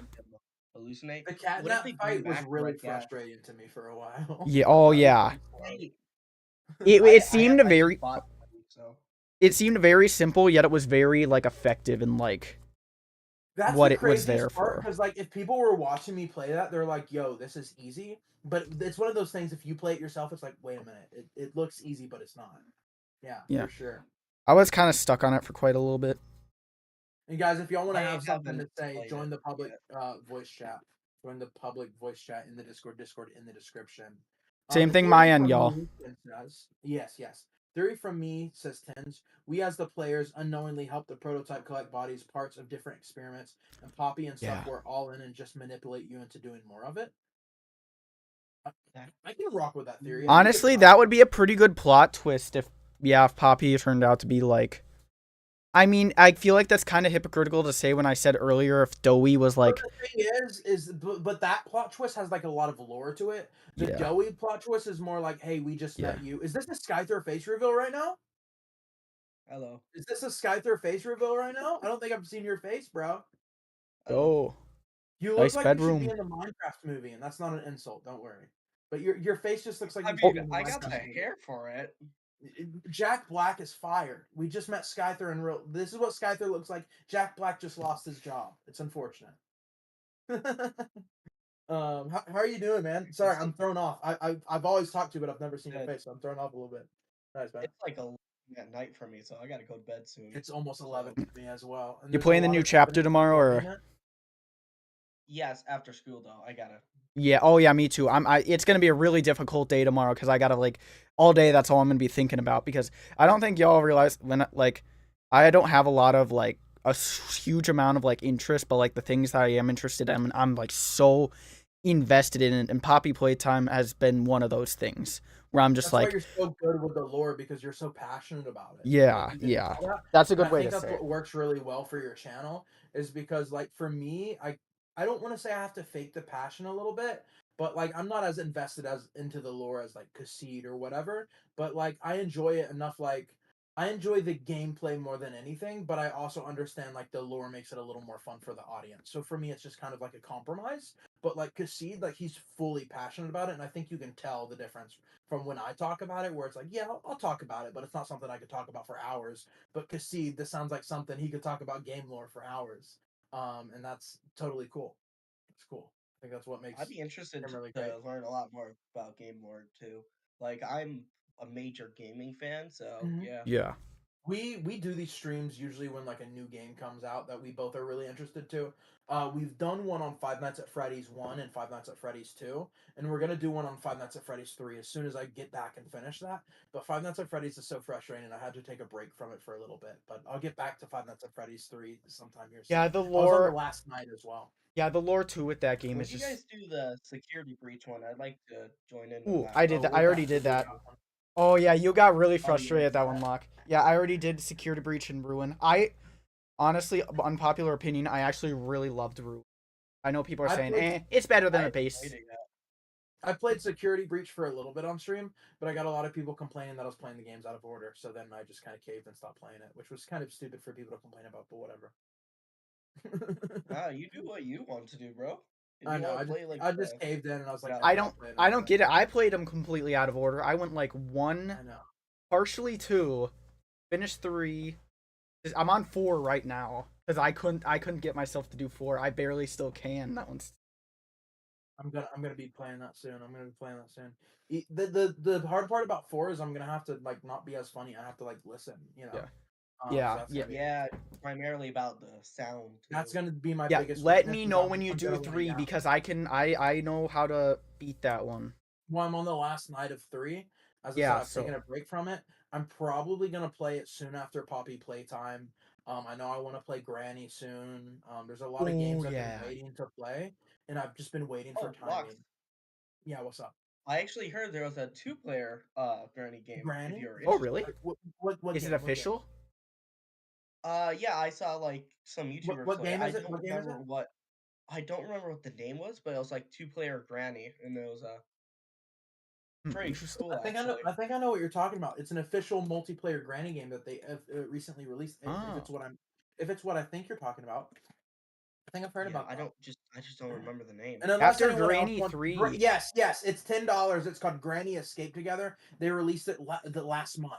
Hallucinate. The Catnip fight was really frustrating to me for a while. Yeah. Oh yeah. It seemed very. It seemed very simple, yet it was very like effective and like. That's what the it was there for. Because like if people were watching me play that, they're like, "Yo, this is easy." But it's one of those things. If you play it yourself, it's like, "Wait a minute, it looks easy, but it's not." Yeah, for sure. I was kind of stuck on it for quite a little bit. And guys, if y'all want to have something to say, join the public voice chat. Join the public voice chat in the Discord in the description. Same thing my end, y'all. Yes. Theory from me, says Tens, we as the players unknowingly help the prototype collect bodies, parts of different experiments, and Poppy and stuff were all in and just manipulate you into doing more of it. I can rock with that theory. Honestly, that would be a pretty good plot twist if Poppy turned out to be like. I mean, I feel like that's kind of hypocritical to say when I said earlier if Doey was like. But the thing but that plot twist has like a lot of lore to it. The Doey plot twist is more like, hey, we just met you. Is this a Skyther face reveal right now? Hello. Is this a Skyther face reveal right now? I don't think I've seen your face, bro. Oh. You look like you should be in the Minecraft movie, and that's not an insult. Don't worry. But your face just looks like. I got the hair for it. Jack Black is fired. We just met Skyther in real. This is what Skyther looks like. Jack Black just lost his job. It's unfortunate. How are you doing, man? Sorry, I'm thrown off. I've always talked to you, but I've never seen your face, so I'm thrown off a little bit. Nice, man. It's like 11 at night for me, so I gotta go to bed soon. It's almost 11 So. for me as well. And You there's a playing the lot new of chapter companies tomorrow, building or? it. Yes, after school though, I gotta. Yeah. Oh yeah, me too. It's gonna be a really difficult day tomorrow because I gotta like all day. That's all I'm gonna be thinking about because I don't think y'all realize when like I don't have a lot of like a huge amount of like interest, but like the things that I am interested in, I'm like so invested in it. And Poppy Playtime has been one of those things where I'm just That's like, why you're so good with the lore because you're so passionate about it. yeah, Like, you can yeah. tell that. That's a And good I way think to that's say what it. works really well for your channel is because like for me, I don't want to say I have to fake the passion a little bit, but like I'm not as invested as into the lore as like Cassid or whatever, but like I enjoy it enough like I enjoy the gameplay more than anything, but I also understand like the lore makes it a little more fun for the audience. So for me it's just kind of like a compromise. But like Cassid, like he's fully passionate about it, and I think you can tell the difference from when I talk about it, where it's like, yeah, I'll talk about it, but it's not something I could talk about for hours. But Cassid, this sounds like something he could talk about game lore for hours, and that's totally cool. It's cool. I think that's what makes I'd be interested him really great. to learn a lot more about game lore too. Like I'm a major gaming fan, so Mhm. yeah. Yeah. We do these streams usually when like a new game comes out that we both are really interested to. We've done one on Five Nights at Freddy's 1 and Five Nights at Freddy's 2, and we're gonna do one on Five Nights at Freddy's 3 as soon as I get back and finish that. But Five Nights at Freddy's is so frustrating, I had to take a break from it for a little bit. But I'll get back to Five Nights at Freddy's 3 sometime here soon. Yeah, the I was on the lore. last night as well. Yeah, the lore too with that game When is you just. guys do the security breach one, I'd like to join in on Ooh, that. I did Oh, that. we're I already definitely did doing that. that one. Oh yeah, you got really Oh, you already frustrated at did that one, that? Locke. Yeah, I already did Security Breach and Ruin. I honestly, unpopular opinion, I actually really loved Ruin. I know people are I saying, played it's better I than a haven't base. played it yet. I played Security Breach for a little bit on stream, but I got a lot of people complaining that I was playing the games out of order. So then I just kind of caved and stopped playing it, which was kind of stupid for people to complain about, but whatever. Ah, you do what you want to do, bro. If I you know. want to play like I just caved in, and I was like, out nah, I I'm don't not playing I don't anymore. get it. I played them completely out of order. I went like 1, I know. partially 2, finished 3. I'm on 4 right now because I couldn't get myself to do 4. I barely still can. That one's. I'm gonna be playing that soon. I'm gonna be playing that soon. The hard part about 4 is I'm gonna have to like not be as funny. I have to like listen, you know. Yeah. So Yeah. that's Yeah. gonna be Yeah, primarily about the sound too. that's gonna be my Yeah. biggest Let weakness. me Is know when you I'm do gonna lay 3 down. because I know how to beat that one. Well, I'm on the last night of 3. As I said, Yeah. I've taken So. a break from it. I'm probably gonna play it soon after Poppy Playtime. I know I want to play Granny soon. There's a lot of Oh games I've been yeah. waiting to play, and I've just been waiting for Oh, Locks. timing. Yeah, what's up? I actually heard there was a 2-player Granny game if Granny? you're Oh interested. really? What Is it game? What game? official? Yeah, I saw like some YouTubers What play. game I is it? don't What game is it? remember what I don't remember what the name was, but it was like 2-player Granny, and it was pretty Interesting. cool actually. I think I know what you're talking about. It's an official multiplayer Granny game that they have recently released. Oh. If it's what I think you're talking about, I think I've heard Yeah, about that. I just don't remember the name. And unless After anyone else Granny wants, 3. yes, it's $10. It's called Granny Escape Together. They released it the last month.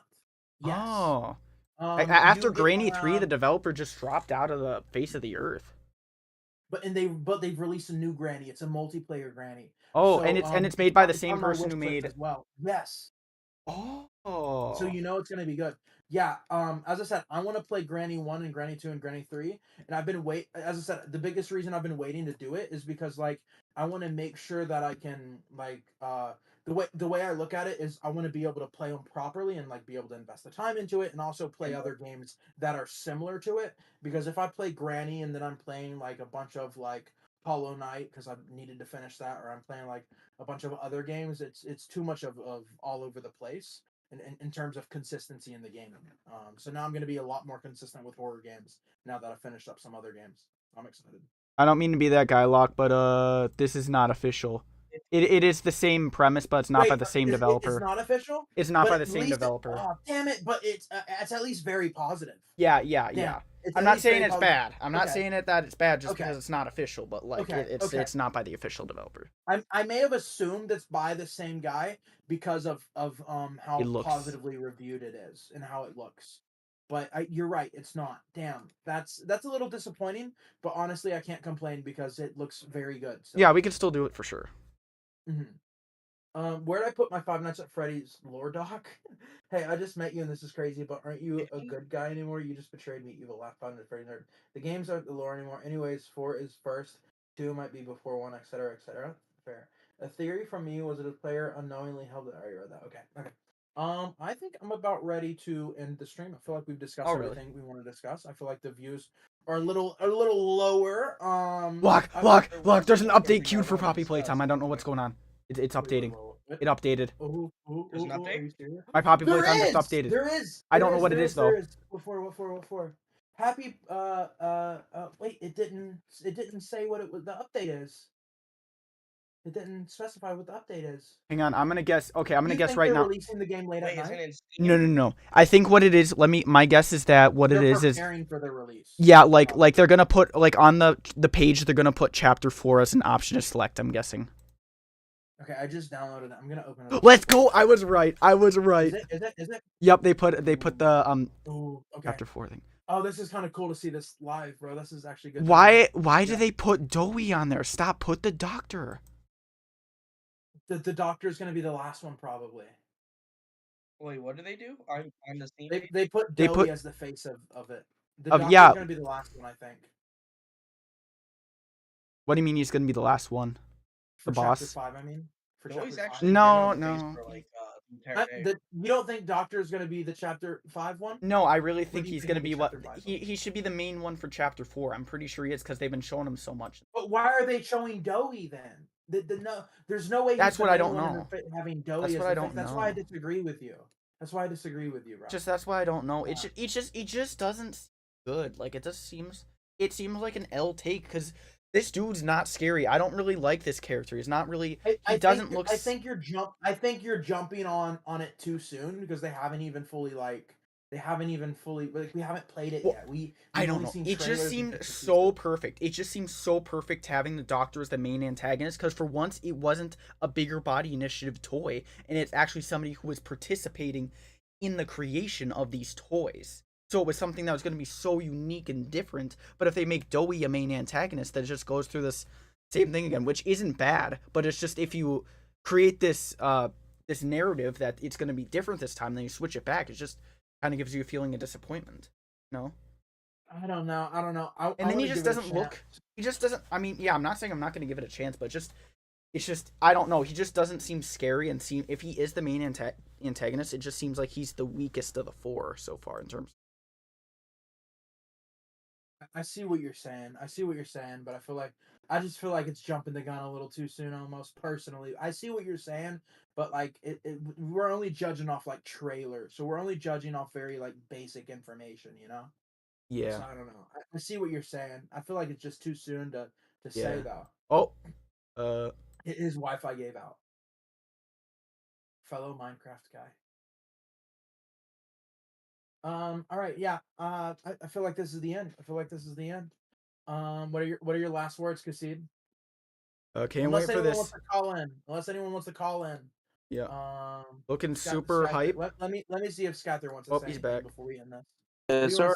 Yes. Oh. You After it Granny will 3, the have, developer just dropped out of the face of the earth. but they've released a new Granny. It's a multiplayer Granny. Oh, So and it's made by the it's same on my person wish who list made. as well. Yes. So Oh. you know it's gonna be good. Yeah. As I said, I want to play Granny 1 and Granny 2 and Granny 3, and I've been as I said, the biggest reason I've been waiting to do it is because like I want to make sure that I can like the way I look at it is I want to be able to play them properly and like be able to invest the time into it and also play other games that are similar to it, because if I play Granny and then I'm playing like a bunch of like Hollow Knight because I needed to finish that, or I'm playing like a bunch of other games, it's too much of all over the place in terms of consistency in the game. So now I'm going to be a lot more consistent with horror games now that I've finished up some other games. I'm excited. I don't mean to be that guy, Locke, but this is not official. It is the same premise, but it's not by Wait, the same it's developer. not official? It's not But by the at same least developer. oh, damn it, but it's at least very positive. Yeah. Damn. It's I'm at not least saying very it's positive. bad. I'm not Okay. saying that it's bad just Okay. because it's not official, but like Okay. it's not by the official developer. I may have assumed it's by the same guy because of how It looks. positively reviewed it is and how it looks. But you're right, it's not. Damn, that's a little disappointing. But honestly, I can't complain because it looks very good. So. Yeah, we can still do it for sure. Where did I put my Five Nights at Freddy's lore doc? Hey, I just met you and this is crazy, but aren't you a good guy anymore? You just betrayed me, evil laugh Five Nights at Freddy's nerd. The games aren't the lore anymore. Anyways, 4 is first, 2 might be before 1, etc., etc. Fair. A theory from me was that a player unknowingly held it. I already read that. Okay. I think I'm about ready to end the stream. I feel like we've discussed everything we want to discuss. I feel like the views are a little lower. Look, there's an update queued for Poppy Playtime. I don't know what's going on. It's updating. It updated. There's an update? My Poppy Playtime just updated. There is. I don't know what it is though. Before. Happy. Wait. It didn't say what it was. The update is. It didn't specify what the update is. Hang on, I'm gonna guess. Okay, I'm gonna guess right now. Releasing the game late at night? No. I think what it is. My guess is that what it is preparing for the release. Yeah, like they're gonna put on the page they're gonna put chapter 4 as an option to select. I'm guessing. Okay, I just downloaded it. I'm gonna open it. Let's go! I was right. Is it? Yep, they put the chapter 4 thing. Oh, this is kind of cool to see this live, bro. This is actually good. Why do they put Dowie on there? Stop. Put the doctor. The doctor is gonna be the last one, probably. Wait, what do they do? I'm the same. They put Dowie as the face of it. The doctor's gonna be the last one, I think. What do you mean he's gonna be the last one? For the boss? Chapter 5, I mean. For Dowie's chapter 5. actually No. For, like, the entire day. You don't think Doctor is gonna be the chapter 5 one? No, I really think do you he's think gonna of the be what chapter 5 he should be the main one for chapter 4. I'm pretty sure he is because they've been showing him so much. But why are they showing Dowie then? There's no way. That's what I don't know. Having Dowie That's as what the I don't face. That's know. why I disagree with you. Bro. That's why I don't know. Yeah. It just doesn't seem good. Like it seems like an L take because this dude's not scary. I don't really like this character. He's not really. I think you're jumping on it too soon because they haven't even fully we haven't played it yet. I don't know. It just seemed so perfect. It just seems so perfect having the Doctor as the main antagonist because for once it wasn't a bigger body initiative toy and it's actually somebody who was participating in the creation of these toys. So it was something that was going to be so unique and different. But if they make Dowie a main antagonist, that just goes through this same thing again, which isn't bad. But it's just if you create this this narrative that it's going to be different this time, then you switch it back. It just kind of gives you a feeling of disappointment. No? I don't know. And then he just doesn't look. He just doesn't. I mean, yeah, I'm not saying I'm not going to give it a chance, but it's just I don't know. He just doesn't seem scary and if he is the main antagonist, it just seems like he's the weakest of the 4 so far in terms. I see what you're saying, but I just feel like it's jumping the gun a little too soon almost personally. I see what you're saying, but like we're only judging off like trailers. So we're only judging off very like basic information, you know? Yeah. So I don't know. I see what you're saying. I feel like it's just too soon to say though. Oh. His Wi-Fi gave out. Fellow Minecraft guy. All right, yeah. I feel like this is the end. What are your last words, Kasid? Can't wait for this. Unless anyone wants to call in. Yeah. Looking super hype. Let me see if Skyther wants to say he's back. before we end this. Sorry.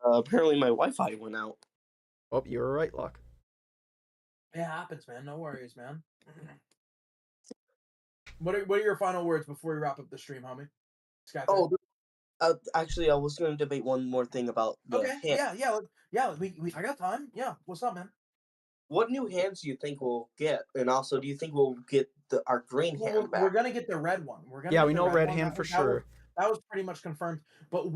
Apparently my Wi-Fi went out. Oh, you were right, Luck. It happens, man. No worries, man. What are your final words before we wrap up the stream, homie? Skyther. Oh, actually, I was going to debate one more thing about the hand. Yeah. I got time. Yeah. What's up, man? What new hands do you think we'll get? And also, do you think we'll get our green hand back? We're gonna get the red one. We know red hand for sure. That was pretty much confirmed. But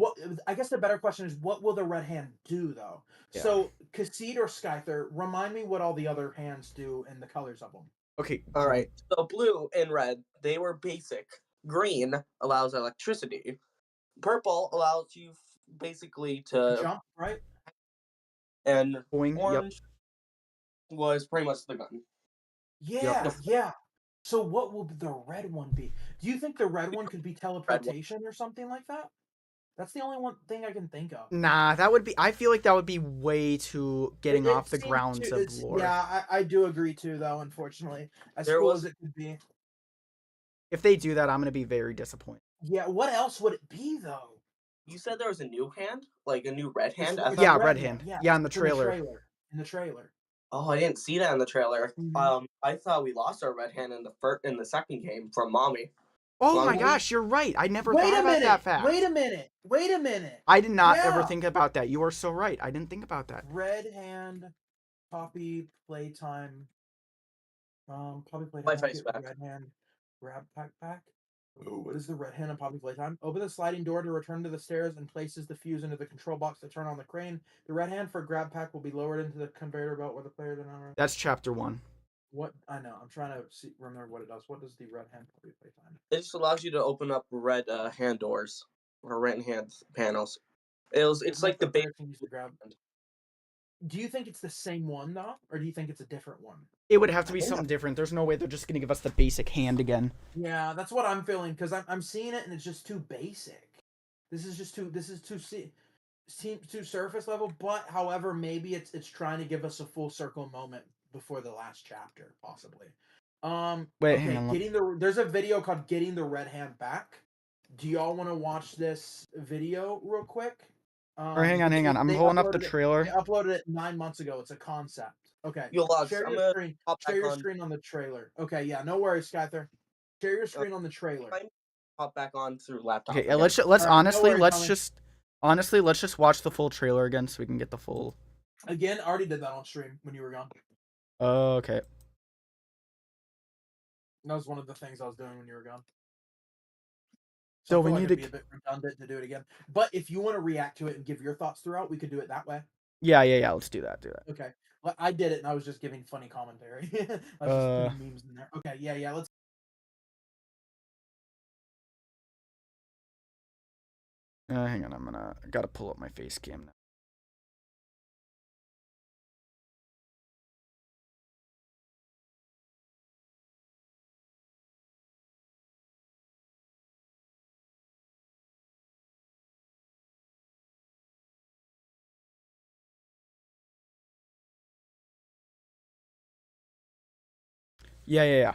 I guess the better question is, what will the red hand do, though? Yeah. So, Kasid or Skyther, remind me what all the other hands do and the colors of them. Okay. All right. So, blue and red, they were basic. Green allows electricity. Purple allows you basically to jump, right? And orange was pretty much the gun. Yeah. So what will the red one be? Do you think the red one could be teleportation or something like that? That's the only one thing I can think of. Nah, that would be. I feel like that would be way too getting off the grounds of lore. Yeah, I do agree too, though. Unfortunately, as cool as it could be. If they do that, I'm gonna be very disappointed. Yeah, what else would it be though? You said there was a new hand, like a new red hand. It's Yeah, red red hand. hand. Yeah, in the it's in the trailer. In the trailer. Oh, I didn't see that in the trailer. Mhm. I thought we lost our red hand in the second game from Mommy. Oh Well, my we- gosh, you're right. I never Wait thought a about that minute. fact. Wait a minute. Wait a minute. I did not ever Yeah. think about that. You are so right. I didn't think about that. Red hand, copy, playtime. Poppy Playtime. My face back. Red hand, grab pack. Ooh, what is the red hand on Poppy Playtime? Open the sliding door to return to the stairs and places the fuse into the control box to turn on the crane. The red hand for grab pack will be lowered into the conveyor belt where the players are now. That's chapter 1. What I know, I'm trying to remember what it does. What does the red hand Poppy Playtime? It just allows you to open up red hand doors or red hand panels. It's like the base. Do you think it's the same one though, or do you think it's a different one? It would have to be something different. There's no way they're just gonna give us the basic hand again. Yeah, that's what I'm feeling because I'm seeing it and it's just too basic. This is too surface level. But however, maybe it's trying to give us a full circle moment before the last chapter, possibly. Wait, okay, hang on. There's a video called "Getting the Red Hand Back." Do y'all want to watch this video real quick? Or hang on. I'm pulling up the trailer. They uploaded it 9 months ago. It's a concept. Okay. Yo, Logs, Share your screen. Share your screen on the trailer. Okay, yeah, no worries, Skyther. Share your screen on the trailer. Hop back on through laptop. Okay, let's just watch the full trailer again so we can get the full. Again, I already did that on stream when you were gone. Oh, okay. That was one of the things I was doing when you were gone. So we need to be a bit redundant to do it again. But if you want to react to it and give your thoughts throughout, we could do it that way. Yeah. Let's do that. Okay. Well, I did it, and I was just giving funny commentary. I was just putting memes in there. Okay. Yeah. Let's. Hang on. I gotta pull up my face cam now. Yeah.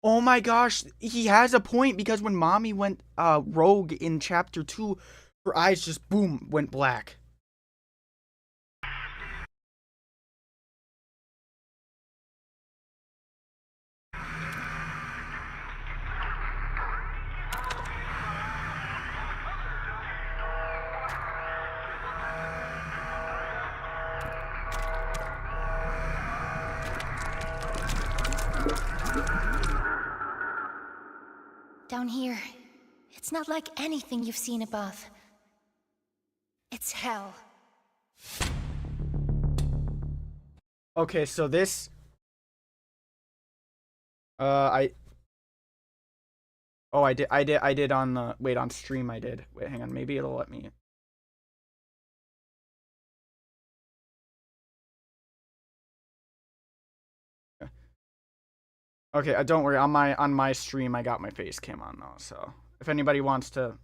Oh my gosh, he has a point because when Mommy went rogue in chapter 2, her eyes just boom went black. Down here, it's not like anything you've seen above. It's hell. Okay, so this I did on the on stream I did. Wait, hang on, maybe it'll let me. Okay, don't worry. On my stream, I got my face cam on though. So if anybody wants to.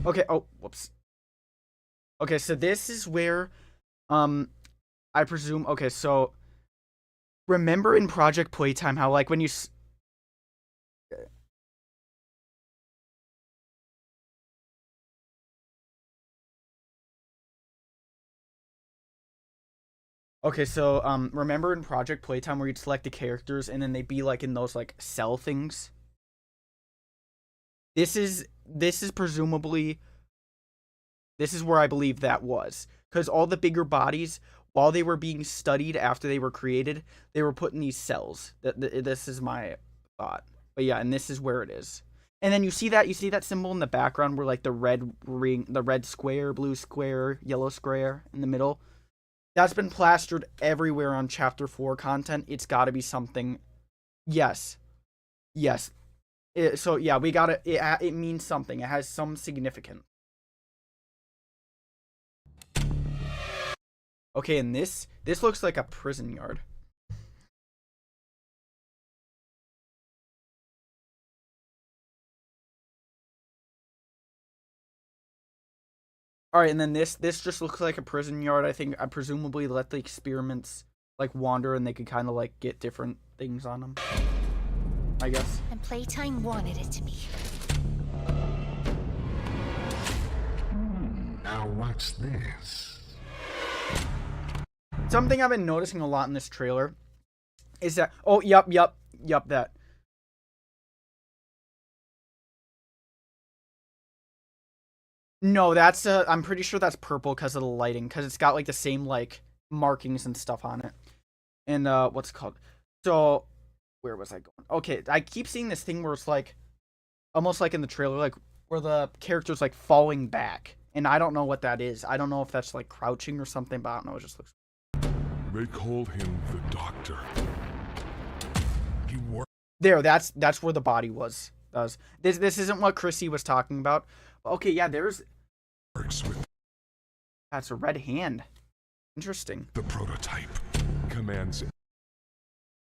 Okay. Oh, whoops. Okay, so this is where, I presume. Okay, so remember in Project Playtime how like when you. Okay, so remember in Project Playtime where you'd select the characters and then they'd be like in those like cell things? This is presumably where I believe that was. Because all the bigger bodies, while they were being studied after they were created, they were put in these cells. This is my thought. But yeah, and this is where it is. And then you see that symbol in the background where like the red ring, the red square, blue square, yellow square in the middle. That's been plastered everywhere on Chapter 4 content. It's got to be something. Yes. So, yeah, we got to. It means something. It has some significance. Okay, and this looks like a prison yard. All right, and then this just looks like a prison yard. I presumably let the experiments like wander, and they could kind of like get different things on them. I guess. And Playtime wanted it to be. Now what's this? Something I've been noticing a lot in this trailer is that that. No, that's I'm pretty sure that's purple because of the lighting, because it's got like the same like markings and stuff on it. And what's it called? So where was I going? Okay, I keep seeing this thing where it's like almost like in the trailer, like where the character's like falling back. And I don't know what that is. I don't know if that's like crouching or something, but I don't know. It just looks. They called him the Doctor. He worked. There, that's where the body was. This isn't what Chrissy was talking about. Okay, yeah, there's. Works with. That's a red hand. Interesting. The prototype commands.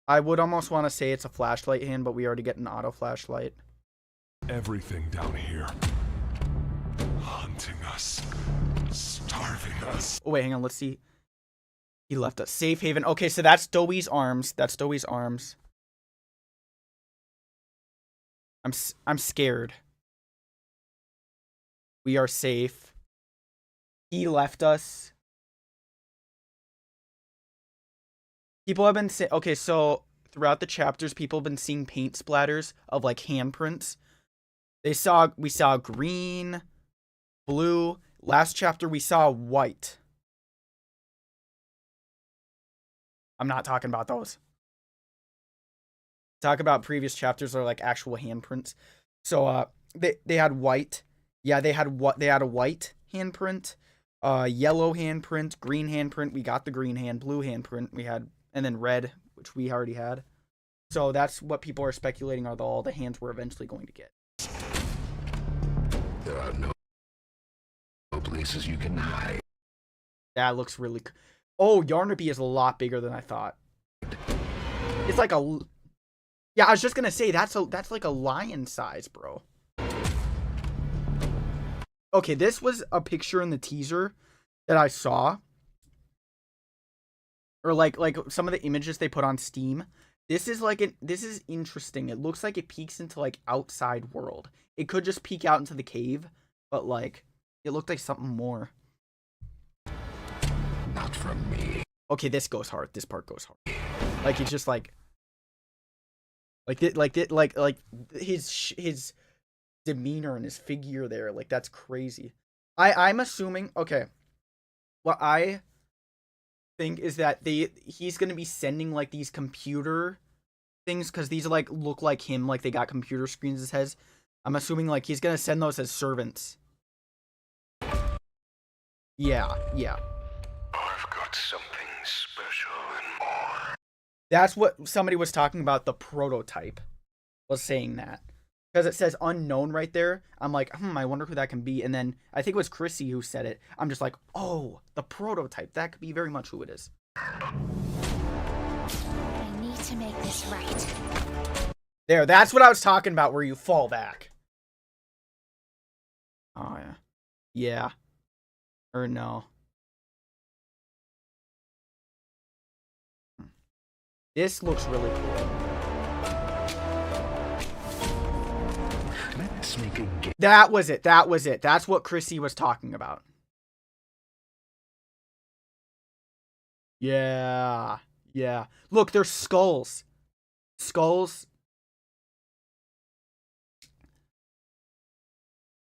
I would almost want to say it's a flashlight hand, but we already get an auto flashlight. Everything down here. Hunting us. Starving us. Oh, wait, hang on. Let's see. He left us. Safe haven. Okay, so that's Dewey's arms. That's Dewey's arms. I'm scared. We are safe. He left us. People have been saying, okay, so throughout the chapters, people have been seeing paint splatters of like handprints. We saw green, blue. Last chapter we saw white. I'm not talking about those. Talk about previous chapters are like actual handprints. So they had white. Yeah, they had a white handprint, yellow handprint, green handprint. We got the green hand, blue handprint. We had, and then red, which we already had. So that's what people are speculating are all the hands we're eventually going to get. There are no places you can hide. That looks really. Oh, Yarnaby is a lot bigger than I thought. It's like a. Yeah, I was just gonna say that's like a lion size, bro. Okay, this was a picture in the teaser that I saw. Or like some of the images they put on Steam. This is interesting. It looks like it peeks into like outside world. It could just peek out into the cave, but like it looked like something more. Not from me. Okay, this goes hard. This part goes hard. Like it's just like his demeanor and his figure there, like that's crazy. I'm assuming, okay, what I think is that he's gonna be sending like these computer things, because these are like look like him, like they got computer screens as heads. I'm assuming like he's gonna send those as servants. Yeah. I've got something special and more. That's what somebody was talking about. The prototype was saying that. Because it says unknown right there. I'm like, I wonder who that can be. And then I think it was Chrissy who said it. I'm just like, oh, the prototype. That could be very much who it is. I need to make this right. There, that's what I was talking about, where you fall back. Oh, yeah. Yeah. Or no. This looks really cool. Let's make a game. That was it. That's what Chrissy was talking about. Yeah. Look, there's skulls.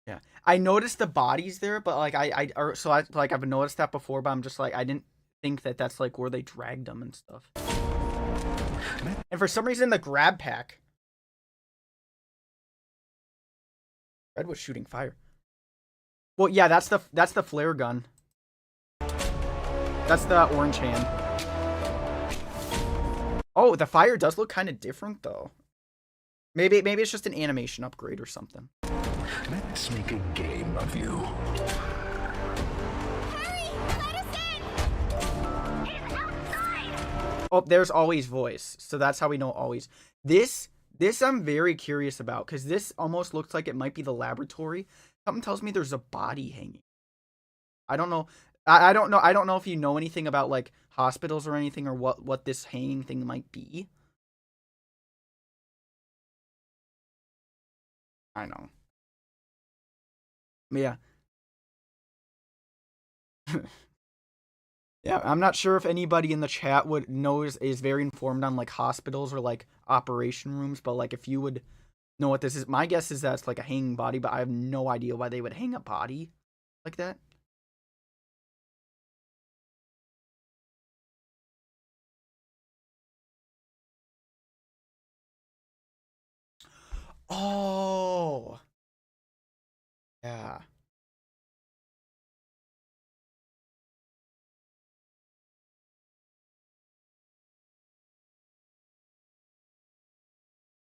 Yeah. I noticed the bodies there, but like I've noticed that before, but I'm just like I didn't think that that's like where they dragged them and stuff. And for some reason, the grab pack. Red was shooting fire. Well, yeah, that's the flare gun. That's the orange hand. Oh, the fire does look kind of different though. Maybe it's just an animation upgrade or something. Let's make a game of you. Hurry! Let us in! He's outside! Oh, there's always voice. So that's how we know always. This I'm very curious about, because this almost looks like it might be the laboratory. Something tells me there's a body hanging. I don't know. I don't know. I don't know if you know anything about like hospitals or anything, or what this hanging thing might be. I know. Yeah. Yeah, I'm not sure if anybody in the chat is very informed on like hospitals or like operation rooms, but like if you would know what this is, my guess is that it's like a hanging body, but I have no idea why they would hang a body like that. Oh. Yeah.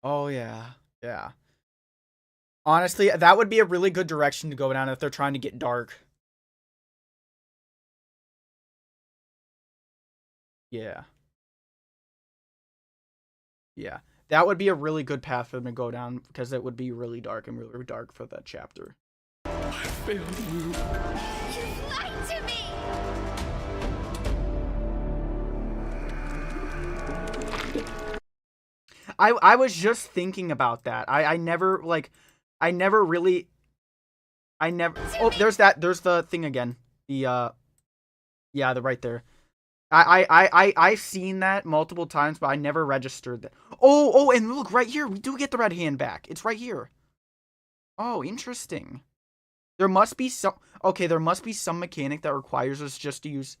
Oh yeah. Yeah. Honestly, that would be a really good direction to go down if they're trying to get dark. Yeah. Yeah. That would be a really good path for them to go down because it would be really dark and really dark for that chapter. I failed you. You lied to me! I was just thinking about that. I never really oh, there's the thing again. The yeah, the right there. I've seen that multiple times, but I never registered that. Oh, and look right here. We do get the red hand back. It's right here. Oh, interesting. There must be some some mechanic that requires us just to use.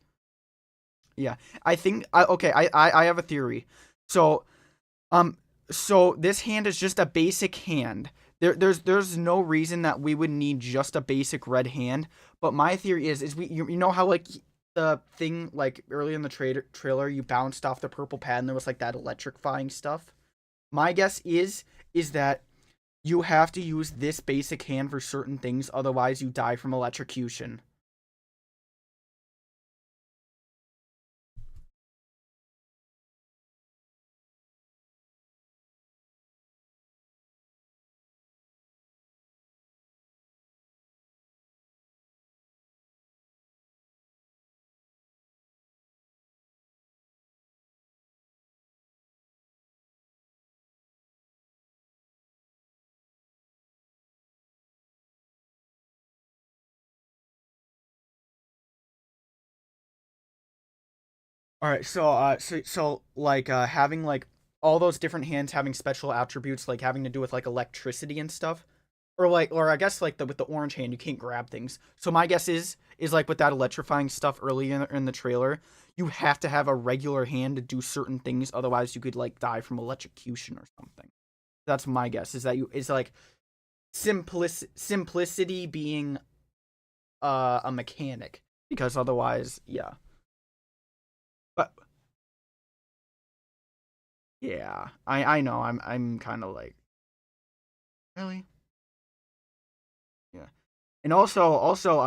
Yeah, I think I have a theory. So, so this hand is just a basic hand. There's no reason that we would need just a basic red hand. But my theory is you know how like the thing like early in the trailer you bounced off the purple pad and there was like that electrifying stuff. My guess is that you have to use this basic hand for certain things, otherwise you die from electrocution. All right, so like having like all those different hands having special attributes, like having to do with like electricity and stuff, or I guess like with the orange hand you can't grab things. So my guess is like with that electrifying stuff early in the trailer, you have to have a regular hand to do certain things, otherwise you could like die from electrocution or something. That's my guess. Is that is like simplicity being a mechanic, because otherwise, yeah. But yeah, I know. I'm kind of like, really? Yeah. And also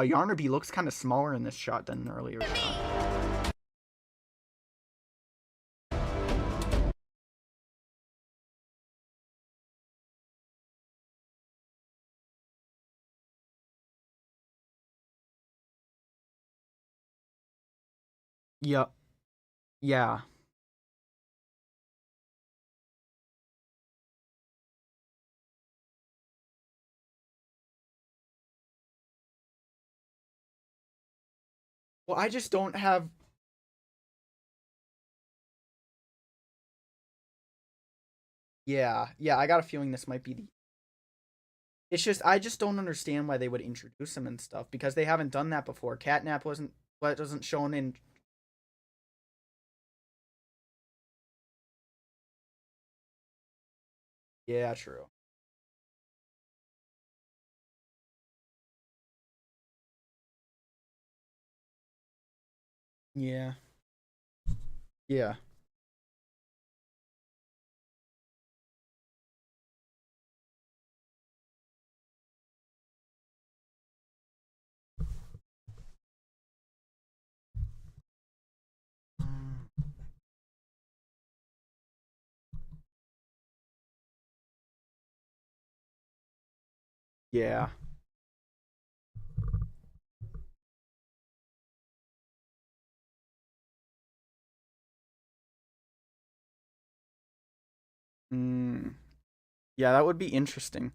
Yarnaby looks kind of smaller in this shot than an earlier shot. Yep. Yeah. Well, I just don't have. Yeah, yeah. I got a feeling this might be the. It's just I just don't understand why they would introduce him and stuff, because they haven't done that before. Catnap wasn't shown in. Yeah, true. Yeah. Yeah. Yeah. Yeah, that would be interesting.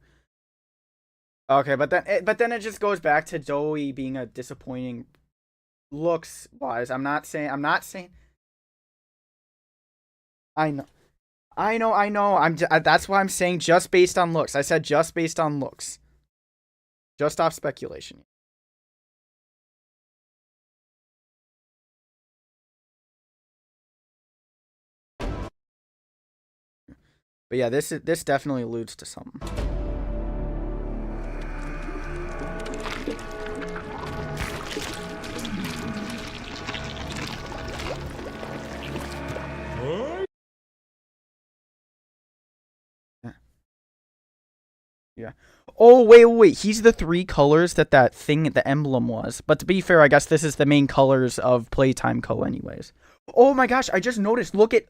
Okay, but then it just goes back to Zoe being a disappointing looks wise. I'm not saying. I know. I know. That's why I'm saying just based on looks. I said just based on looks. Just off speculation. But yeah, this definitely alludes to something. Yeah. Oh, wait. He's the 3 colors that thing, the emblem was. But to be fair, I guess this is the main colors of Playtime Co. anyways. Oh my gosh, I just noticed. Look at...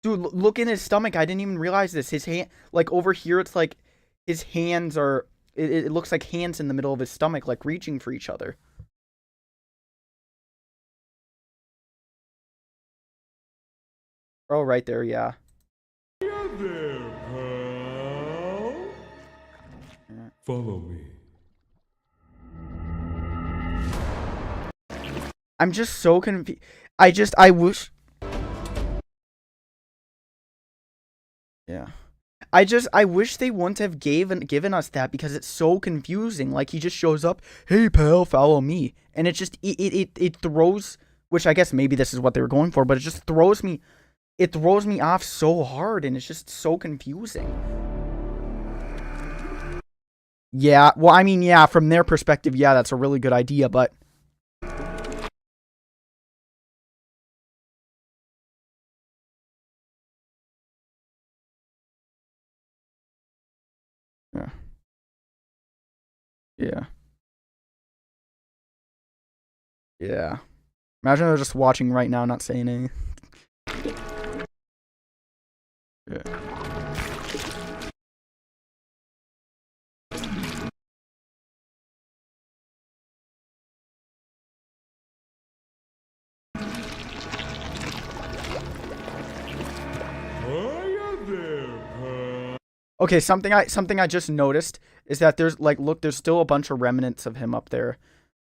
Dude, look in his stomach. I didn't even realize this. His hand... Like, over here, it's like... His hands are... It looks like hands in the middle of his stomach, like reaching for each other. Oh, right there, yeah. There, pal. Follow me. I'm just so confused. I wish... Yeah. I wish they wouldn't have given us that because it's so confusing. Like, he just shows up, hey, pal, follow me. And it just, it throws, which I guess maybe this is what they were going for, but it just throws me off so hard, and it's just so confusing. Yeah, well, I mean, yeah, from their perspective, yeah, that's a really good idea, but... Yeah. Yeah. Yeah. Imagine they're just watching right now, not saying anything. Yeah. Okay, something I just noticed is that there's there's still a bunch of remnants of him up there.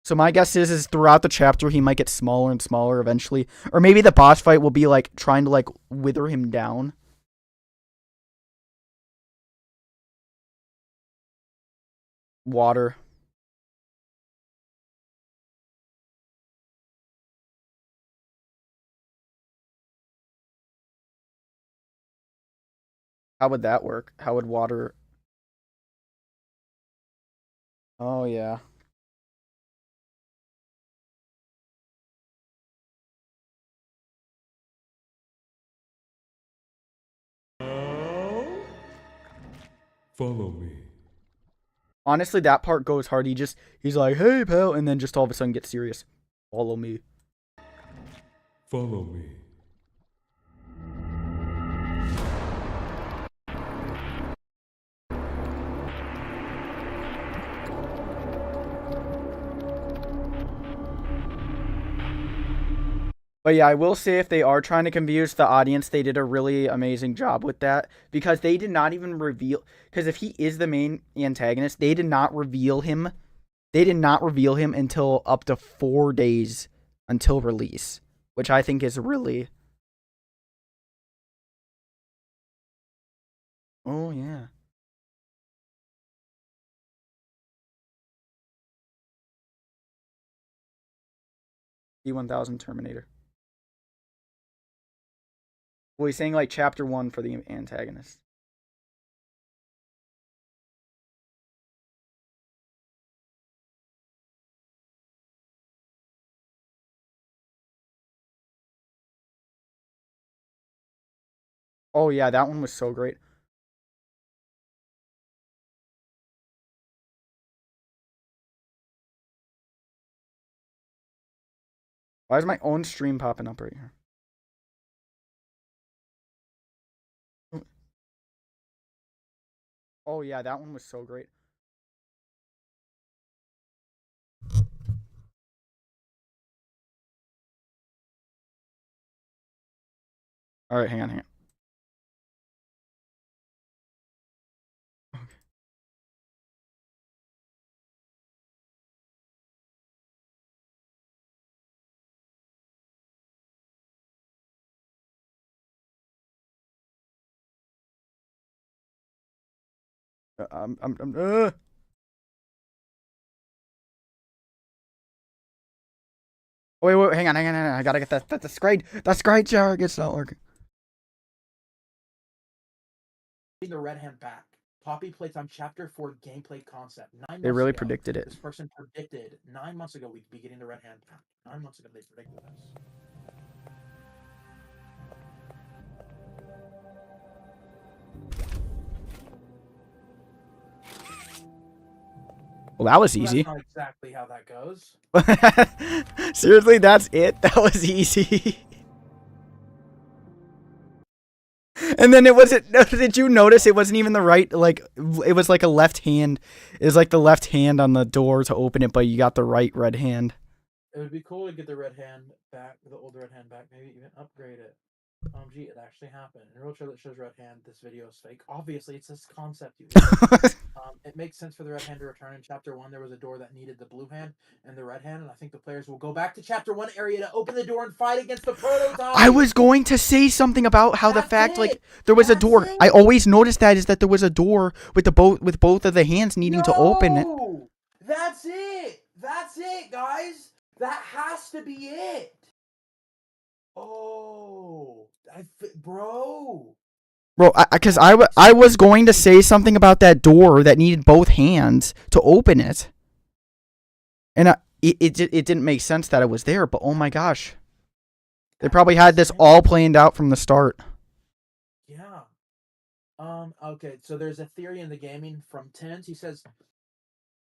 So my guess is throughout the chapter he might get smaller and smaller eventually, or maybe the boss fight will be like trying to wither him down. Water. How would that work? How would water... Oh yeah. Follow me. Honestly, that part goes hard. He's like, hey pal, and then just all of a sudden gets serious. Follow me. Follow me. But yeah, I will say if they are trying to confuse the audience, they did a really amazing job with that because they did not even reveal, because if he is the main antagonist, they did not reveal him. They did not reveal him until up to 4 days until release, which I think is really... Oh yeah. T-1000 Terminator. Well, he's saying like chapter 1 for the antagonist. Oh yeah, that one was so great. Why is my own stream popping up right here? Oh yeah, that one was so great. All right, hang on. Wait, hang on. I gotta get that. That's great. That's great, Jarek. It's not working. The red hand back. Poppy Playtime Chapter 4 gameplay concept. 9 months They really ago, predicted it. This person predicted 9 months ago we'd be getting the red hand back. 9 months ago they predicted this. Well, that was easy. That's not exactly how that goes. Seriously, that's it? That was easy. And then it wasn't. Did you notice it wasn't even the right? Like it was like a left hand. It was like the left hand on the door to open it, but you got the right red hand. It would be cool to get the red hand back, the old red hand back. Maybe even upgrade it. Gee, it actually happened. In a real trailer that shows red hand, this video is fake. Obviously, it's this concept. It makes sense for the red hand to return. In Chapter 1, there was a door that needed the blue hand and the red hand, and I think the players will go back to Chapter 1 area to open the door and fight against the prototype. I was going to say something about how the fact, like, there was a door. I always noticed that there was a door with both of the hands needing to open it. That's it. That's it, guys. That has to be it. Oh, bro. Bro, because I was going to say something about that door that needed both hands to open it. And it didn't make sense that it was there, but oh my gosh. They probably had this all planned out from the start. Yeah. Okay, so there's a theory in the gaming from Tens. He says,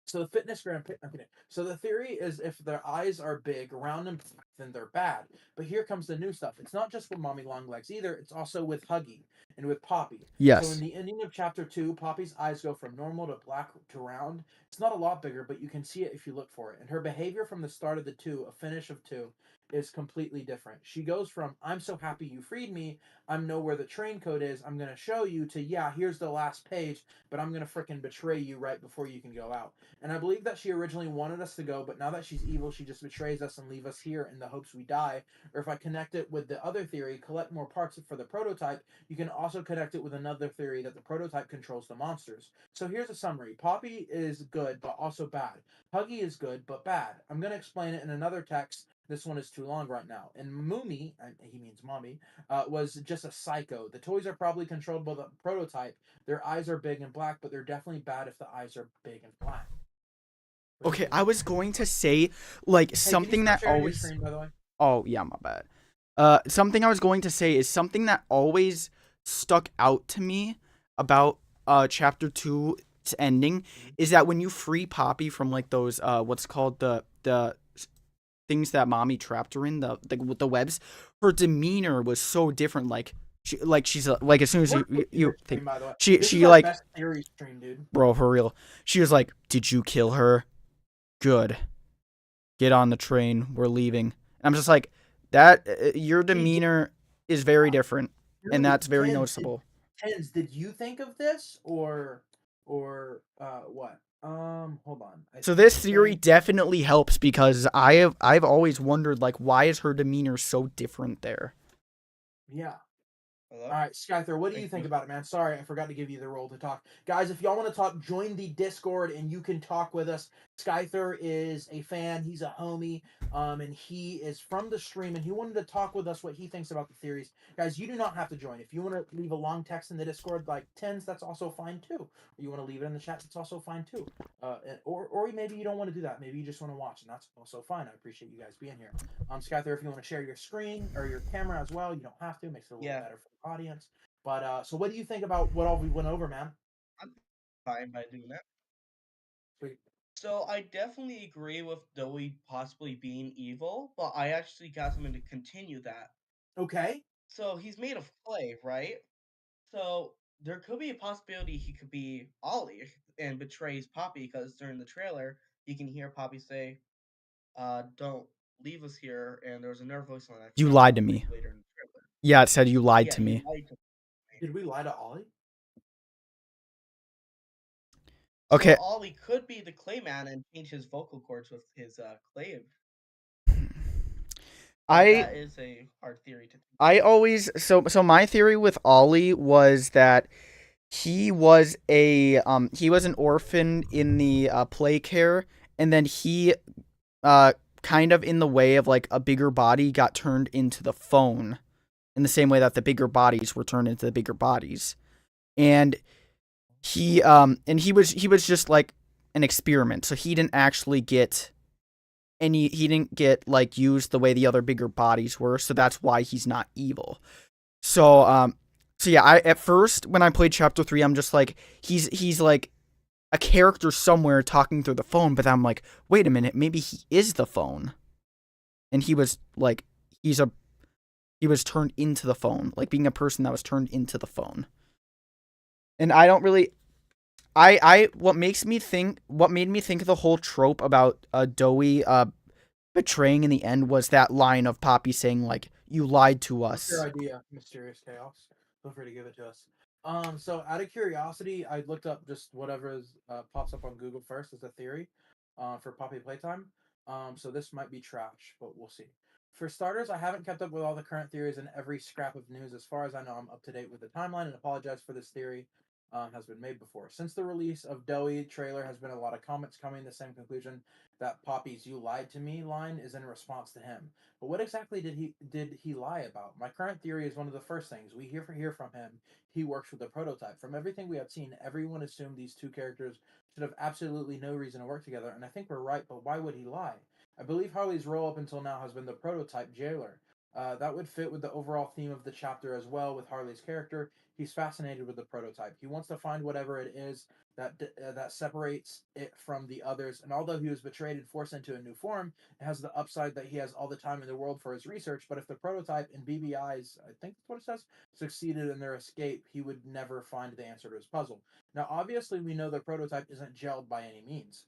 so the fitness gram. Okay, so the theory is if their eyes are big, round, and then they're bad. But here comes the new stuff. It's not just with Mommy Longlegs either. It's also with Huggy and with Poppy. Yes. So in the ending of Chapter 2, Poppy's eyes go from normal to black to round. It's not a lot bigger, but you can see it if you look for it. And her behavior from the start of the 2, a finish of 2, is completely different. She goes from, I'm so happy you freed me, I know where the train code is, I'm going to show you, to, yeah, here's the last page, but I'm going to frickin' betray you right before you can go out. And I believe that she originally wanted us to go, but now that she's evil, she just betrays us and leave us here in the hopes we die. Or if I connect it with the other theory, collect more parts for the prototype, you can also connect it with another theory that the prototype controls the monsters. So here's a summary. Poppy is good, but also bad. Huggy is good, but bad. I'm going to explain it in another text. This one is too long right now. And Moomy, he means Mommy, was just a psycho. The toys are probably controlled by the prototype. Their eyes are big and black, but they're definitely bad if the eyes are big and black. Okay, I was going to say, like, something that always... Screen, by the way? Oh, yeah, my bad. Something I was going to say is something that always stuck out to me about Chapter 2's ending is that when you free Poppy from, like, those, what's called the things that Mommy trapped her in, with the webs, her demeanor was so different. Like she's like, as soon as you think she like, best theory stream, dude. Bro, for real, she was like, "Did you kill her? Good. Get on the train. We're leaving." And I'm just like, that your demeanor is very different, and that's very noticeable. Tens, did you think of this or what? Hold on. So this theory definitely helps because I've always wondered, like, why is her demeanor so different there? Yeah. All right, Skyther, what do you think about it, man? Sorry, I forgot to give you the role to talk. Guys, if y'all want to talk, join the Discord and you can talk with us. Skyther is a fan. He's a homie, and he is from the stream, and he wanted to talk with us what he thinks about the theories. Guys, you do not have to join. If you want to leave a long text in the Discord, like Tens, that's also fine too. Or you want to leave it in the chat, that's also fine too. Or maybe you don't want to do that. Maybe you just want to watch, and that's also fine. I appreciate you guys being here. Skyther, if you want to share your screen or your camera as well, you don't have to. It makes it a little better for the audience. But so what do you think about what all we went over, man? I'm fine by doing that. Sweet. So I definitely agree with Doey possibly being evil, but I actually got something to continue that. Okay. So he's made of clay, right? So there could be a possibility he could be Ollie and betrays Poppy because during the trailer you can hear Poppy say, "Don't leave us here." And there was another voice on that. You lied to me. Later in the trailer. Yeah, it said you lied to me. Did we lie to Ollie? Okay. So Ollie could be the Clayman and change his vocal cords with his clay. That is a hard theory to think. I always so my theory with Ollie was that he was an orphan in the play care, and then he kind of in the way of like a bigger body got turned into the phone in the same way that the bigger bodies were turned into the bigger bodies. And he was just like an experiment. So he didn't actually get he didn't get like used the way the other bigger bodies were, so that's why he's not evil. So yeah, I at first when I played chapter 3, I'm just like he's like a character somewhere talking through the phone, but then I'm like, wait a minute, maybe he is the phone. And he was like he was turned into the phone, like being a person that was turned into the phone. And I don't really what made me think of the whole trope about Dowie betraying in the end was that line of Poppy saying like, you lied to us. What's your idea, Mysterious Chaos? Feel free to give it to us. So out of curiosity, I looked up just whatever pops up on Google first as a theory for Poppy Playtime. So this might be trash, but we'll see. For starters, I haven't kept up with all the current theories and every scrap of news. As far as I know, I'm up to date with the timeline and apologize for this theory has been made before. Since the release of Dowie trailer has been a lot of comments coming to the same conclusion that Poppy's "You lied to me" line is in response to him. But what exactly did he lie about? My current theory is one of the first things we hear from him. He works with the prototype. From everything we have seen, everyone assumed these two characters should have absolutely no reason to work together, and I think we're right. But why would he lie? I believe Harley's role up until now has been the prototype jailer. That would fit with the overall theme of the chapter as well. With Harley's character, he's fascinated with the prototype. He wants to find whatever it is that separates it from the others. And although he was betrayed and forced into a new form, it has the upside that he has all the time in the world for his research. But if the prototype and BBI's, I think that's what it says, succeeded in their escape, he would never find the answer to his puzzle. Now, obviously, we know the prototype isn't gelled by any means.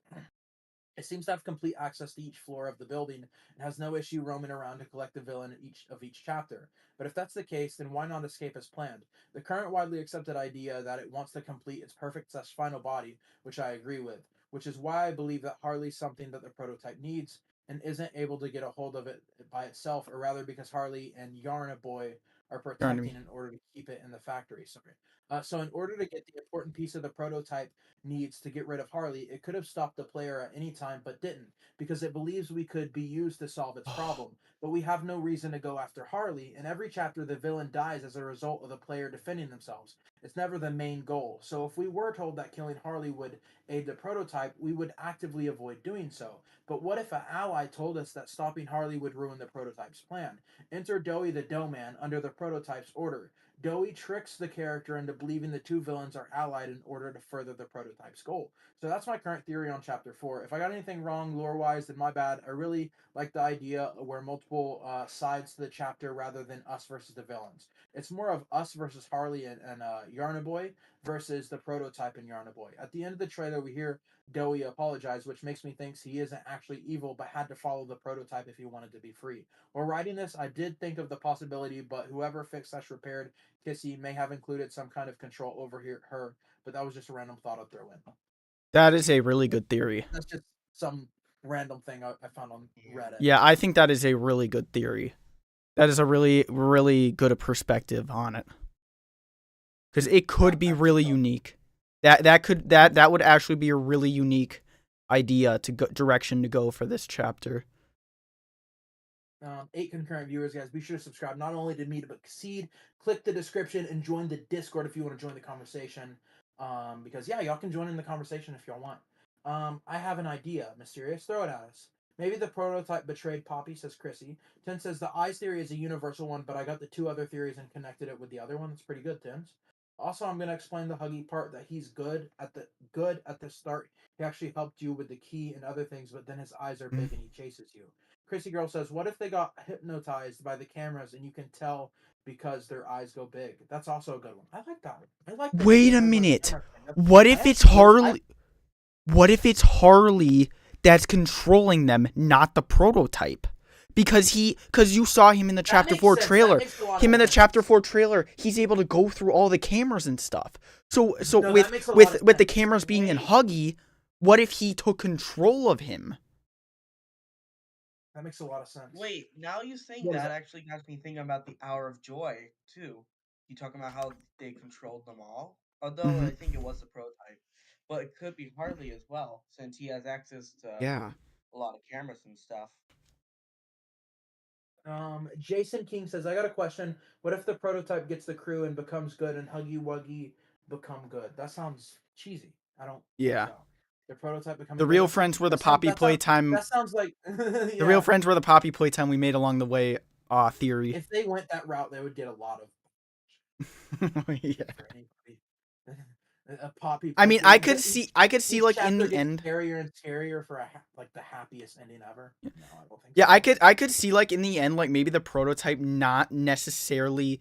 It seems to have complete access to each floor of the building and has no issue roaming around to collect the villain in each chapter. But if that's the case, then why not escape as planned? The current widely accepted idea that it wants to complete its perfect final body, which I agree with, which is why I believe that Harley's something that the prototype needs and isn't able to get a hold of it by itself, or rather because Harley and Yarna Boy are protecting in order to keep it in the factory. Sorry. So in order to get the important piece of the prototype needs to get rid of Harley, it could have stopped the player at any time but didn't, because it believes we could be used to solve its problem. But we have no reason to go after Harley. In every chapter, the villain dies as a result of the player defending themselves. It's never the main goal. So if we were told that killing Harley would aid the prototype, we would actively avoid doing so. But what if an ally told us that stopping Harley would ruin the prototype's plan? Enter Dowie the Doughman under the prototype's order. Dowie tricks the character into believing the two villains are allied in order to further the prototype's goal. So that's my current theory on Chapter 4. If I got anything wrong lore-wise, then my bad. I really like the idea where multiple sides to the chapter rather than us versus the villains. It's more of us versus Harley and Yarna Boy versus the prototype and Yarna Boy. At the end of the trailer, we hear Dowie apologize, which makes me think he isn't actually evil, but had to follow the prototype if he wanted to be free. While writing this, I did think of the possibility, but whoever fixed/repaired Kissy may have included some kind of control over her, but that was just a random thought I'll throw in. That is a really good theory. That's just some random thing I found on Reddit. Yeah, I think that is a really good theory. That is a really, really good perspective on it. Because it could be really unique. That would actually be a really unique idea direction to go for this chapter. 8 concurrent viewers, guys. Be sure to subscribe not only to me but Seed. Click the description and join the Discord if you want to join the conversation. Because yeah, y'all can join in the conversation if y'all want. I have an idea, Mysterious. Throw it at us. Maybe the prototype betrayed Poppy, says Chrissy. Tim says the eyes theory is a universal one, but I got the 2 other theories and connected it with the other one. That's pretty good, Tim's. Also, I'm gonna explain the Huggy part that he's good at the start. He actually helped you with the key and other things, but then his eyes are big and he chases you. Chrissy Girl says, what if they got hypnotized by the cameras and you can tell because their eyes go big? That's also a good one. I like that one. I like that. Wait a minute. What if it's Harley? What if it's Harley that's controlling them, not the prototype? Because you saw him in the Chapter 4 trailer. Him in the Chapter 4 trailer, he's able to go through all the cameras and stuff. So no, with the cameras being in Huggy, what if he took control of him? That makes a lot of sense. Wait, now you saying that actually got me thinking about the Hour of Joy too. You talking about how they controlled them all? Although I think it was the prototype, but it could be Harley as well, since he has access to Yeah. a lot of cameras and stuff. Jason King says, I got a question. What if the prototype gets the crew and becomes good and Huggy Wuggy become good? That sounds cheesy. I don't Yeah. think so. The prototype becoming The good. real friends were the Poppy Playtime. That sounds like The real friends were the Poppy Playtime we made along the way. Theory. If they went that route, they would get a lot of Yeah. A Poppy. I mean, I could see each like in chapter the end. scarier and scarier for like the happiest ending ever. Yeah. No, I don't think Yeah, so. I could see like in the end, like maybe the prototype not necessarily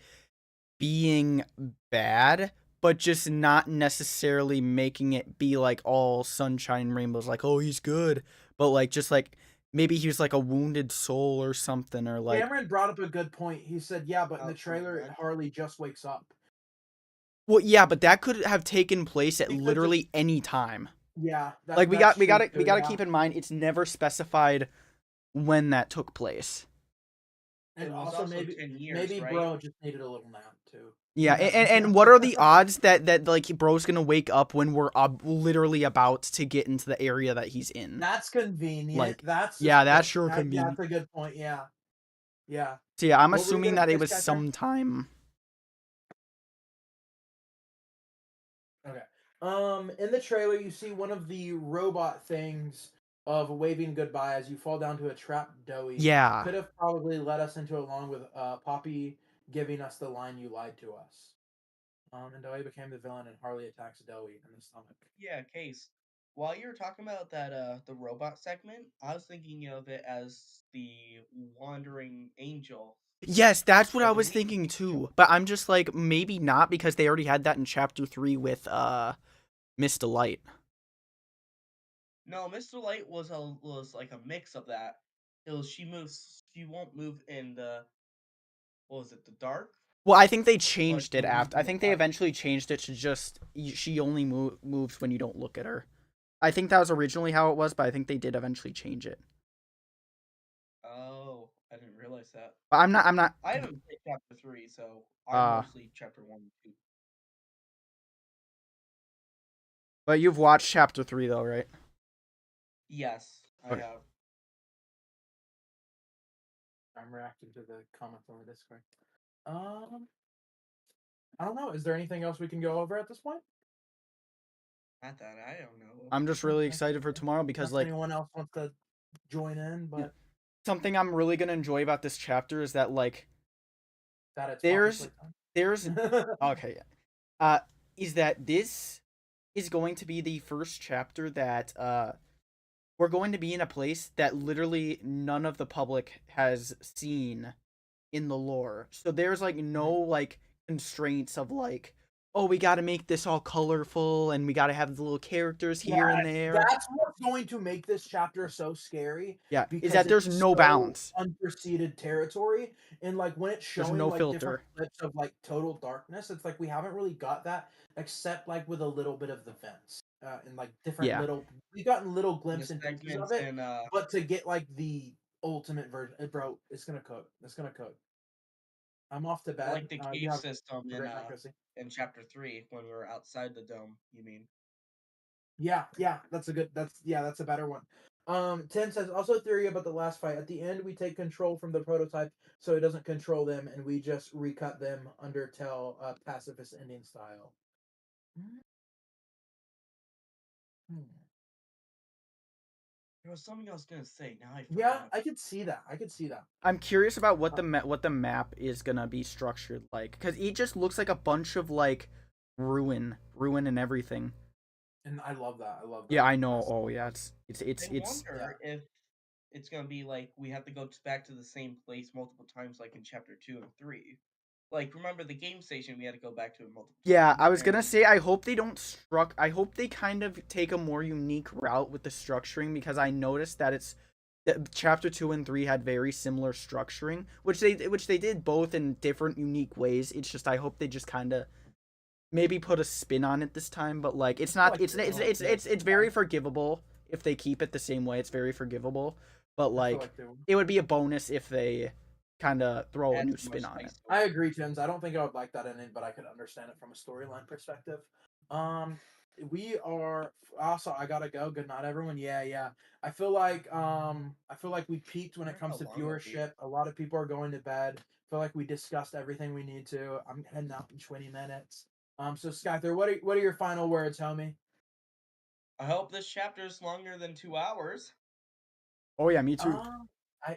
being bad, but just not necessarily making it be like all sunshine and rainbows, like, oh, he's good, but like just like maybe he was like a wounded soul or something, or like. Cameron brought up a good point. He said, yeah, but in the trailer, Harley just wakes up. Well, yeah, but that could have taken place at literally any time. Yeah, like we gotta keep in mind it's never specified when that took place. And also maybe 10 years, right? Bro just needed a little nap too. Yeah, and what are the odds that like bro's gonna wake up when we're literally about to get into the area that he's in? That's convenient. Like, that's sure convenient. That's a good point. Yeah. So yeah, I'm assuming that it was sometime. Okay. In the trailer, you see one of the robot things of waving goodbye as you fall down to a trap doughy. Yeah. Could have probably led us into along with Poppy giving us the line, "You lied to us." And Dowie became the villain, and Harley attacks Dowie in the stomach. Yeah, Case. While you were talking about that, the robot segment, I was thinking of it as the wandering angel. Yes, that's what I was thinking too. But I'm just like, maybe not, because they already had that in Chapter 3 with Miss Delight. No, Miss Delight was like a mix of that. It was she won't move in the, what was it, the dark? Well, I think they changed it after. I think they eventually changed it to just she only moves when you don't look at her. I think that was originally how it was, but I think they did eventually change it. Oh, I didn't realize that. But I'm not. I haven't played Chapter 3, so I'm mostly Chapter 1 and 2. But you've watched Chapter 3 though, right? Yes, I have. I'm reacting to the comments on the Discord. I don't know. Is there anything else we can go over at this point? Not that I don't know. I'm just really excited for tomorrow because like anyone else wants to join in, but something I'm really gonna enjoy about this chapter is that like that there's okay, is that this is going to be the first chapter that we're going to be in a place that literally none of the public has seen in the lore. So there's like no like constraints of like, oh, we got to make this all colorful and we got to have the little characters here and there. That's what's going to make this chapter so scary. Yeah, is that there's no bounds. Unpreceded territory, and like when it's showing no like filter. Different clips of like total darkness, it's like we haven't really got that except like with a little bit of the vents and like different little. We've gotten little glimpses and pieces of it, but to get like the ultimate version, bro, it's gonna cook. It's gonna cook. I'm off to bed. Like the cave system in Chapter 3 when we were outside the dome, you mean? Yeah, that's a better one. 10 says, also theory about the last fight. At the end, we take control from the prototype so it doesn't control them, and we just recut them Undertale pacifist ending style. There was something I was gonna say. Now I forgot. Yeah, I could see that. I'm curious about what the map is gonna be structured like, because it just looks like a bunch of like ruin and everything. And I love that. Yeah, I know. Oh yeah, it's. I wonder if it's gonna be like we have to go back to the same place multiple times, like in Chapter 2 and 3. Like, remember the game station? We had to go back to it multiple times. Yeah, I was gonna say I hope they don't I hope they kind of take a more unique route with the structuring, because I noticed that Chapter 2 and 3 had very similar structuring, which they did both in different unique ways. It's just I hope they just kind of maybe put a spin on it this time, but like it's not it's very forgivable if they keep it the same way. It's very forgivable, but like it would be a bonus if they kind of throw a new spin on it. I agree, Tim's. I don't think I would like that in it, but I could understand it from a storyline perspective. We are also. I gotta go. Good night, everyone. Yeah. I feel like we peaked when it comes to viewership. A lot of people are going to bed. I feel like we discussed everything we need to. I'm heading out in 20 minutes. So Skyther, what are your final words, homie? I hope this chapter is longer than 2 hours. Oh yeah, me too.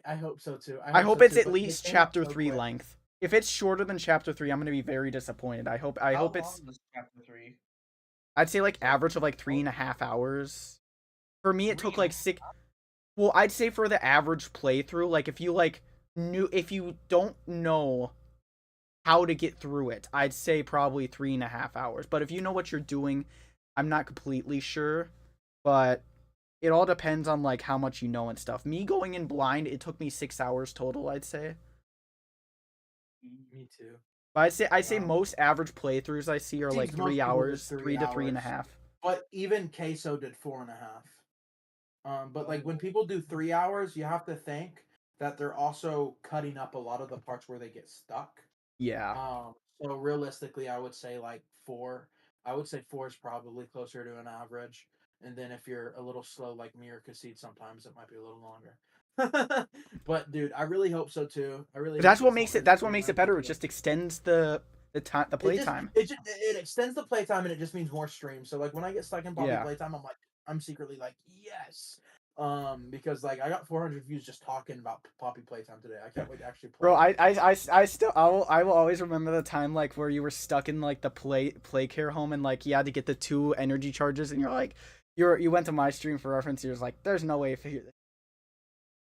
I hope so too. I hope so it's too, at but least they came up chapter so 3 quick. length. If it's shorter than chapter 3, I'm gonna be very disappointed. I hope How it's. long is chapter 3? I'd say like average of like 3.5 hours. For me, it took like 6. Well, I'd say for the average playthrough, like if you don't know how to get through it, I'd say probably 3.5 hours. But if you know what you're doing, I'm not completely sure. But it all depends on like how much you know and stuff. Me going in blind, it took me 6 hours total, I'd say. Me too. But I say most average playthroughs I see are like 3 hours, 3 to 3.5. But even Queso did 4.5. But like when people do 3 hours, you have to think that they're also cutting up a lot of the parts where they get stuck. Yeah. So realistically, I would say like 4. I would say 4 is probably closer to an average. And then if you're a little slow like me or Concede, sometimes it might be a little longer. But dude, I really hope so too. I really. That's what makes it. That's what makes it better. It just extends the playtime. It extends the playtime, and it just means more streams. So like when I get stuck in Poppy playtime, I'm secretly like yes. Because like I got 400 views just talking about Poppy playtime today. I can't wait to actually play. Bro, I still I will always remember the time like where you were stuck in like the play care home and like you had to get the 2 energy charges and you're like you went to my stream for reference. You was like, there's no way to figure this.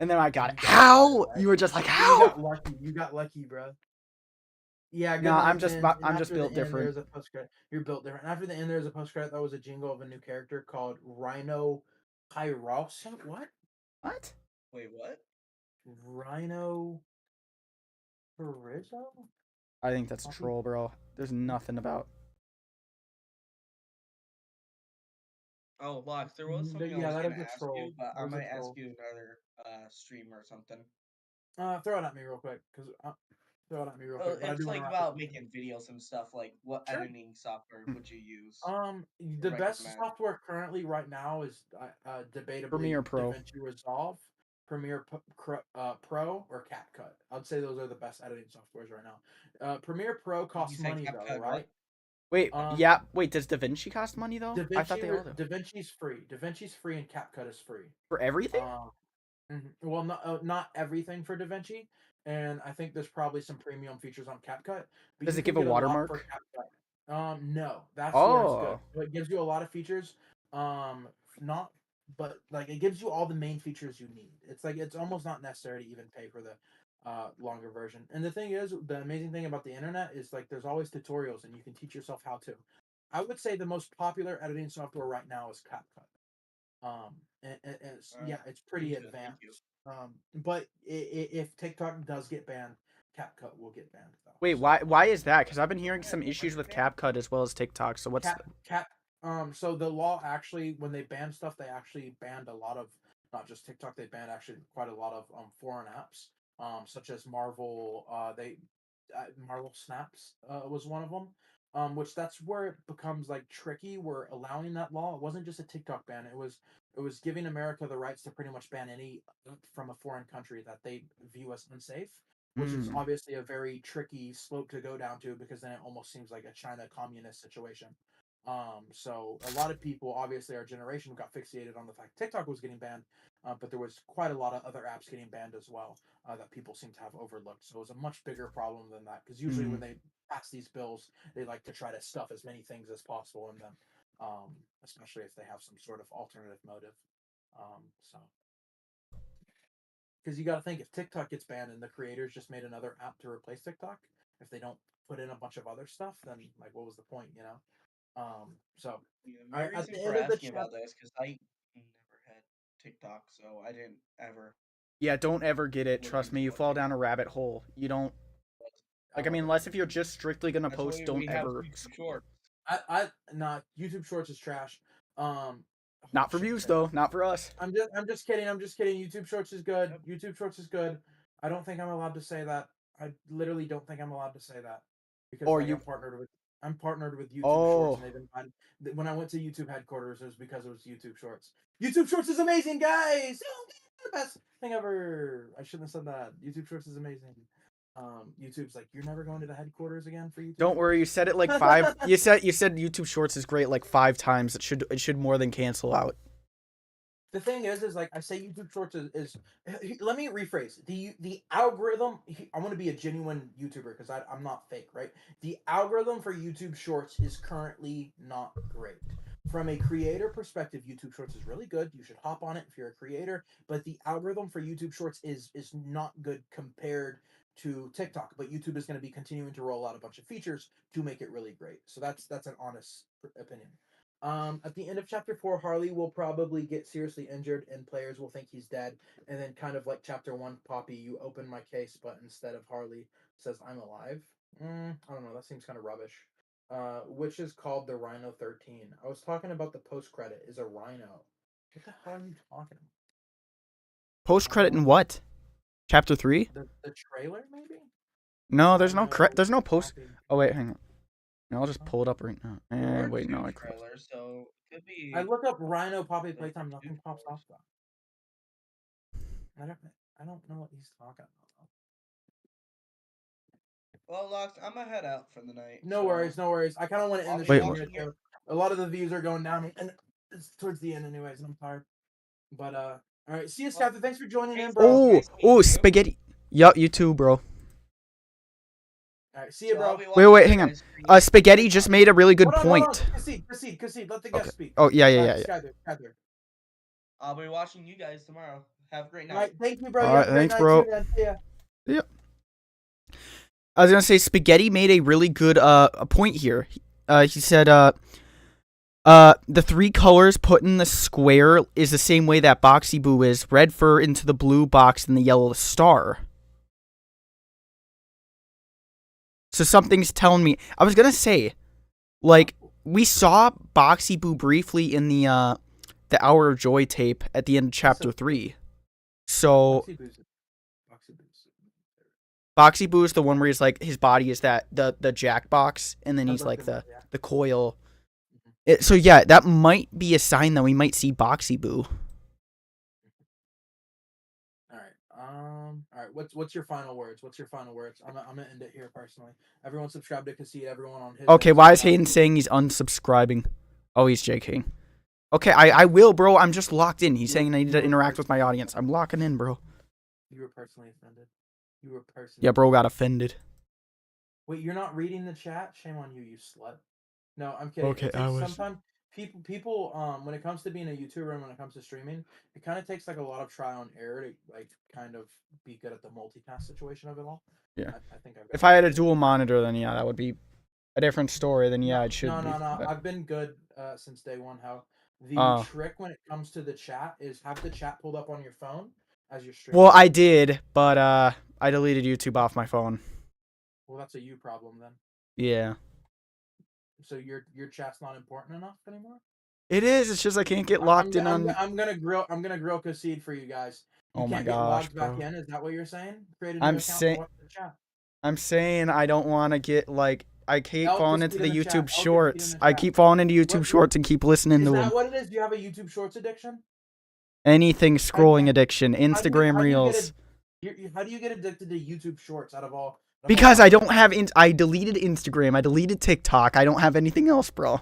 And then I got it. How? You were just like, how? You got lucky. You got lucky, bro. Yeah, no, I'm just built different. There's a post credit. You're built different. After the end, there's a post credit that was a jingle of a new character called Rhino Pyros. What? What? Wait, what? Rhino Perizzo? I think that's a troll, bro. There's nothing about. Oh, Lox, there was something I was that gonna is a ask troll. you, but I might ask you another stream or something. Throw it at me real quick, cause throw it at me real quick. But It's like about making videos and stuff. Like, what editing software would you use? The best software currently right now is debatably Premiere Pro. DaVinci Resolve, Premiere Pro, or CapCut. I'd say those are the best editing softwares right now. Premiere Pro costs money though, right? Wait, yeah. Wait, does DaVinci cost money though? I thought they all do. DaVinci's free. DaVinci's free and CapCut is free. For everything? Well, not everything for DaVinci, and I think there's probly some premium features on CapCut. But does it give a watermark? No, that's where it's good. So it gives you a lot of features. But like it gives you all the main features you need. It's like it's almost not necessary to even pay for the longer version. And the thing is, the amazing thing about the internet is like there's always tutorials and you can teach yourself how to. I would say the most popular editing software right now is CapCut. And it's pretty advanced. But if TikTok does get banned, CapCut will get banned though. Wait, why is that? Because I've been hearing some issues with CapCut as well as TikTok. So what's so the law actually, when they banned stuff, they actually banned a lot of, not just TikTok, they banned actually quite a lot of foreign apps, such as Marvel. Marvel Snaps was one of them. Which that's where it becomes like tricky. We're allowing that law. It wasn't just a TikTok ban. It was giving America the rights to pretty much ban any from a foreign country that they view as unsafe, which is obviously a very tricky slope to go down to because then it almost seems like a China communist situation. So a lot of people, obviously our generation, got fixated on the fact TikTok was getting banned, but there was quite a lot of other apps getting banned as well that people seem to have overlooked. So it was a much bigger problem than that because usually when they pass these bills, they like to try to stuff as many things as possible in them, especially if they have some sort of alternative motive. So because you got to think, if TikTok gets banned and the creators just made another app to replace TikTok, if they don't put in a bunch of other stuff, then like what was the point, you know? So my reason for asking about this because I never had TikTok, so I didn't ever. Yeah, don't ever get it. Trust me, you fall down a rabbit hole. You don't. Like, I mean, unless if you're just strictly gonna post, don't ever. I not YouTube Shorts is trash. Not for views though. Not for us. I'm just kidding. YouTube Shorts is good. YouTube Shorts is good. I don't think I'm allowed to say that. I literally don't think I'm allowed to say that because or like, I'm partnered with I'm partnered with YouTube Oh. Shorts, and they've been when I went to YouTube headquarters, it was because it was YouTube Shorts. YouTube Shorts is amazing, guys. The best thing ever. I shouldn't have said that. YouTube Shorts is amazing. YouTube's like, you're never going to the headquarters again for YouTube. Don't worry, you said it like 5. you said YouTube Shorts is great like 5 times. It should more than cancel out. The thing is like I say, YouTube Shorts is let me rephrase the algorithm. I want to be a genuine YouTuber because I'm not fake, right? The algorithm for YouTube Shorts is currently not great. From a creator perspective, YouTube Shorts is really good. You should hop on it if you're a creator. But the algorithm for YouTube Shorts is not good compared to TikTok. But YouTube is going to be continuing to roll out a bunch of features to make it really great. So that's an honest opinion. At the end of chapter 4, Harley will probably get seriously injured and players will think he's dead. And then kind of like chapter 1, Poppy, you open my case, but instead of Harley says I'm alive. I don't know. That seems kind of rubbish. Which is called the Rhino 13. I was talking about the post credit is a rhino. What the hell are you talking about? Post credit in what? Chapter 3? The trailer, maybe? No, there's no post. Oh wait, hang on. No, I'll just pull it up right now. Wait, no, I can't. So it could be. I look up Rhino Poppy Playtime. Nothing pops off though. I don't know what he's talking about. Well, Lux, I'm gonna head out for the night. No worries. I kind of want to end the show. A lot of the views are going down, and it's towards the end, anyways, and I'm tired. But all right, see you, Scott. Thanks for joining in, bro. Oh, spaghetti. Yup, you too, bro. All right, see you, bro. Wait, hang on. Spaghetti just made a really good point. Proceed. Let the guest speak. Oh, yeah. Skyler. I'll be watching you guys tomorrow. Have a great night. All right, thank you, bro. All right, thanks, bro. Yep. I was gonna say Spaghetti made a really good point here. He said the 3 colors put in the square is the same way that Boxy Boo is: red fur into the blue box and the yellow star. So something's telling me. I was gonna say, like, we saw Boxy Boo briefly in the Hour of Joy tape at the end of chapter 3. So Boxy Boo is the one where he's like his body is the jack box, and then he's like the coil. So yeah, that might be a sign that we might see Boxy Boo. All right. What's your final words? I'm gonna end it here personally. Everyone subscribe to Cassie. Everyone on his. Okay, why is Hayden saying he's unsubscribing? Oh, he's JKing. Okay, I will, bro. I'm just locked in. He's saying I need to interact with my audience. I'm locking in, bro. You were personally offended. Yeah, bro got offended. Wait, you're not reading the chat? Shame on you, you slut. No, I'm kidding. Okay, Sometimes people when it comes to being a YouTuber and when it comes to streaming, it kind of takes like a lot of trial and error to like kind of be good at the multitask situation of it all. Yeah. I think if I had a dual monitor, then yeah, that would be a different story. Then yeah, it should be. No. I've been good since day one. How the trick when it comes to the chat is have the chat pulled up on your phone as you're streaming. Well, I did, but I deleted YouTube off my phone. Well, that's a you problem then. Yeah. So your chat's not important enough anymore? It is. It's just I can't get locked in on. I'm gonna grill Cassid for you guys. You can't get logged back in. Is that what you're saying? Create a new account and watch the chat. I'm saying I don't want to get like I keep falling into the YouTube Shorts. I keep falling into YouTube Shorts and keep listening to them. Is that what it is? Do you have a YouTube Shorts addiction? Anything scrolling addiction, Instagram Reels. How do you get addicted to YouTube Shorts out of all? Because I don't have. I deleted Instagram. I deleted TikTok. I don't have anything else, bro.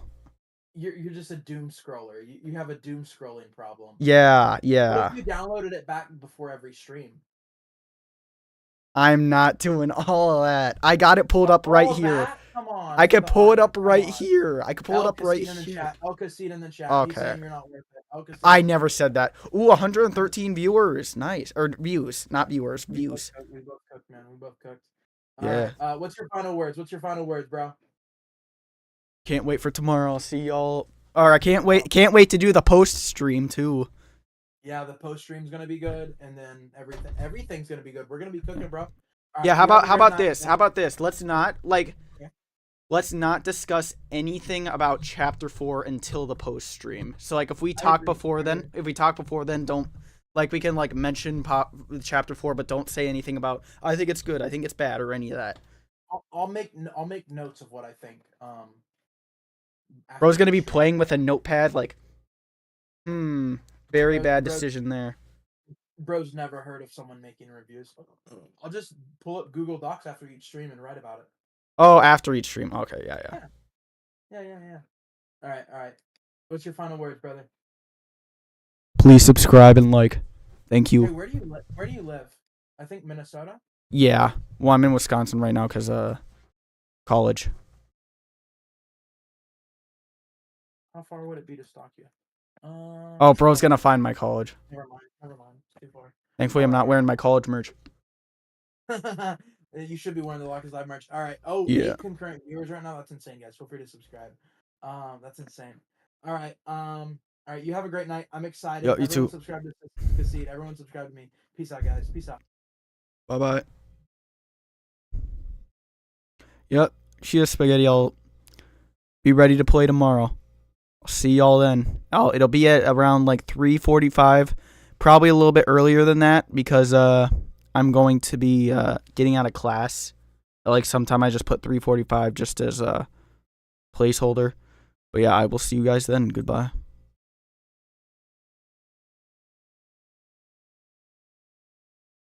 You're just a doom scroller. You have a doom scrolling problem. Yeah. What if you downloaded it back before every stream? I'm not doing all of that. I got it pulled up right here. Come on. I can pull it up right here. I can pull it up right here. I'll concede in the chat. Okay. You're not worth it. I never said that. Ooh, 113 viewers. Nice. Or views, not viewers. Views. We both cooked, man. We both cooked. Yeah. What's your final words, bro? Can't wait for tomorrow. I'll see y'all. Or I can't wait to do the post stream too. Yeah, the post stream's gonna be good, and then everything's gonna be good. We're gonna be cooking, bro. Right, yeah. How about this? How about this? Let's not discuss anything about chapter 4 until the post stream. So like if we talk before then, don't like we can like mention chapter 4, but don't say anything about I think it's good, I think it's bad, or any of that. I'll make notes of what I think. Bro's after gonna the be stream. playing with a notepad, like, very bad Bro- decision there. Bro's never heard of someone making reviews. I'll just pull up Google Docs after each stream and write about it. Oh, after each stream. Okay, yeah. Yeah. All right. What's your final words, brother? Please subscribe and like. Thank you. Hey, where do you live? I think Minnesota. Yeah. Well, I'm in Wisconsin right now because college. How far would it be to stalk you? Oh, bro's gonna find my college. Never mind. It's too far. Thankfully, I'm not wearing my college merch. You should be wearing the Lockers Live merch. All right. Oh, Yeah. 8 concurrent viewers right now. That's insane, guys. Feel free to subscribe. That's insane. All right. All right. You have a great night. I'm excited. Yo, you Everyone too. subscribe to Cassette. Everyone subscribe to me. Peace out, guys. Peace out. Bye. Yep. Cheers, spaghetti. I'll be ready to play tomorrow. I'll see y'all then. Oh, it'll be at around like 3:45. Probably a little bit earlier than that because I'm going to be getting out of class. Like sometime I just put 3:45 just as a placeholder. But yeah, I will see you guys then. Goodbye.